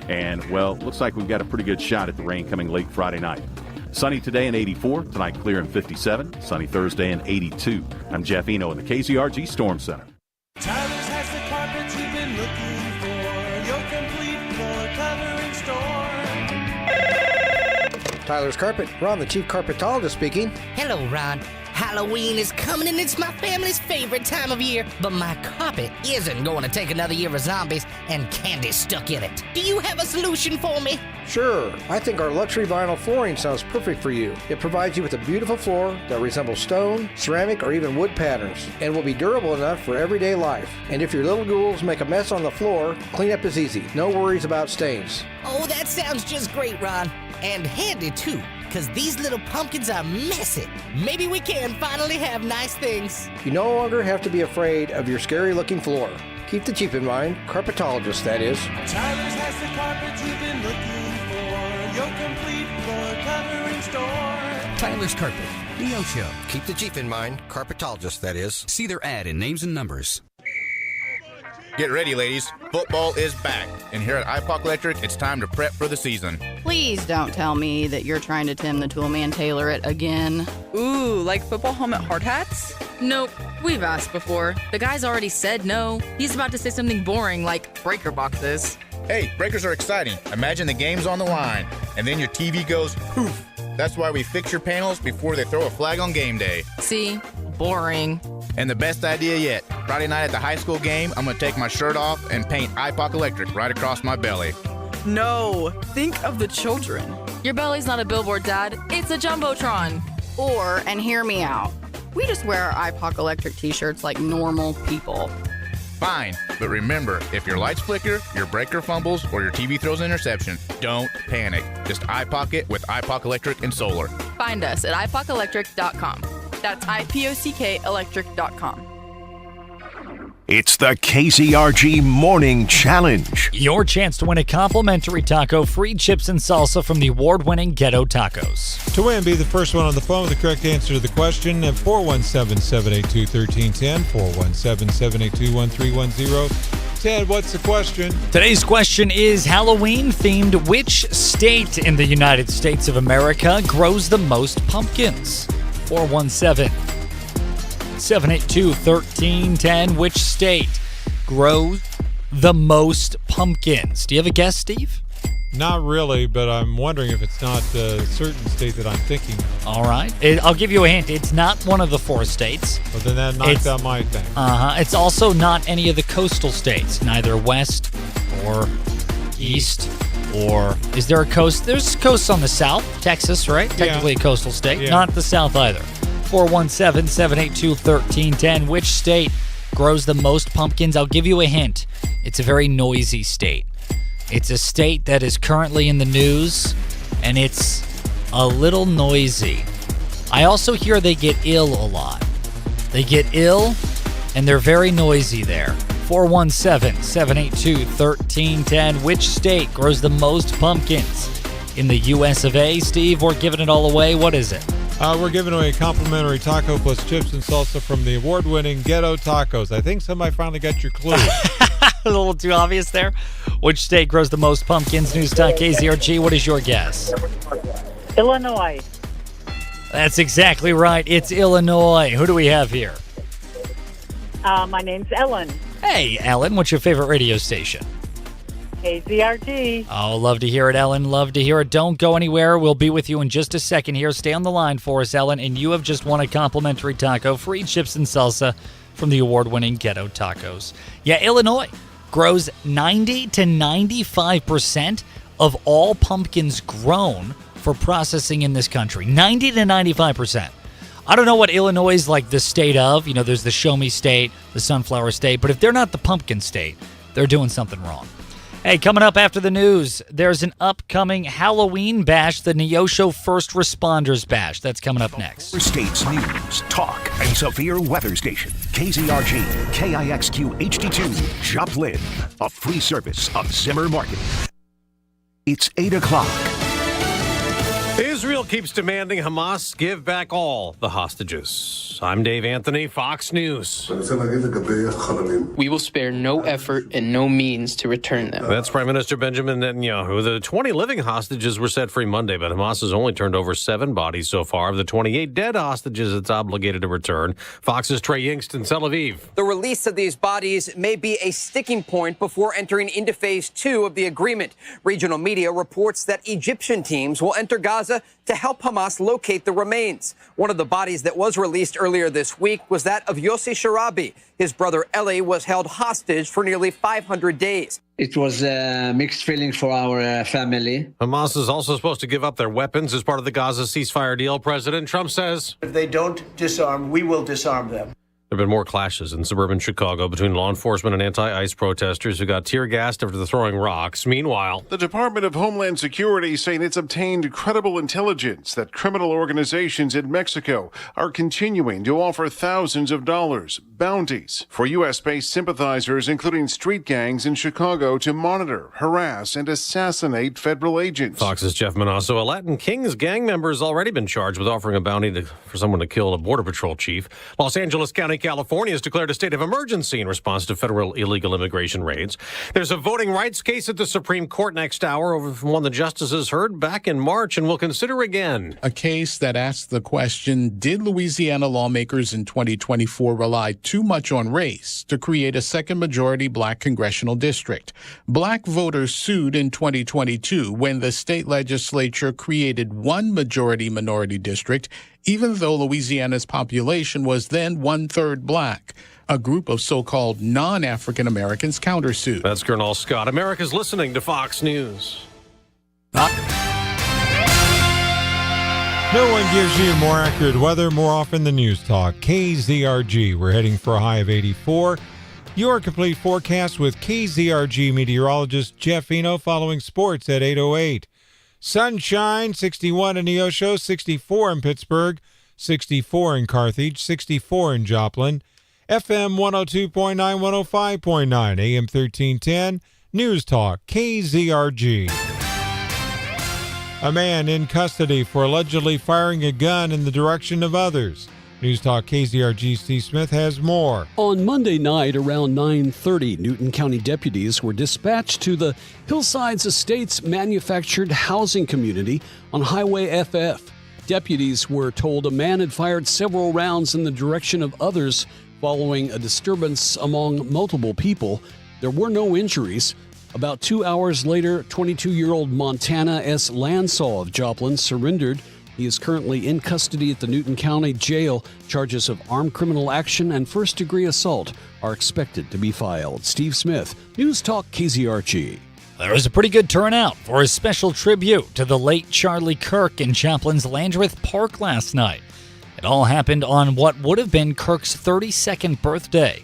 And, well, looks like we've got a pretty good shot at the rain coming late Friday night. Sunny today and 84. Tonight clear and 57. Sunny Thursday and 82. I'm Jeff Eno in the KZRG Storm Center. Tyler's has the carpet you've been looking for. Your complete floor covering store. Tyler's Carpet. Ron, the chief carpetologist speaking. Hello, Ron. Halloween is coming and it's my family's favorite time of year, but my carpet isn't going to take another year of zombies and candy stuck in it. Do you have a solution for me? Sure. I think our luxury vinyl flooring sounds perfect for you. It provides you with a beautiful floor that resembles stone, ceramic, or even wood patterns, and will be durable enough for everyday life. And if your little ghouls make a mess on the floor, cleanup is easy. No worries about stains. Oh, that sounds just great, Ron. And handy, too, because these little pumpkins are messy. Maybe we can finally have nice things. You no longer have to be afraid of your scary-looking floor. Keep the cheap in mind. Carpetologist, that is. Tyler's has the carpet you've been looking for. Your complete floor covering store. Tyler's Carpet. Neo Show. Keep the cheap in mind. Carpetologist, that is. See their ad in Names and Numbers. Get ready, ladies. Football is back. And here at IPOC Electric, it's time to prep for the season. Please don't tell me that you're trying to Tim the Toolman Tailor it again. Ooh, like football helmet hard hats? Nope, we've asked before. The guy's already said no. He's about to say something boring like breaker boxes. Hey, breakers are exciting. Imagine the game's on the line, and then your TV goes poof. That's why we fix your panels before they throw a flag on game day. See? Boring. And the best idea yet, Friday night at the high school game, I'm going to take my shirt off and paint IPOC Electric right across my belly. No, think of the children. Your belly's not a billboard, Dad. It's a Jumbotron. Or, and hear me out, we just wear our IPOC Electric t-shirts like normal people. Fine, but remember, if your lights flicker, your breaker fumbles, or your TV throws an interception, don't panic. Just IPOC it with IPOC Electric and Solar. Find us at ipocelectric.com. That's IPOCK electric.com. It's the KZRG Morning Challenge. Your chance to win a complimentary taco, free chips and salsa from the award-winning Ghetto Tacos. To win, be the first one on the phone with the correct answer to the question at 417-782-1310, 417-782-1310. Ted, what's the question? Today's question is Halloween-themed. Which state in the United States of America grows the most pumpkins? 417-782-1310. Which state grows the most pumpkins? Do you have a guess, Steve? Not really, but I'm wondering if it's not a certain state that I'm thinking of. All right. I'll give you a hint. It's not one of the 4 states. Well, then that knocks out my thing. It's also not any of the coastal states, neither west or east. Or is there a coast? There's coasts on the south, Texas, right? Technically a coastal state. Yeah. Not the south either. 417-782-1310. Which state grows the most pumpkins? I'll give you a hint. It's a very noisy state. It's a state that is currently in the news, and it's a little noisy. I also hear they get ill a lot. They get ill, and they're very noisy there. 417-782-1310. Which state grows the most pumpkins in the U.S. of A? Steve, we're giving it all away. What is it? We're giving away a complimentary taco plus chips and salsa from the award-winning Ghetto Tacos. I think somebody finally got your clue. A little too obvious there. Which state grows the most pumpkins? News Talk KZRG, what is your guess? Illinois. That's exactly right. It's Illinois. Who do we have here? My name's Ellen. Hey, Ellen. What's your favorite radio station? KZRG. Oh, love to hear it, Ellen. Love to hear it. Don't go anywhere. We'll be with you in just a second here. Stay on the line for us, Ellen. And you have just won a complimentary taco, free chips and salsa from the award-winning Ghetto Tacos. Yeah, Illinois. grows 90 to 95% of all pumpkins grown for processing in this country. 90 to 95%. I don't know what Illinois is like the state of. You know, there's the Show Me State, the Sunflower State, but if they're not the pumpkin state, they're doing something wrong. Hey, coming up after the news, there's an upcoming Halloween bash, the Neosho First Responders Bash. That's coming up next. States News, Talk, and Severe Weather Station. KZRG, KIXQ HD2, Joplin. A free service of Zimmer Marketing. It's 8 o'clock. Israel keeps demanding Hamas give back all the hostages. I'm Dave Anthony, Fox News. We will spare no effort and no means to return them. That's Prime Minister Benjamin Netanyahu. The 20 living hostages were set free Monday, but Hamas has only turned over 7 bodies so far. Of the 28 dead hostages it's obligated to return. Fox's Trey Yingst in Tel Aviv. The release of these bodies may be a sticking point before entering into phase 2 of the agreement. Regional media reports that Egyptian teams will enter Gaza to help Hamas locate the remains. One of the bodies that was released earlier this week was that of Yossi Sharabi. His brother Eli was held hostage for nearly 500 days. It was mixed feelings for our family. Hamas is also supposed to give up their weapons as part of the Gaza ceasefire deal. President Trump says, if they don't disarm, we will disarm them. There have been more clashes in suburban Chicago between law enforcement and anti-ICE protesters who got tear-gassed after throwing rocks. Meanwhile, the Department of Homeland Security saying it's obtained credible intelligence that criminal organizations in Mexico are continuing to offer thousands of dollars, bounties, for U.S.-based sympathizers, including street gangs in Chicago, to monitor, harass, and assassinate federal agents. Fox's Jeff Manasso. A Latin Kings gang member has already been charged with offering a bounty for someone to kill a Border Patrol chief. Los Angeles County, California has declared a state of emergency in response to federal illegal immigration raids. There's a voting rights case at the Supreme Court next hour over one the justices heard back in March and will consider again. A case that asks the question, did Louisiana lawmakers in 2024 rely too much on race to create a second majority black congressional district? Black voters sued in 2022 when the state legislature created one majority minority district, even though Louisiana's population was then 1/3 black. A group of so-called non-African Americans countersued. That's Colonel Scott. America's listening to Fox News. No one gives you more accurate weather more often than News Talk. KZRG. We're heading for a high of 84. Your complete forecast with KZRG meteorologist Jeff Eno following sports at 8:08. Sunshine, 61 in Neosho, 64 in Pittsburgh, 64 in Carthage, 64 in Joplin, FM 102.9, 105.9, AM 1310, News Talk, KZRG. A man in custody for allegedly firing a gun in the direction of others. News Talk KZRG Steve Smith has more. On Monday night around 9:30, Newton County deputies were dispatched to the Hillsides Estates manufactured housing community on Highway FF. Deputies were told a man had fired several rounds in the direction of others following a disturbance among multiple people. There were no injuries. About 2 hours later, 22-year-old Montana S. Lansaw of Joplin surrendered. He is currently in custody at the Newton County Jail. Charges of armed criminal action and first-degree assault are expected to be filed. Steve Smith, News Talk KZRG. There was a pretty good turnout for a special tribute to the late Charlie Kirk in Joplin's Landreth Park last night. It all happened on what would have been Kirk's 32nd birthday.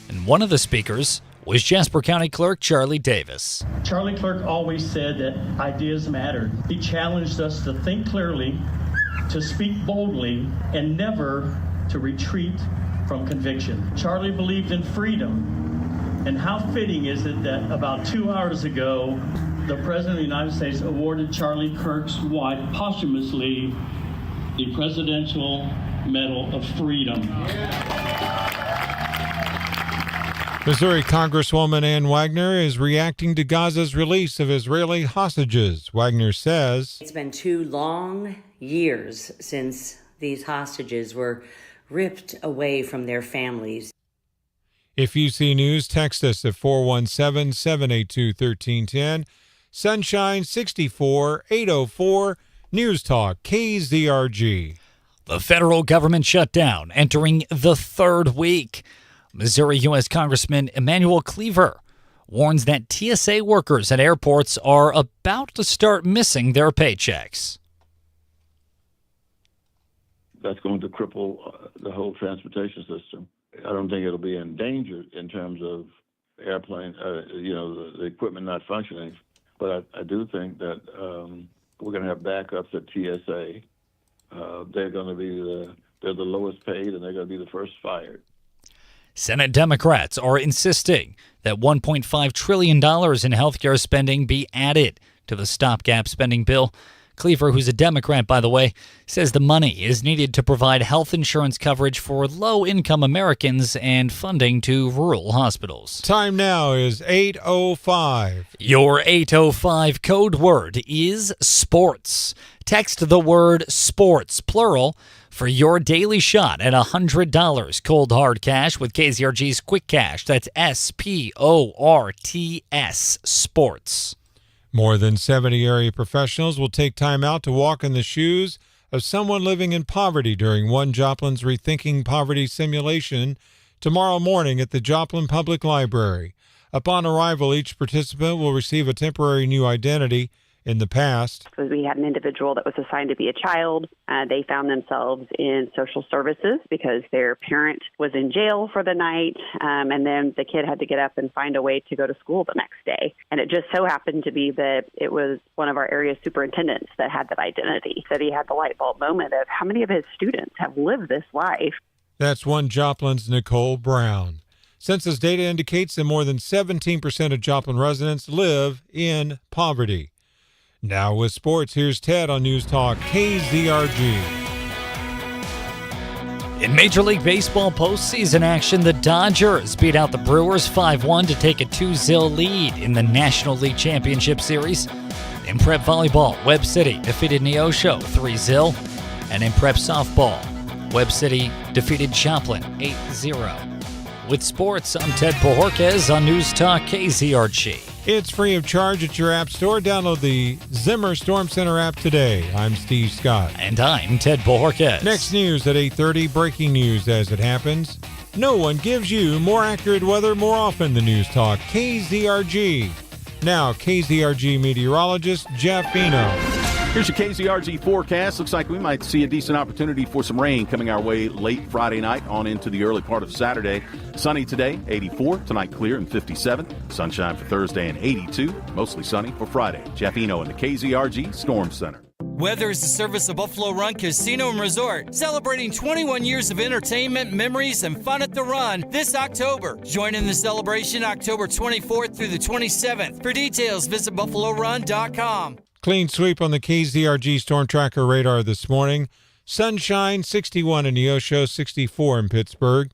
And one of the speakers was Jasper County Clerk Charlie Davis. Charlie Clerk always said that ideas mattered. He challenged us to think clearly, to speak boldly, and never to retreat from conviction. Charlie believed in freedom. And how fitting is it that about 2 hours ago, the President of the United States awarded Charlie Kirk's wife posthumously the Presidential Medal of Freedom. Missouri Congresswoman Ann Wagner is reacting to Gaza's release of Israeli hostages. Wagner says, it's been 2 long years since these hostages were ripped away from their families. If you see news, text us at 417-782-1310. Sunshine 64 804 News Talk KZRG. The federal government shutdown entering the 3rd week. Missouri U.S. Congressman Emanuel Cleaver warns that TSA workers at airports are about to start missing their paychecks. That's going to cripple the whole transportation system. I don't think it'll be endangered in terms of airplane, the equipment not functioning. But I do think that we're going to have backups at TSA. They're going to be they're the lowest paid, and they're going to be the first fired. Senate Democrats are insisting that $1.5 trillion in healthcare spending be added to the stopgap spending bill. Cleaver, who's a Democrat, by the way, says the money is needed to provide health insurance coverage for low-income Americans and funding to rural hospitals. Time now is 8:05. Your 8:05 code word is sports. Text the word sports, plural, for your daily shot at $100 cold hard cash with KZRG's Quick Cash. That's SPORTS, sports. More than 70 area professionals will take time out to walk in the shoes of someone living in poverty during one Joplin's Rethinking Poverty simulation tomorrow morning at the Joplin Public Library. Upon arrival, each participant will receive a temporary new identity. In the past, we had an individual that was assigned to be a child. They found themselves in social services because their parent was in jail for the night, and then the kid had to get up and find a way to go to school the next day. And it just so happened to be that it was one of our area superintendents that had that identity. So he had the light bulb moment of how many of his students have lived this life. That's one Joplin's Nicole Brown. Census data indicates that more than 17% of Joplin residents live in poverty. Now with sports, here's Ted on News Talk KZRG. In Major League Baseball postseason action, the Dodgers beat out the Brewers 5-1 to take a 2-0 lead in the National League Championship Series. In prep volleyball, Webb City defeated Neosho 3-0. And in prep softball, Webb City defeated Joplin 8-0. With sports, I'm Ted Pahorquez on News Talk KZRG. It's free of charge at your app store. Download the Zimmer Storm Center app today. I'm Steve Scott. And I'm Ted Pahorquez. Next news at 8:30, breaking news as it happens. No one gives you more accurate weather more often than News Talk KZRG. Now, KZRG meteorologist Jeff Eno. Here's your KZRG forecast. Looks like we might see a decent opportunity for some rain coming our way late Friday night on into the early part of Saturday. Sunny today, 84. Tonight clear and 57. Sunshine for Thursday and 82. Mostly sunny for Friday. Jeff Eno in the KZRG Storm Center. Weather is the service of Buffalo Run Casino and Resort, celebrating 21 years of entertainment, memories, and fun at the Run this October. Join in the celebration October 24th through the 27th. For details, visit BuffaloRun.com. Clean sweep on the KZRG Storm Tracker radar this morning. Sunshine, 61 in Neosho, 64 in Pittsburgh,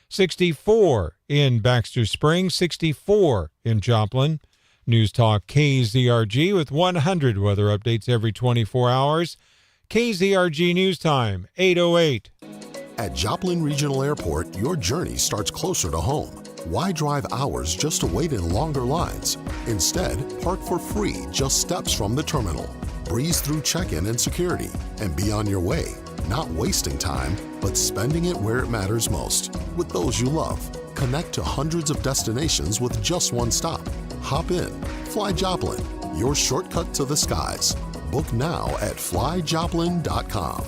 64 in Baxter Springs, 64 in Joplin. News Talk KZRG with 100 weather updates every 24 hours. KZRG News Time, 8:08. At Joplin Regional Airport, your journey starts closer to home. Why drive hours just to wait in longer lines? Instead, park for free just steps from the terminal. Breeze through check-in and security and be on your way. Not wasting time, but spending it where it matters most, with those you love. Connect to hundreds of destinations with just one stop. Hop in. Fly Joplin, your shortcut to the skies. Book now at flyjoplin.com.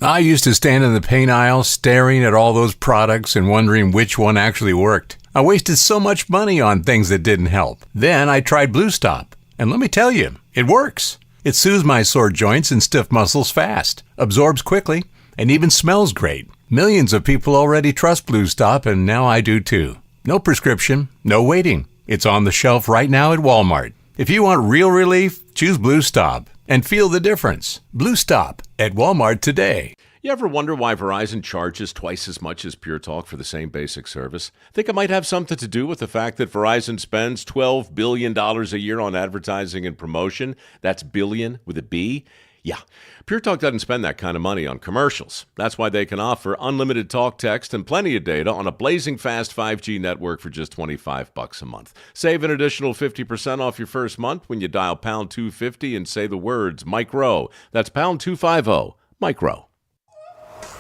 I used to stand in the paint aisle staring at all those products and wondering which one actually worked. I wasted so much money on things that didn't help. Then I tried Blue Stop, and let me tell you, it works. It soothes my sore joints and stiff muscles fast, absorbs quickly, and even smells great. Millions of people already trust Blue Stop, and now I do too. No prescription, no waiting. It's on the shelf right now at Walmart. If you want real relief, choose Blue Stop and feel the difference. Blue Stop at Walmart today. You ever wonder why Verizon charges twice as much as Pure Talk for the same basic service? Think it might have something to do with the fact that Verizon spends $12 billion a year on advertising and promotion. That's billion with a B. Yeah, Pure Talk doesn't spend that kind of money on commercials. That's why they can offer unlimited talk, text, and plenty of data on a blazing fast 5G network for just $25 a month. Save an additional 50% off your first month when you dial pound 250 and say the words micro. That's pound 250, micro.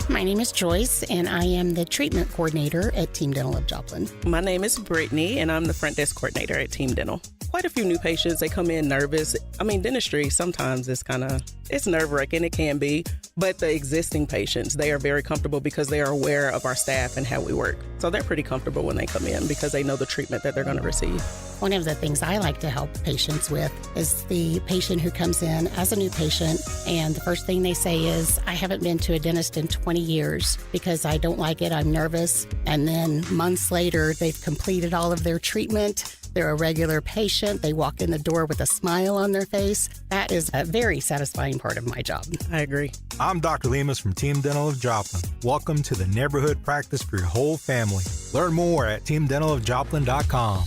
My name is Joyce, and I am the treatment coordinator at Team Dental of Joplin. My name is Brittany, and I'm the front desk coordinator at Team Dental. Quite a few new patients, they come in nervous. I mean, dentistry sometimes it's nerve-wracking, it can be, but the existing patients, they are very comfortable because they are aware of our staff and how we work. So they're pretty comfortable when they come in because they know the treatment that they're going to receive. One of the things I like to help patients with is the patient who comes in as a new patient, and the first thing they say is, I haven't been to a dentist in 20 years because I don't like it, I'm nervous. And then months later, they've completed all of their treatment. They're a regular patient. They walk in the door with a smile on their face. That is a very satisfying part of my job. I agree. I'm Dr. Lemus from Team Dental of Joplin. Welcome to the neighborhood practice for your whole family. Learn more at teamdentalofjoplin.com.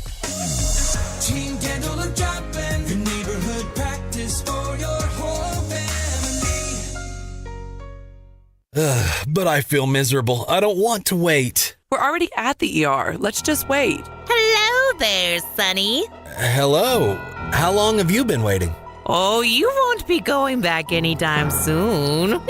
Team Dental of Joplin, your neighborhood practice for your whole family. But I feel miserable. I don't want to wait. We're already at the ER. Let's just wait. Hello there, Sonny. Hello. How long have you been waiting? Oh, you won't be going back anytime soon.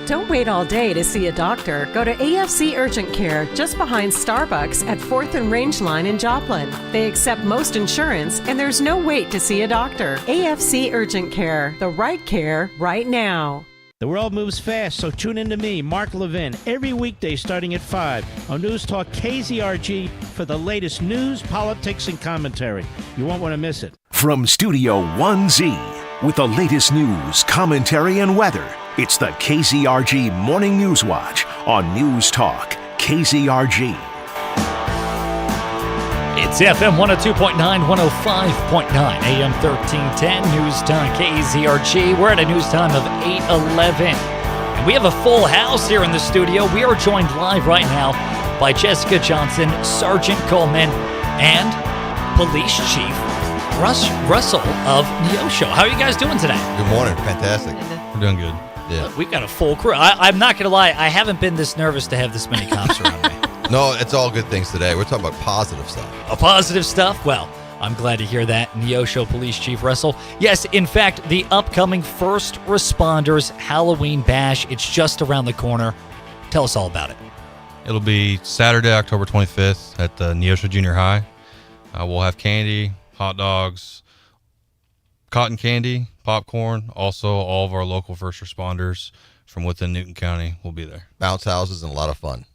Don't wait all day to see a doctor. Go to AFC Urgent Care just behind Starbucks at 4th and Rangeline in Joplin. They accept most insurance, and there's no wait to see a doctor. AFC Urgent Care, the right care right now. The world moves fast, so tune in to me, Mark Levin, every weekday starting at 5 on News Talk KZRG for the latest news, politics, and commentary. You won't want to miss it. From Studio 1Z, with the latest news, commentary, and weather, it's the KZRG Morning News Watch on News Talk KZRG. It's FM 102.9, 105.9, AM 1310, News Time KZRG. We're at a news time of 8:11. And we have a full house here in the studio. We are joined live right now by Jessica Johnson, Sergeant Coleman, and Police Chief Russell of Neosho. How are you guys doing today? Good morning. Fantastic. We're doing good. Yeah. We've got a full crew. I'm not going to lie. I haven't been this nervous to have this many cops around me. No, it's all good things today. We're talking about positive stuff. Positive stuff? Well, I'm glad to hear that, Neosho Police Chief Russell. Yes, in fact, the upcoming First Responders Halloween Bash, it's just around the corner. Tell us all about it. It'll be Saturday, October 25th at the Neosho Junior High. We'll have candy, hot dogs, cotton candy, popcorn. Also, all of our local first responders from within Newton County will be there. Bounce houses and a lot of fun.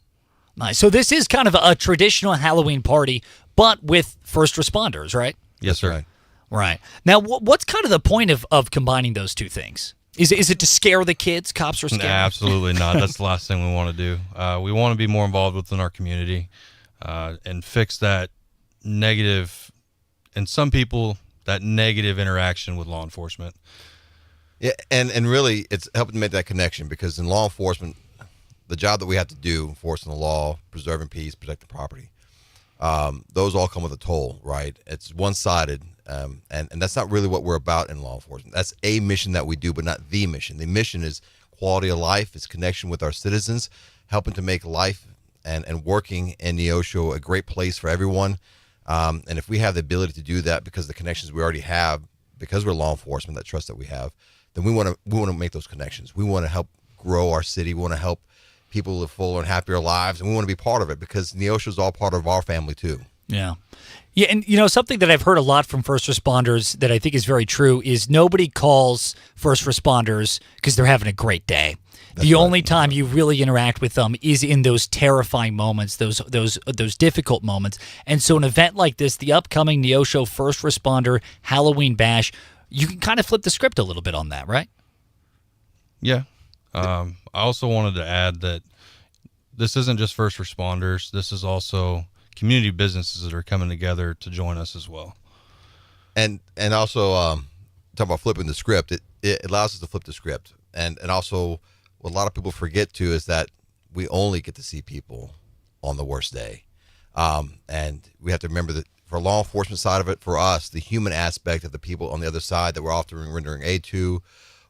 Nice. So this is kind of a traditional Halloween party, but with first responders, right? Yes, sir. Right. Now, what's kind of the point of combining those two things? Is it to scare the kids? Cops are scared? Nah, absolutely not. That's the last thing we want to do. We want to be more involved within our community and fix that negative, and some people, that negative interaction with law enforcement. Yeah, and really, it's helping to make that connection, because in law enforcement, the job that we have to do, enforcing the law, preserving peace, protecting property, those all come with a toll, right? It's one-sided, and that's not really what we're about in law enforcement. That's a mission that we do, but not the mission. The mission is quality of life, it's connection with our citizens, helping to make life and working in Neosho a great place for everyone. And if we have the ability to do that because of the connections we already have, because we're law enforcement, that trust that we have, then we want to make those connections. We want to help grow our city. We want to help people live fuller and happier lives, and we want to be part of it because Neosho is all part of our family too. Yeah. Yeah, and something that I've heard a lot from first responders that I think is very true is nobody calls first responders because they're having a great day. The only time you really interact with them is in those terrifying moments, those difficult moments. And so an event like this, the upcoming Neosho First Responder Halloween Bash, you can kind of flip the script a little bit on that, right? Yeah. I also wanted to add that this isn't just first responders. This is also community businesses that are coming together to join us as well. And also, talking about flipping the script, it allows us to flip the script. And also, what a lot of people forget too is that we only get to see people on the worst day. And we have to remember that for law enforcement side of it, for us, the human aspect of the people on the other side that we're often rendering aid to,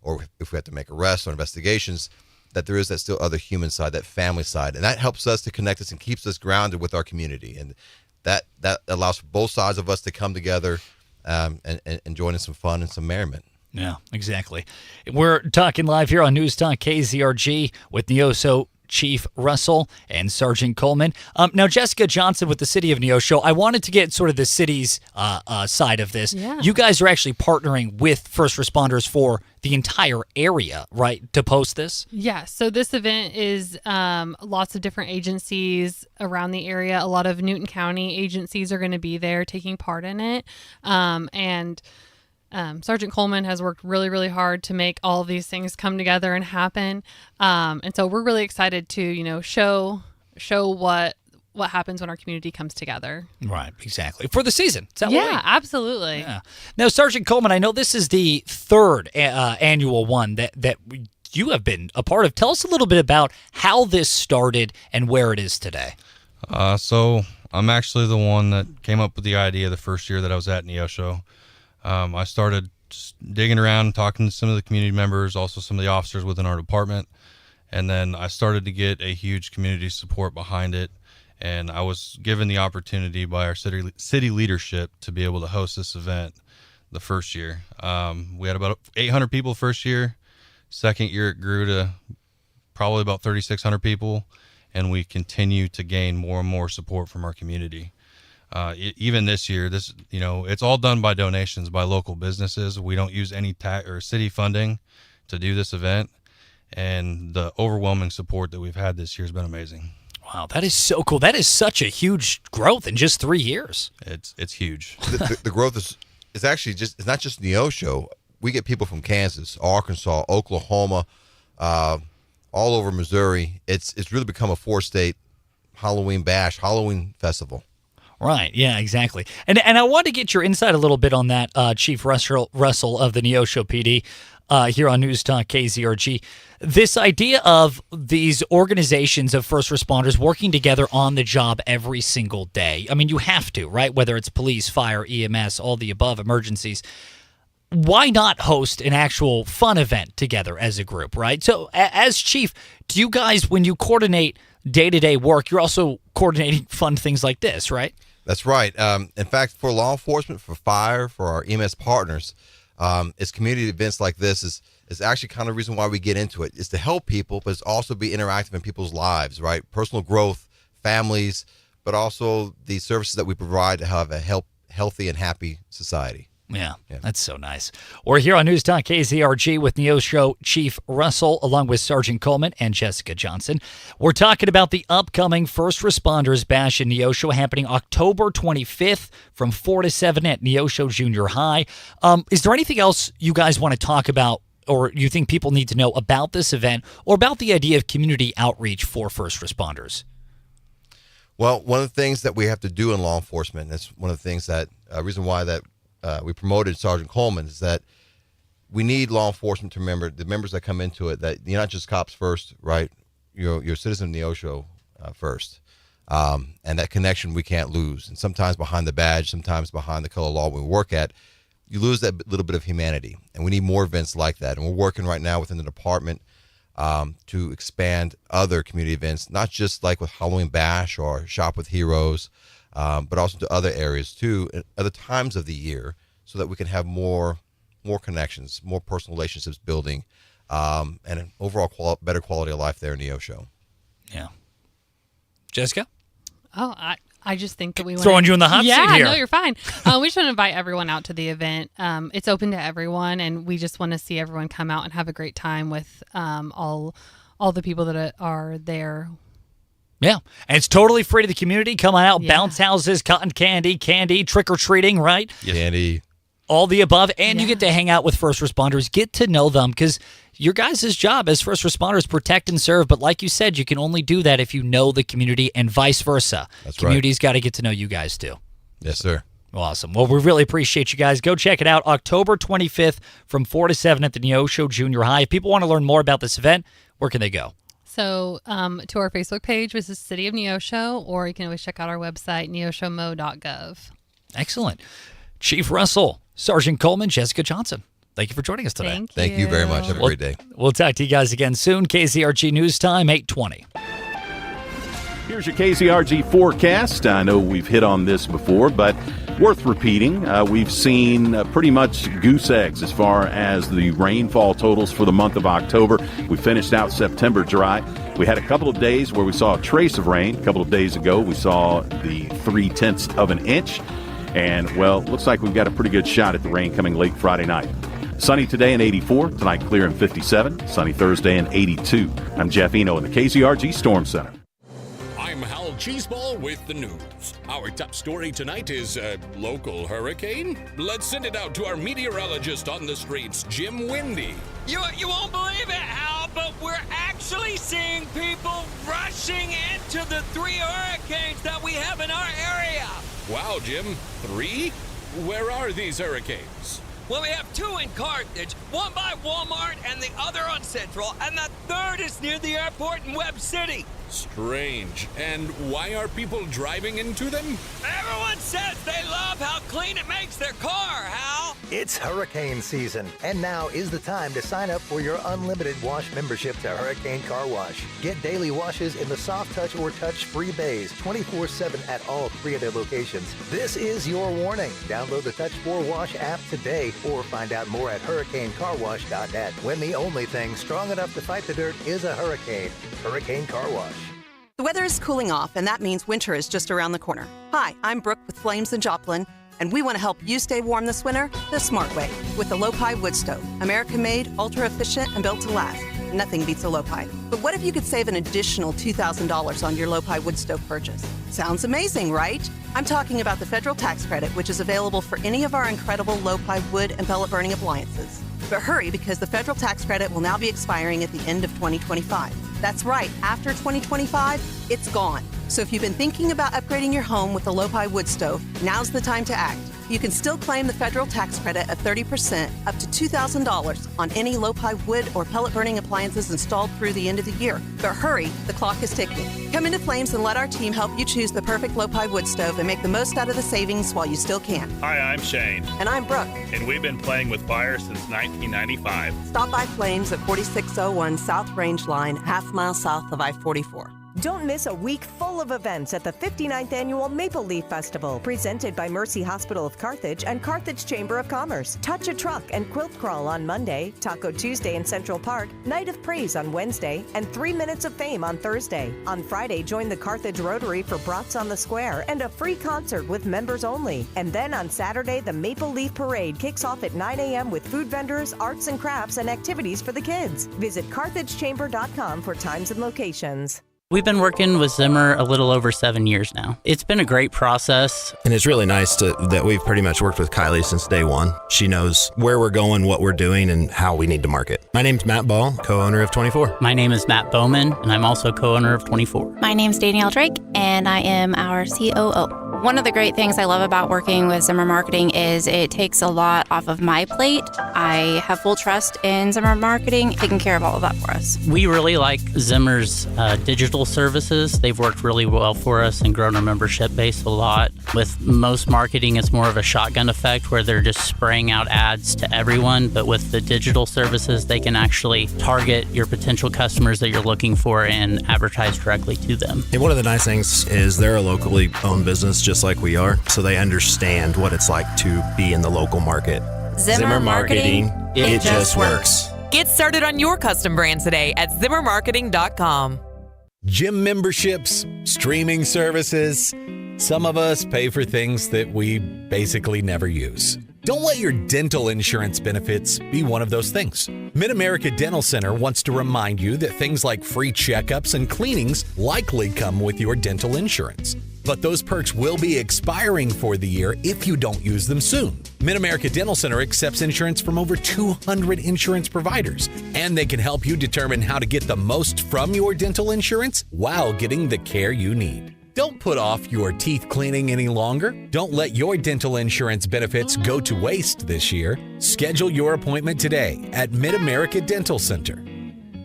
or if we have to make arrests or investigations, that there is that still other human side, that family side. And that helps us to connect us and keeps us grounded with our community. And that allows for both sides of us to come together and join in some fun and some merriment. Yeah, exactly. We're talking live here on News Talk KZRG with Neosho Chief Russell and Sergeant Coleman. Now, Jessica Johnson with the City of Neosho, I wanted to get sort of the city's side of this. Yeah. You guys are actually partnering with first responders for the entire area, right, to post this? Yeah, so this event is lots of different agencies around the area. A lot of Newton County agencies are going to be there taking part in it. Sergeant Coleman has worked really, really hard to make all of these things come together and happen. And so we're really excited to, show what happens when our community comes together. Right, exactly. For the season. Is that Yeah, right? absolutely. Yeah. Now, Sergeant Coleman, I know this is the third annual one that you have been a part of. Tell us a little bit about how this started and where it is today. So I'm actually the one that came up with the idea the first year that I was at Neosho. I started just digging around and talking to some of the community members, also some of the officers within our department. And then I started to get a huge community support behind it. And I was given the opportunity by our city leadership to be able to host this event the first year. We had about 800 people first year. Second year, it grew to probably about 3,600 people. And we continue to gain more and more support from our community. Even this year, it's all done by donations by local businesses. We don't use any or city funding to do this event, and the overwhelming support that we've had this year has been amazing. Wow, that is so cool. That is such a huge growth in just 3 years. It's huge. The growth is actually it's not just Neosho. We get people from Kansas, Arkansas, Oklahoma, all over Missouri. It's really become a 4-state Halloween festival. Right. Yeah, exactly. And I want to get your insight a little bit on that, Chief Russell of the Neosho PD here on News Talk KZRG. This idea of these organizations of first responders working together on the job every single day. I mean, you have to, right? Whether it's police, fire, EMS, all the above, emergencies. Why not host an actual fun event together as a group, right? So as chief, do you guys, when you coordinate day-to-day work, you're also coordinating fun things like this, right? That's right. In fact, for law enforcement, for fire, for our EMS partners, it's community events like this is actually kind of the reason why we get into it. It's to help people, but it's also be interactive in people's lives, right? Personal growth, families, but also the services that we provide to have a healthy and happy society. Yeah, that's so nice. We're here on News Talk KZRG with Neosho Chief Russell, along with Sergeant Coleman and Jessica Johnson. We're talking about the upcoming First Responders Bash in Neosho happening October 25th from 4 to 7 at Neosho Junior High. Is there anything else you guys want to talk about or you think people need to know about this event or about the idea of community outreach for first responders? Well, one of the things that we have to do in law enforcement, and that's one of the things that reason why that we promoted Sergeant Coleman, is that we need law enforcement to remember, the members that come into it, that you're not just cops first, right? You're a citizen of Neosho first. And that connection we can't lose. And sometimes behind the badge, sometimes behind the color of law we work at, you lose that little bit of humanity. And we need more events like that. And we're working right now within the department to expand other community events, not just like with Halloween Bash or Shop with Heroes, but also to other areas too, at other times of the year, so that we can have more connections, more personal relationships building, and an overall better quality of life there in Neosho. Yeah. Jessica? Oh, I just think that we want throwing you in the hot seat here. Yeah, no, you're fine. We should invite everyone out to the event. It's open to everyone, and we just want to see everyone come out and have a great time with all the people that are there. Yeah, and it's totally free to the community. Come on out, bounce houses, cotton candy, trick-or-treating, right? Yes. Candy. All the above, and you get to hang out with first responders, get to know them, because your guys' job as first responders, protect and serve, but like you said, you can only do that if you know the community and vice versa. That's Community's got to get to know you guys too. Yes, sir. Awesome. Well, we really appreciate you guys. Go check it out October 25th from 4 to 7 at the Neosho Junior High. If people want to learn more about this event, where can they go? So to our Facebook page, which is City of Neosho, or you can always check out our website, neoshomo.gov. Excellent. Chief Russell, Sergeant Coleman, Jessica Johnson, thank you for joining us today. Thank you very much. Have a great day. We'll talk to you guys again soon. KZRG News Time, 8:20. Here's your KZRG forecast. I know we've hit on this before, but Worth repeating, we've seen pretty much goose eggs as far as the rainfall totals for the month of October. We finished out September dry. We had a couple of days where we saw a trace of rain. A couple of days ago, we saw the 0.3 of an inch. And, well, looks like we've got a pretty good shot at the rain coming late Friday night. Sunny today and 84. Tonight clear and 57. Sunny Thursday and 82. I'm Jeff Eno in the KZRG Storm Center. I'm Hal Cheeseball with the news. Our top story tonight is a local hurricane. Let's send it out to our meteorologist on the streets, Jim Windy. You won't believe it, Hal, but we're actually seeing people rushing into the 3 hurricanes that we have in our area. Wow, Jim, 3? Where are these hurricanes? Well, we have 2 in Carthage, one by Walmart and the other on Central, and the third is near the airport in Webb City. Strange. And why are people driving into them? Everyone says they love how clean it makes their car, Hal. It's hurricane season, and now is the time to sign up for your unlimited wash membership to Hurricane Car Wash. Get daily washes in the soft touch or touch-free bays 24/7 at all 3 of their locations. This is your warning. Download the Touch 4 Wash app today or find out more at hurricanecarwash.net. When the only thing strong enough to fight the dirt is a hurricane. Hurricane Car Wash. The weather is cooling off, and that means winter is just around the corner. Hi, I'm Brooke with Flames in Joplin, and we want to help you stay warm this winter the smart way with the Low-Pi wood stove. American-made, ultra-efficient, and built to last. Nothing beats a Low-Pi. But what if you could save an additional $2,000 on your Low-Pi wood stove purchase? Sounds amazing, right? I'm talking about the federal tax credit, which is available for any of our incredible Low-Pi wood and pellet-burning appliances. But hurry, because the federal tax credit will now be expiring at the end of 2025. That's right, after 2025, it's gone. So if you've been thinking about upgrading your home with a Low-Pi wood stove, now's the time to act. You can still claim the federal tax credit of 30% up to $2,000 on any Low-Pi wood or pellet-burning appliances installed through the end of the year. But hurry, the clock is ticking. Come into Flames and let our team help you choose the perfect Low-Pi wood stove and make the most out of the savings while you still can. Hi, I'm Shane. And I'm Brooke. And we've been playing with fire since 1995. Stop by Flames at 4601 South Range Line, half-mile south of I-44. Don't miss a week full of events at the 59th Annual Maple Leaf Festival, presented by Mercy Hospital of Carthage and Carthage Chamber of Commerce. Touch a Truck and Quilt Crawl on Monday, Taco Tuesday in Central Park, Night of Praise on Wednesday, and 3 Minutes of Fame on Thursday. On Friday, join the Carthage Rotary for Brats on the Square and a free concert with members only. And then on Saturday, the Maple Leaf Parade kicks off at 9 a.m. with food vendors, arts and crafts, and activities for the kids. Visit carthagechamber.com for times and locations. We've been working with Zimmer a little over 7 years now. It's been a great process. And it's really nice that we've pretty much worked with Kylie since day one. She knows where we're going, what we're doing, and how we need to market. My name's Matt Ball, co-owner of 24. My name is Matt Bowman, and I'm also co-owner of 24. My name's Danielle Drake, and I am our COO. One of the great things I love about working with Zimmer Marketing is it takes a lot off of my plate. I have full trust in Zimmer Marketing, taking care of all of that for us. We really like Zimmer's digital services. They've worked really well for us and grown our membership base a lot. With most marketing, it's more of a shotgun effect where they're just spraying out ads to everyone. But with the digital services, they can actually target your potential customers that you're looking for and advertise directly to them. And one of the nice things is they're a locally owned business just like we are, so they understand what it's like to be in the local market. Zimmer Marketing, it just works. Get started on your custom brand today at ZimmerMarketing.com. Gym memberships, streaming services. Some of us pay for things that we basically never use. Don't let your dental insurance benefits be one of those things. Mid-America Dental Center wants to remind you that things like free checkups and cleanings likely come with your dental insurance. But those perks will be expiring for the year if you don't use them soon. Mid-America Dental Center accepts insurance from over 200 insurance providers, and they can help you determine how to get the most from your dental insurance while getting the care you need. Don't put off your teeth cleaning any longer. Don't let your dental insurance benefits go to waste this year. Schedule your appointment today at Mid-America Dental Center.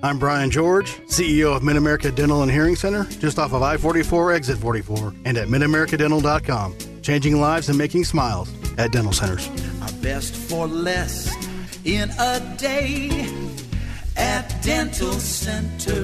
I'm Brian George, CEO of Mid-America Dental and Hearing Center, just off of I-44, exit 44, and at MidAmericaDental.com. Changing lives and making smiles at dental centers. Our best for less in a day at Dental Center.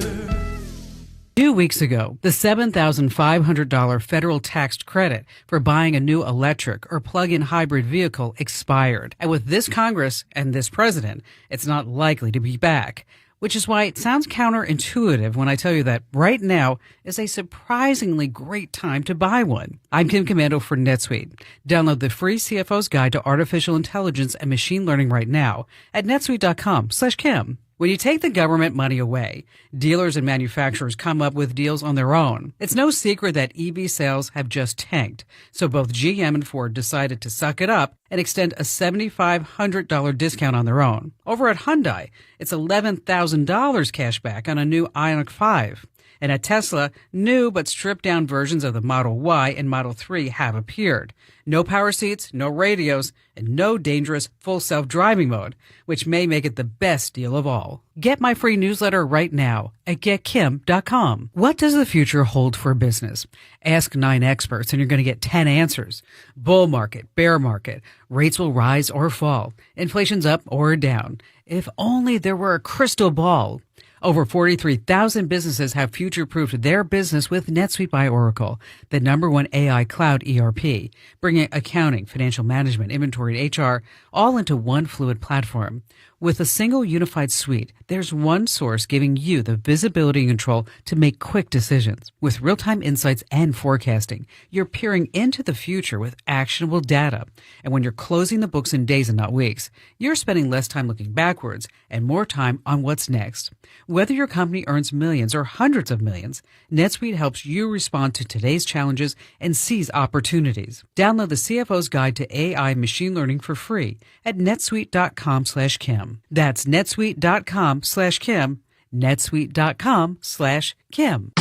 2 weeks ago, the $7,500 federal tax credit for buying a new electric or plug-in hybrid vehicle expired. And with this Congress and this president, it's not likely to be back. Which is why it sounds counterintuitive when I tell you that right now is a surprisingly great time to buy one. I'm Kim Commando for NetSuite. Download the free CFO's Guide to Artificial Intelligence and Machine Learning right now at netsuite.com/Kim. When you take the government money away, dealers and manufacturers come up with deals on their own. It's no secret that EV sales have just tanked, so both GM and Ford decided to suck it up and extend a $7,500 discount on their own. Over at Hyundai, it's $11,000 cash back on a new Ioniq 5. And at Tesla, new but stripped-down versions of the Model Y and Model 3 have appeared. No power seats, no radios, and no dangerous full self-driving mode, which may make it the best deal of all. Get my free newsletter right now at getkim.com. What does the future hold for business? Ask 9 experts and you're going to get 10 answers. Bull market, bear market, rates will rise or fall, inflation's up or down. If only there were a crystal ball. Over 43,000 businesses have future-proofed their business with NetSuite by Oracle, the #1 AI cloud ERP, bringing accounting, financial management, inventory, and HR all into one fluid platform. With a single unified suite, there's one source giving you the visibility and control to make quick decisions. With real-time insights and forecasting, you're peering into the future with actionable data. And when you're closing the books in days and not weeks, you're spending less time looking backwards and more time on what's next. Whether your company earns millions or hundreds of millions, NetSuite helps you respond to today's challenges and seize opportunities. Download the CFO's Guide to AI Machine Learning for free at netsuite.com/Kim. That's netsuite.com/Kim, netsuite.com/Kim.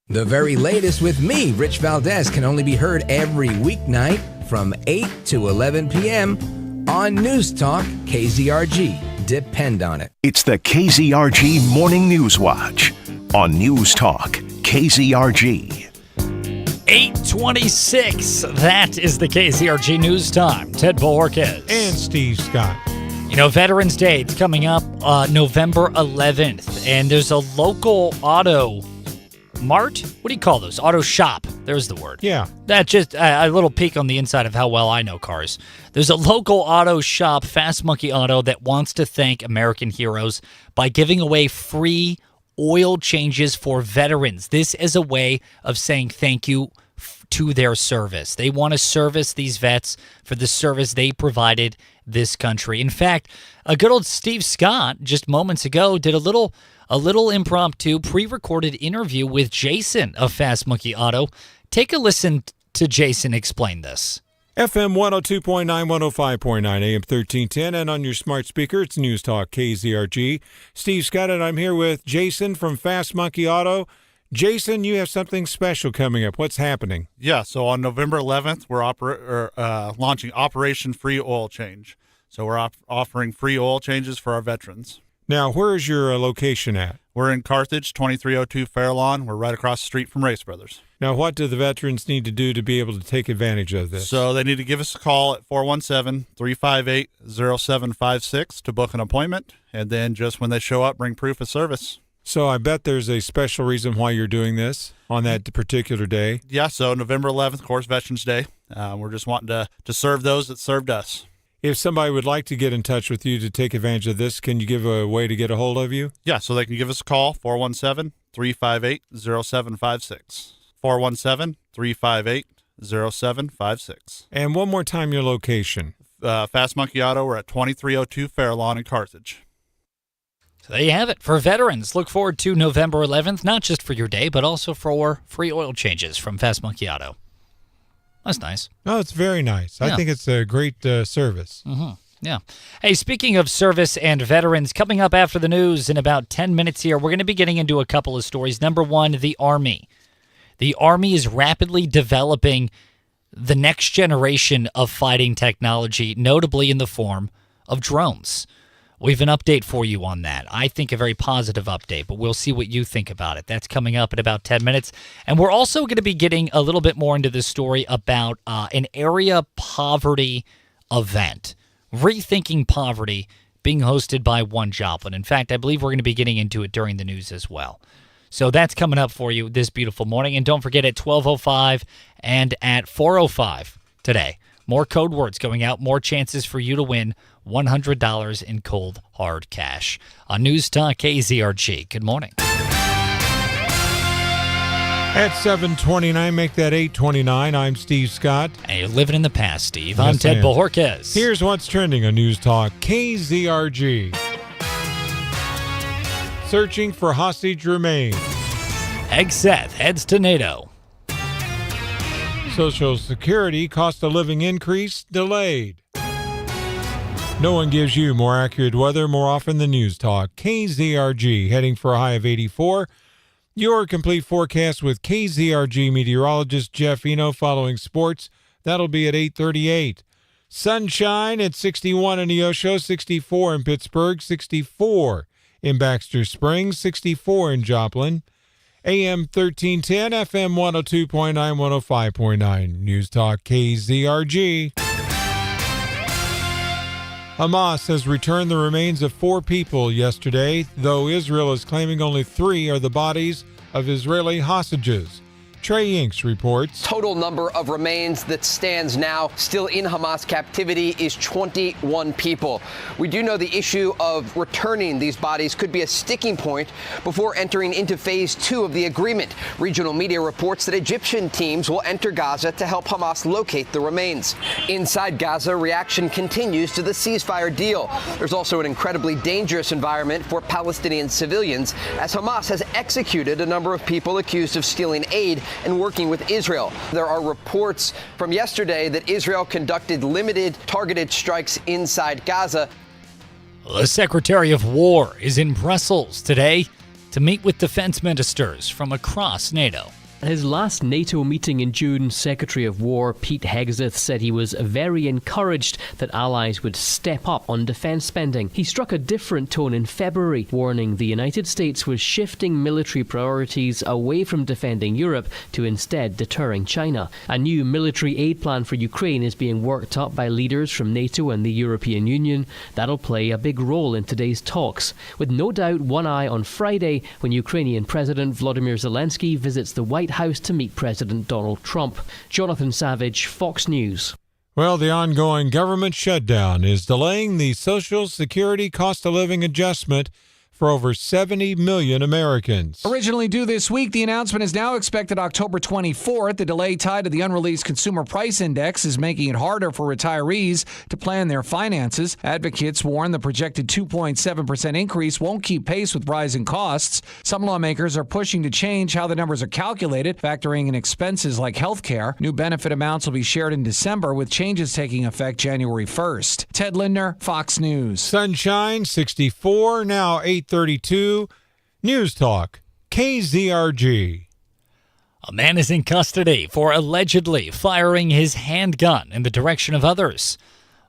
The very latest with me, Rich Valdez, can only be heard every weeknight from 8 to 11 p.m. on News Talk KZRG. Depend on it. It's the KZRG Morning News Watch on News Talk KZRG. 8:26. That is the KZRG News Time. Ted Bohorquez. And Steve Scott. You know, Veterans Day, it's coming up November 11th, and there's a local auto mart. What do you call those? Auto shop. There's the word. Yeah. That just a little peek on the inside of how well I know cars. There's a local auto shop, Fast Monkey Auto, that wants to thank American heroes by giving away free oil changes for veterans. This is a way of saying thank you to their service. They want to service these vets for the service they provided this country. In fact, a good old Steve Scott just moments ago did a little impromptu pre-recorded interview with Jason of Fast Monkey Auto. Take a listen to Jason explain this. FM 102.9, 105.9, AM 1310, and on your smart speaker, it's News Talk KZRG. Steve Scott, and I'm here with Jason from Fast Monkey Auto. Jason, you have something special coming up. What's happening? Yeah, so on November 11th, we're launching Operation Free Oil Change. So we're offering free oil changes for our veterans. Now, where is your location at? We're in Carthage, 2302 Fairlawn. We're right across the street from Race Brothers. Now, what do the veterans need to do to be able to take advantage of this? So they need to give us a call at 417-358-0756 to book an appointment, and then just when they show up, bring proof of service. So I bet there's a special reason why you're doing this on that particular day. Yeah, so November 11th, of course, Veterans Day. We're just wanting to serve those that served us. If somebody would like to get in touch with you to take advantage of this, can you give a way to get a hold of you? Yeah, so they can give us a call, 417-358-0756. 417-358-0756. And one more time, your location. Fast Monkey Auto, we're at 2302 Fairlawn in Carthage. So there you have it. For veterans, look forward to November 11th, not just for your day, but also for free oil changes from Fast Monkey Auto. That's nice. Oh, it's very nice. Yeah. I think it's a great service. Mm-hmm. Yeah. Hey, speaking of service and veterans, coming up after the news in about 10 minutes here, we're going to be getting into a couple of stories. Number one, the Army. The Army is rapidly developing the next generation of fighting technology, notably in the form of drones. We have an update for you on that. I think a very positive update, but we'll see what you think about it. That's coming up in about 10 minutes. And we're also going to be getting a little bit more into this story about an area poverty event. Rethinking Poverty being hosted by One Joplin. In fact, I believe we're going to be getting into it during the news as well. So that's coming up for you this beautiful morning. And don't forget at 12:05 and at 4:05 today, more code words going out, more chances for you to win $100 in cold, hard cash. On News Talk KZRG. Good morning. At 7:29, make that 8:29. I'm Steve Scott. And you're living in the past, Steve. I'm Ted Bojorquez. Here's what's trending on News Talk KZRG. Searching for hostage remains. Hegseth heads to NATO. Social Security cost of living increase delayed. No one gives you more accurate weather more often than News Talk. KZRG heading for a high of 84. Your complete forecast with KZRG meteorologist Jeff Eno following sports. That'll be at 8:38. Sunshine at 61 in Neosho, 64 in Pittsburgh, 64 in Baxter Springs, 64 in Joplin. AM 1310, FM 102.9, 105.9. News Talk KZRG. Hamas has returned the remains of 4 people yesterday, though Israel is claiming only 3 are the bodies of Israeli hostages. Trey Inks reports. Total number of remains that stands now still in Hamas captivity is 21 people. We do know the issue of returning these bodies could be a sticking point before entering into phase 2 of the agreement. Regional media reports that Egyptian teams will enter Gaza to help Hamas locate the remains. Inside Gaza, reaction continues to the ceasefire deal. There's also an incredibly dangerous environment for Palestinian civilians as Hamas has executed a number of people accused of stealing aid and working with Israel. There are reports from yesterday that Israel conducted limited targeted strikes inside Gaza. The Secretary of War is in Brussels today to meet with defense ministers from across NATO. At his last NATO meeting in June, Secretary of War Pete Hegseth said he was very encouraged that allies would step up on defense spending. He struck a different tone in February, warning the United States was shifting military priorities away from defending Europe to instead deterring China. A new military aid plan for Ukraine is being worked up by leaders from NATO and the European Union. That'll play a big role in today's talks, with no doubt one eye on Friday when Ukrainian President Volodymyr Zelensky visits the White House to meet President Donald Trump. Jonathan Savage, Fox News. Well, the ongoing government shutdown is delaying the Social Security cost of living adjustment for over 70 million Americans. Originally due this week, the announcement is now expected October 24th. The delay tied to the unreleased Consumer Price Index is making it harder for retirees to plan their finances. Advocates warn the projected 2.7% increase won't keep pace with rising costs. Some lawmakers are pushing to change how the numbers are calculated, factoring in expenses like health care. New benefit amounts will be shared in December, with changes taking effect January 1st. Ted Lindner, Fox News. Sunshine, 64, now 8:32. News Talk, KZRG. A man is in custody for allegedly firing his handgun in the direction of others.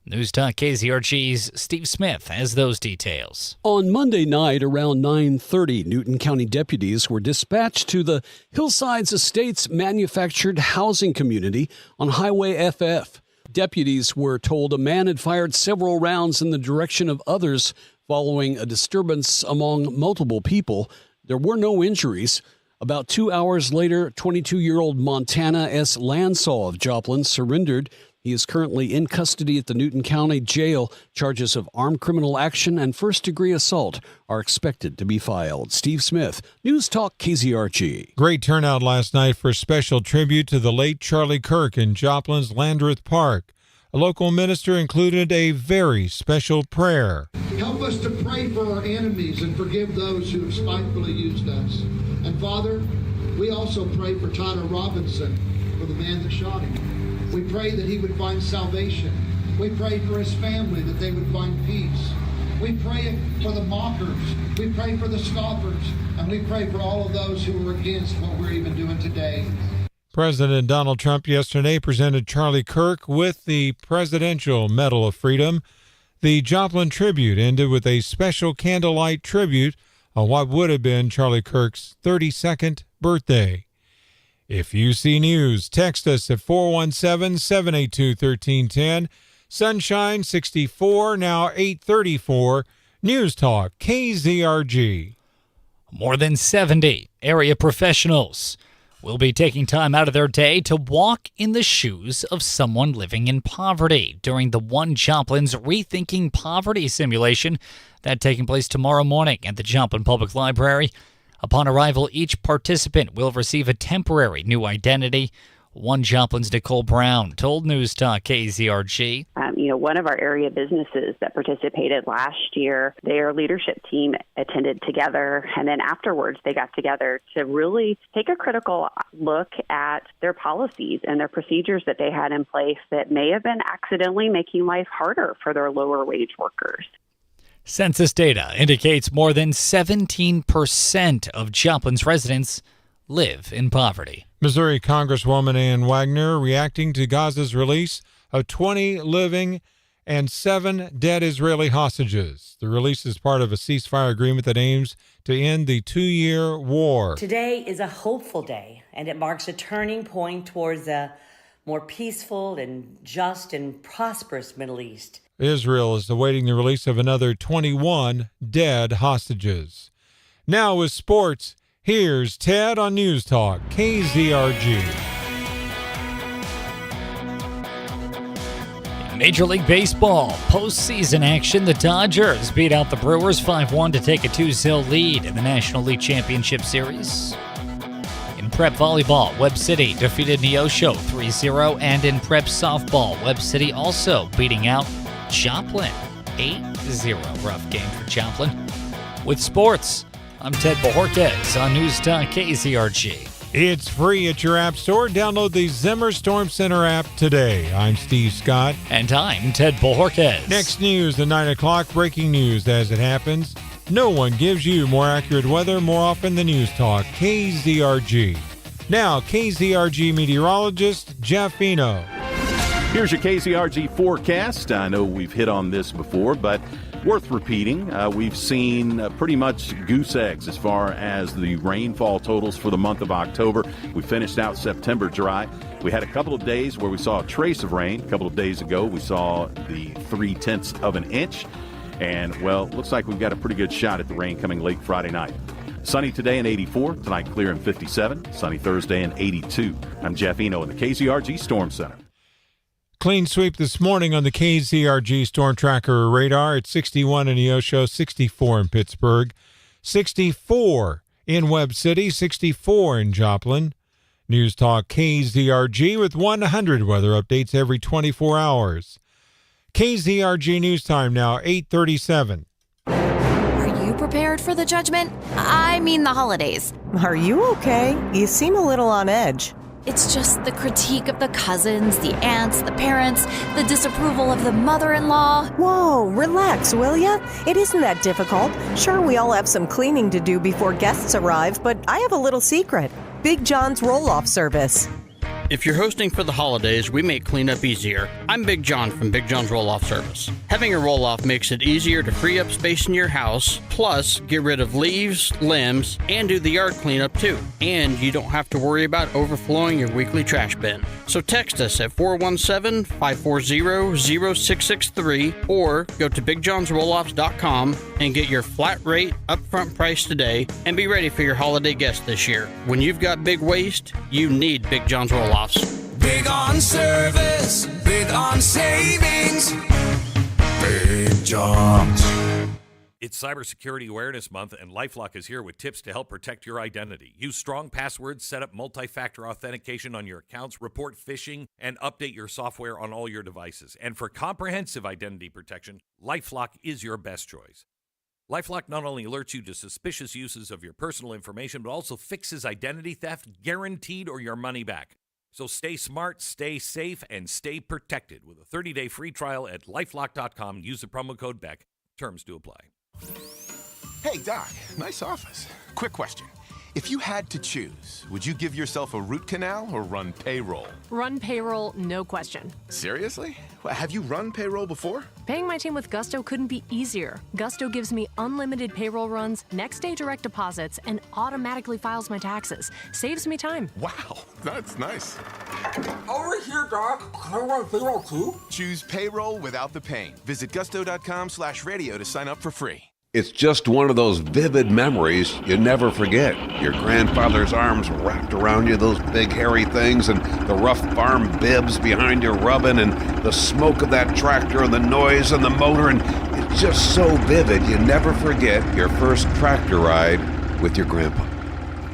News Talk KZRG's Steve Smith has those details. On Monday night around 9:30, Newton County deputies were dispatched to the Hillsides Estates manufactured housing community on Highway FF. Deputies were told a man had fired several rounds in the direction of others following a disturbance among multiple people. There were no injuries. About 2 hours later, 22-year-old Montana S. Lansaw of Joplin surrendered. He is currently in custody at the Newton County Jail. Charges of armed criminal action and first-degree assault are expected to be filed. Steve Smith, News Talk KZRG. Great turnout last night for a special tribute to the late Charlie Kirk in Joplin's Landreth Park. A local minister included a very special prayer. Help us to pray for our enemies and forgive those who have spitefully used us. And Father, we also pray for Tyler Robinson, for the man that shot him. We pray that he would find salvation. We pray for his family, that they would find peace. We pray for the mockers. We pray for the scoffers. And we pray for all of those who are against what we're even doing today. President Donald Trump yesterday presented Charlie Kirk with the Presidential Medal of Freedom. The Joplin tribute ended with a special candlelight tribute on what would have been Charlie Kirk's 32nd birthday. If you see news, text us at 417-782-1310. Sunshine 64, now 834. News Talk, KZRG. More than 70 area professionals will be taking time out of their day to walk in the shoes of someone living in poverty during the One Joplin's Rethinking Poverty simulation that taking place tomorrow morning at the Joplin Public Library. Upon arrival, each participant will receive a temporary new identity. One Joplin's Nicole Brown told News Talk KZRG. One of our area businesses that participated last year, their leadership team attended together, and then afterwards they got together to really take a critical look at their policies and their procedures that they had in place that may have been accidentally making life harder for their lower wage workers. Census data indicates more than 17% of Joplin's residents live in poverty. Missouri Congresswoman Ann Wagner reacting to Gaza's release of 20 living and 7 dead Israeli hostages. The release is part of a ceasefire agreement that aims to end the 2-year war. Today is a hopeful day, and it marks a turning point towards a more peaceful and just and prosperous Middle East. Israel is awaiting the release of another 21 dead hostages. Now with sports, here's Ted on News Talk, KZRG. Major League Baseball postseason action. The Dodgers beat out the Brewers 5-1 to take a 2-0 lead in the National League Championship Series. In prep volleyball, Webb City defeated Neosho 3-0, and in prep softball, Webb City also beating out Joplin 8-0. Rough game for Joplin. With sports, I'm Ted Bojorquez on News Talk KZRG. It's free at your app store. Download the Zimmer Storm Center app today. I'm Steve Scott. And I'm Ted Bojorquez. Next news at 9 o'clock, breaking news as it happens. No one gives you more accurate weather more often than News Talk, KZRG. Now, KZRG meteorologist Jeff Eno. Here's your KZRG forecast. I know we've hit on this before, but worth repeating. We've seen pretty much goose eggs as far as the rainfall totals for the month of October. We finished out September dry. We had a couple of days where we saw a trace of rain. A couple of days ago, we saw the 0.3 of an inch. And, well, looks like we've got a pretty good shot at the rain coming late Friday night. Sunny today in 84, tonight clear in 57, sunny Thursday in 82. I'm Jeff Eno in the KZRG Storm Center. Clean sweep this morning on the KZRG Storm Tracker radar at 61 in Neosho, 64 in Pittsburgh, 64 in Webb City, 64 in Joplin. News Talk KZRG with 100 weather updates every 24 hours. KZRG News Time now, 8:37. Are you prepared for the judgment? I mean the holidays. Are you okay? You seem a little on edge. It's just the critique of the cousins, the aunts, the parents, the disapproval of the mother-in-law. Whoa, relax, will ya? It isn't that difficult. Sure, we all have some cleaning to do before guests arrive, but I have a little secret. Big John's roll-off service. If you're hosting for the holidays, we make cleanup easier. I'm Big John from Big John's Roll-Off Service. Having a roll-off makes it easier to free up space in your house, plus get rid of leaves, limbs, and do the yard cleanup too. And you don't have to worry about overflowing your weekly trash bin. So text us at 417-540-0663 or go to BigJohnsRolloffs.com and get your flat rate upfront price today and be ready for your holiday guests this year. When you've got big waste, you need Big John's Roll-Offs. Big on service, big on savings. Big John's. It's Cybersecurity Awareness Month, and LifeLock is here with tips to help protect your identity. Use strong passwords, set up multi-factor authentication on your accounts, report phishing, and update your software on all your devices. And for comprehensive identity protection, LifeLock is your best choice. LifeLock not only alerts you to suspicious uses of your personal information, but also fixes identity theft, guaranteed, or your money back. So stay smart, stay safe, and stay protected with a 30-day free trial at LifeLock.com. Use the promo code BECK. Terms do apply. Hey, Doc, nice office. Quick question. If you had to choose, would you give yourself a root canal or run payroll? Run payroll, no question. Seriously? Have you run payroll before? Paying my team with Gusto couldn't be easier. Gusto gives me unlimited payroll runs, next day direct deposits, and automatically files my taxes. Saves me time. Wow, that's nice. Over here, Doc. Can I run payroll too? Choose payroll without the pain. Visit gusto.com/radio to sign up for free. It's just one of those vivid memories you never forget. Your grandfather's arms wrapped around you, those big hairy things, and the rough farm bibs behind you rubbing, and the smoke of that tractor, and the noise and the motor, and it's just so vivid you never forget your first tractor ride with your grandpa.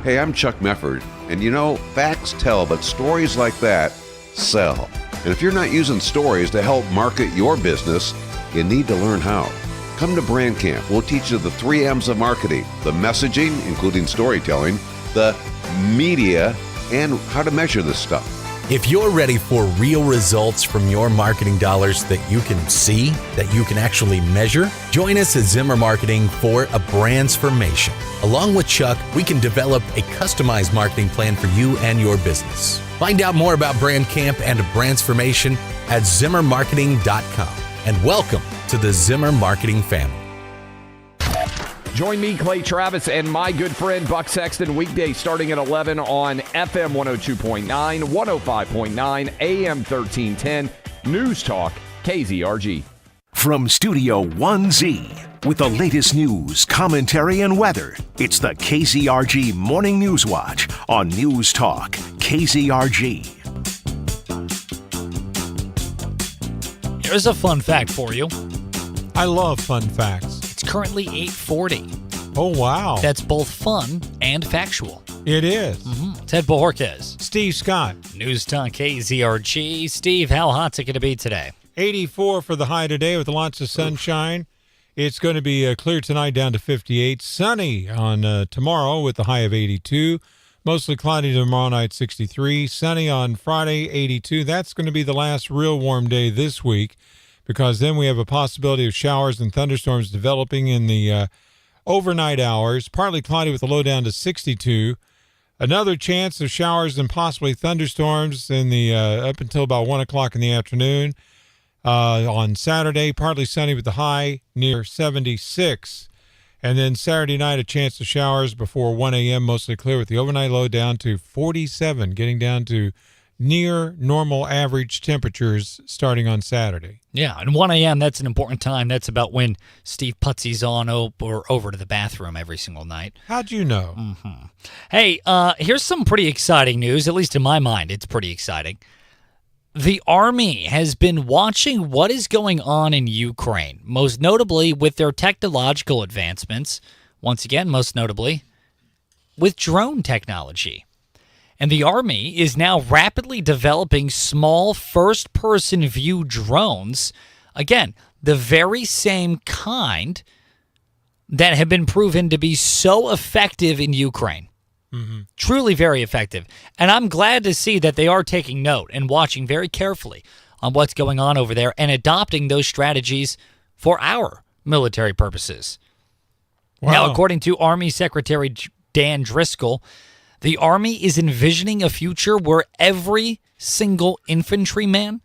Hey, I'm Chuck Mefford, and you know, facts tell, but stories like that sell. And if you're not using stories to help market your business, you need to learn how. Come to Brand Camp. We'll teach you the 3 M's of marketing: the messaging, including storytelling, the media, and how to measure this stuff. If you're ready for real results from your marketing dollars that you can see, that you can actually measure, join us at Zimmer Marketing for a Brandsformation. Along with Chuck, we can develop a customized marketing plan for you and your business. Find out more about Brand Camp and a Brandsformation at ZimmerMarketing.com. And welcome to the Zimmer Marketing family. Join me, Clay Travis, and my good friend Buck Sexton weekdays starting at 11 on FM 102.9, 105.9, AM 1310, News Talk, KZRG. From Studio 1Z, with the latest news, commentary, and weather, it's the KZRG Morning News Watch on News Talk, KZRG. Here's a fun fact for you. I love fun facts. It's currently 8:40. Oh, wow. That's both fun and factual. It is. Ted Bojorquez. Steve Scott. News Talk KZRG. Steve, how hot's it going to be today? 84 for the high today with lots of sunshine. It's going to be clear tonight down to 58. Sunny on tomorrow with the high of 82. Mostly cloudy tomorrow night, 63. Sunny on Friday, 82. That's going to be the last real warm day this week, because then we have a possibility of showers and thunderstorms developing in the overnight hours. Partly cloudy with a low down to 62. Another chance of showers and possibly thunderstorms in the up until about 1 o'clock in the afternoon. On Saturday, partly sunny with the high near 76. And then Saturday night, a chance of showers before 1 a.m., mostly clear with the overnight low down to 47, getting down to near normal average temperatures starting on Saturday. Yeah, and 1 a.m., that's an important time. That's about when Steve Putzy's on or over to the bathroom every single night. How'd you know? Mm-hmm. Hey, here's some pretty exciting news, at least in my mind. It's pretty exciting. The Army has been watching what is going on in Ukraine, most notably with their technological advancements, once again, most notably with drone technology. And the Army is now rapidly developing small first-person view drones, again, the very same kind that have been proven to be so effective in Ukraine. Mm-hmm. Truly very effective. And I'm glad to see that they are taking note and watching very carefully on what's going on over there and adopting those strategies for our military purposes. Wow. Now, according to Army Secretary Dan Driscoll, the Army is envisioning a future where every single infantryman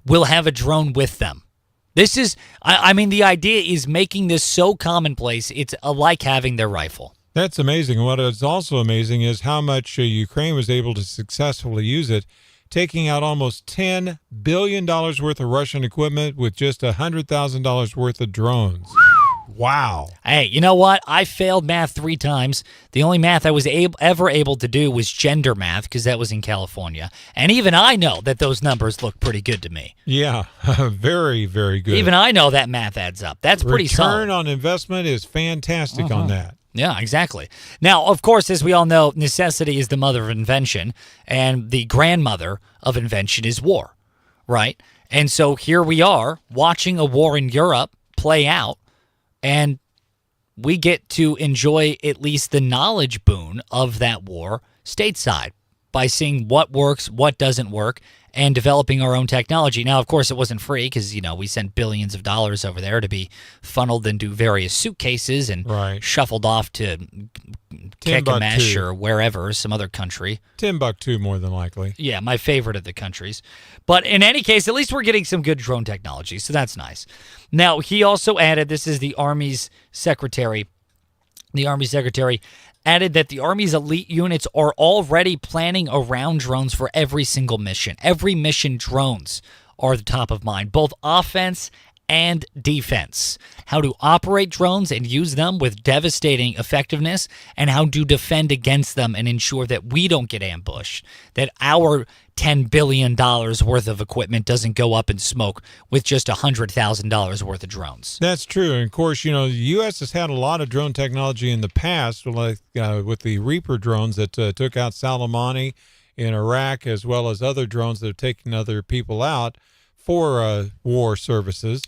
will have a drone with them. This is, I mean, the idea is making this so commonplace, it's like having their rifle. That's amazing. What is also amazing is how much Ukraine was able to successfully use it, taking out almost $10 billion worth of Russian equipment with just $100,000 worth of drones. Wow. Hey, you know what? I failed math 3 times. The only math I was ever able to do was gender math, because that was in California. And even I know that those numbers look pretty good to me. Yeah, very, very good. Even I know that math adds up. That's pretty solid. Return on investment is fantastic on that. Yeah, exactly. Now, of course, as we all know, necessity is the mother of invention, and the grandmother of invention is war, right? And so here we are watching a war in Europe play out, and we get to enjoy at least the knowledge boon of that war stateside. by seeing what works, what doesn't work, and developing our own technology. Now, of course, it wasn't free because, we sent billions of dollars over there to be funneled into various suitcases and shuffled off to Kekamesh or wherever, some other country. Timbuktu, more than likely. Yeah, my favorite of the countries. But in any case, at least we're getting some good drone technology, so that's nice. Now, he also added, this is the Army's secretary, added that the Army's elite units are already planning around drones for every single mission. Every mission, drones are the top of mind, both offense and defense. How to operate drones and use them with devastating effectiveness, and how to defend against them and ensure that we don't get ambushed, that our $10 billion worth of equipment doesn't go up in smoke with just $100,000 worth of drones. That's true. And of course, the U.S. has had a lot of drone technology in the past, like with the Reaper drones that took out Soleimani in Iraq, as well as other drones that have taken other people out for war services.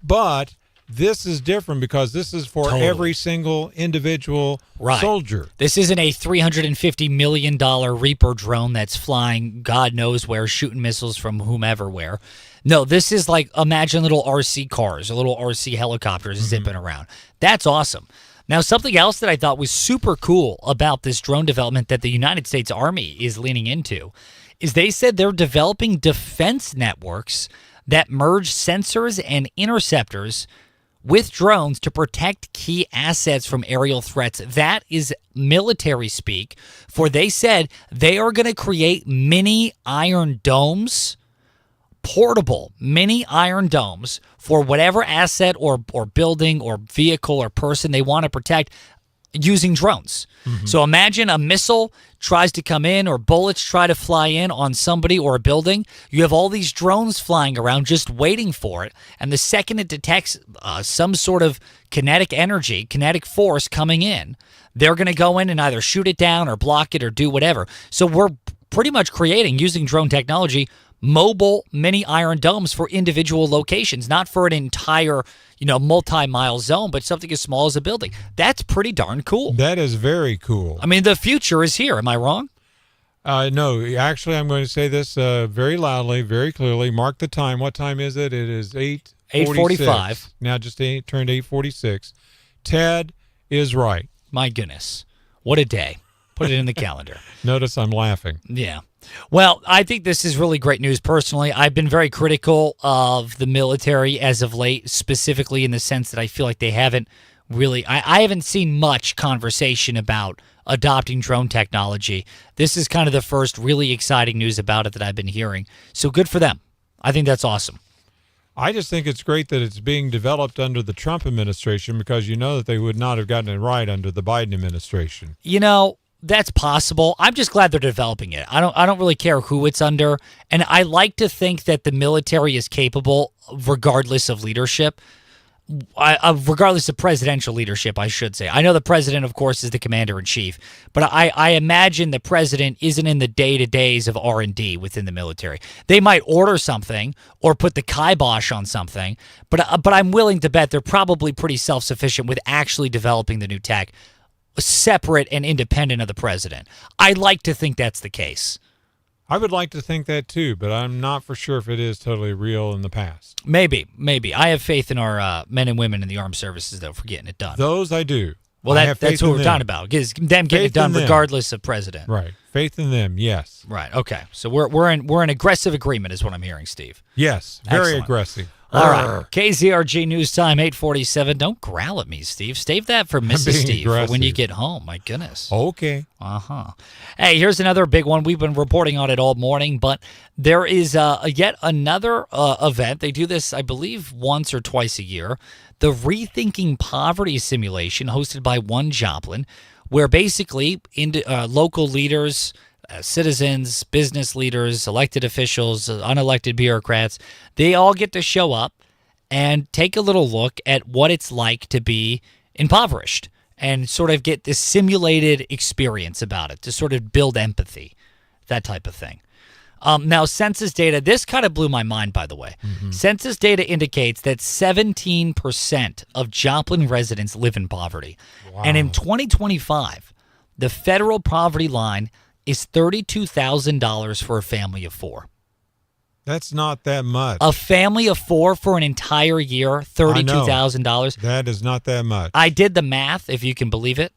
But this is different because this is for every single individual soldier. This isn't a $350 million Reaper drone that's flying God knows where, shooting missiles from whomever where. No, this is like, imagine little RC cars or little RC helicopters zipping around. That's awesome. Now, something else that I thought was super cool about this drone development that the United States Army is leaning into is they said they're developing defense networks that merge sensors and interceptors with drones to protect key assets from aerial threats. That is military speak, for they said they are going to create mini Iron Domes, portable mini Iron Domes for whatever asset or building or vehicle or person they want to protect using drones. So imagine a missile tries to come in or bullets try to fly in on somebody or a building. You have all these drones flying around just waiting for it. And the second it detects some sort of kinetic energy, kinetic force coming in, they're going to go in and either shoot it down or block it or do whatever. So we're pretty much creating, using drone technology, mobile mini Iron Domes for individual locations, not for an entire, multi-mile zone, but something as small as a building. That's pretty darn cool. That is very cool. I mean, the future is here. Am I wrong? No, actually, I'm going to say this very loudly, very clearly. Mark the time. What time is it? It is 8:45. Now just turned 8:46. Ted is right. My goodness. What a day. Put it in the calendar. Notice I'm laughing. Yeah. Well, I think this is really great news personally. I've been very critical of the military as of late, specifically in the sense that I feel like they haven't really, I haven't seen much conversation about adopting drone technology. This is kind of the first really exciting news about it that I've been hearing. So good for them. I think that's awesome. I just think it's great that it's being developed under the Trump administration, because that they would not have gotten it right under the Biden administration. That's possible. I'm just glad they're developing it. I don't really care who it's under, and I like to think that the military is capable, regardless of leadership, regardless of presidential leadership, I should say. I know the president, of course, is the commander-in-chief, but I imagine the president isn't in the day-to-days of R&D within the military. They might order something or put the kibosh on something, but I'm willing to bet they're probably pretty self-sufficient with actually developing the new tech, separate and independent of the president. I'd like to think that's the case. I would like to think that too, but I'm not for sure if it is totally real in the past. Maybe. I have faith in our men and women in the armed services, though, for getting it done. Those I do. Well, that's what we're talking about. Is them getting it done regardless of president. Right. Faith in them, yes. Right. Okay. So we're in aggressive agreement, is what I'm hearing, Steve. Yes. Very aggressive. All right. KZRG News Time, 8:47. Don't growl at me, Steve. Save that for Mrs. Steve for when you get home. My goodness. Okay. Uh-huh. Hey, here's another big one. We've been reporting on it all morning, but there is yet another event. They do this, I believe, once or twice a year. The Rethinking Poverty Simulation, hosted by One Joplin, where basically local leaders, citizens, business leaders, elected officials, unelected bureaucrats, they all get to show up and take a little look at what it's like to be impoverished and sort of get this simulated experience about it to sort of build empathy, that type of thing. Now, census data, this kind of blew my mind, by the way. Census data indicates that 17% of Joplin residents live in poverty. Wow. And in 2025, the federal poverty line is $32,000 for a family of 4. That's not that much. A family of 4 for an entire year, $32,000. That is not that much. I did the math, if you can believe it.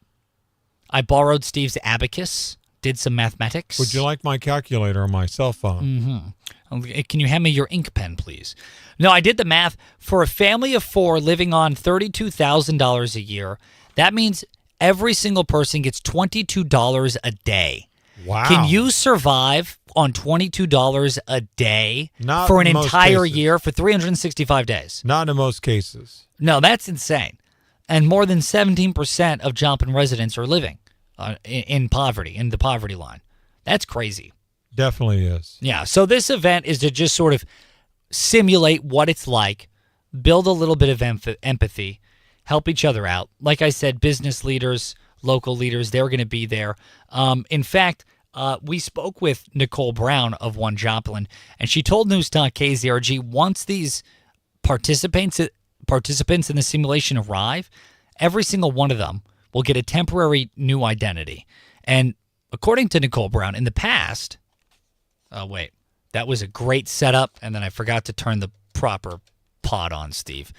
I borrowed Steve's abacus, did some mathematics. Would you like my calculator on my cell phone? Mm-hmm. Can you hand me your ink pen, please? No, I did the math. For a family of 4 living on $32,000 a year, that means every single person gets $22 a day. Wow. Can you survive on $22 a day Not for an in most entire cases. year for 365 days? Not in most cases. No, that's insane. And more than 17% of Joplin residents are living in poverty, in the poverty line. That's crazy. Definitely is. Yeah, so this event is to just sort of simulate what it's like, build a little bit of empathy, help each other out. Like I said, business leaders, local leaders, they're going to be there. In fact, we spoke with Nicole Brown of One Joplin, and she told News Talk KZRG once these participants in the simulation arrive, every single one of them will get a temporary new identity. And according to Nicole Brown, in the past, that was a great setup, and then I forgot to turn the proper pod on, Steve.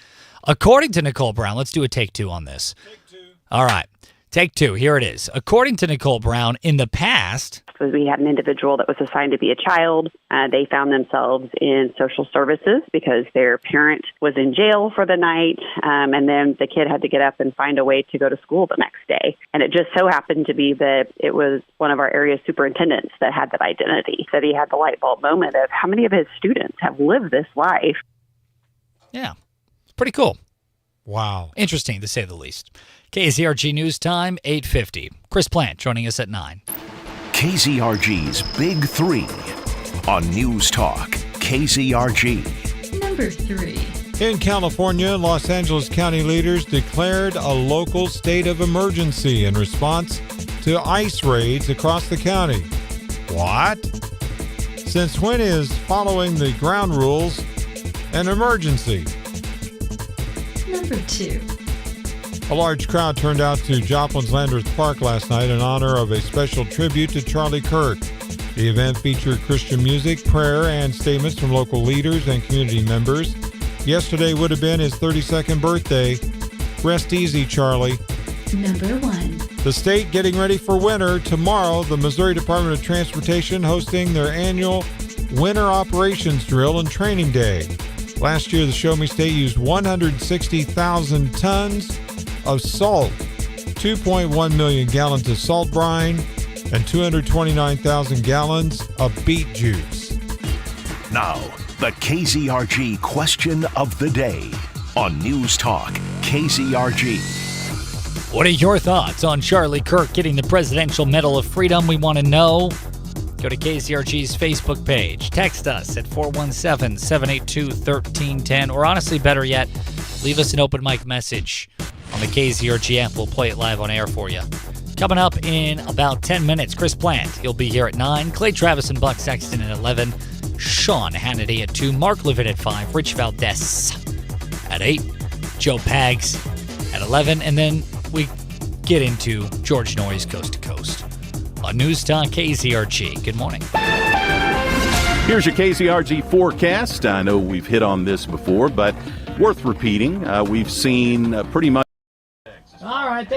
According to Nicole Brown, let's do a take 2 on this. Take 2. All right. Take 2. Here it is. According to Nicole Brown, in the past, we had an individual that was assigned to be a child. They found themselves in social services because their parent was in jail for the night, and then the kid had to get up and find a way to go to school the next day. And it just so happened to be that it was one of our area superintendents that had that identity. So he had the light bulb moment of how many of his students have lived this life. Yeah, it's pretty cool. Wow. Interesting, to say the least. KZRG News Time, 8:50. Chris Plant joining us at 9. KZRG's Big 3 on News Talk KZRG. Number 3. In California, Los Angeles County leaders declared a local state of emergency in response to ICE raids across the county. What? Since when is following the ground rules an emergency? Number 2. A large crowd turned out to Joplin's Landreth Park last night in honor of a special tribute to Charlie Kirk. The event featured Christian music, prayer, and statements from local leaders and community members. Yesterday would have been his 32nd birthday. Rest easy, Charlie. Number 1. The state getting ready for winter. Tomorrow, the Missouri Department of Transportation hosting their annual Winter Operations Drill and Training Day. Last year, the Show Me State used 160,000 tons of salt, 2.1 million gallons of salt brine, and 229,000 gallons of beet juice. Now, the KZRG question of the day on News Talk KZRG. What are your thoughts on Charlie Kirk getting the Presidential Medal of Freedom? We want to know. Go to KZRG's Facebook page. Text us at 417-782-1310. Or honestly, better yet, leave us an open mic message on the KZRG app. We'll play it live on air for you. Coming up in about 10 minutes, Chris Plant. He'll be here at 9. Clay Travis and Buck Sexton at 11. Sean Hannity at 2. Mark Levitt at 5. Rich Valdez at 8. Joe Pags at 11. And then we get into George Norrie's Coast to Coast on News Talk KZRG. Good morning. Here's your KZRG forecast. I know we've hit on this before, but worth repeating. We've seen pretty much. All right.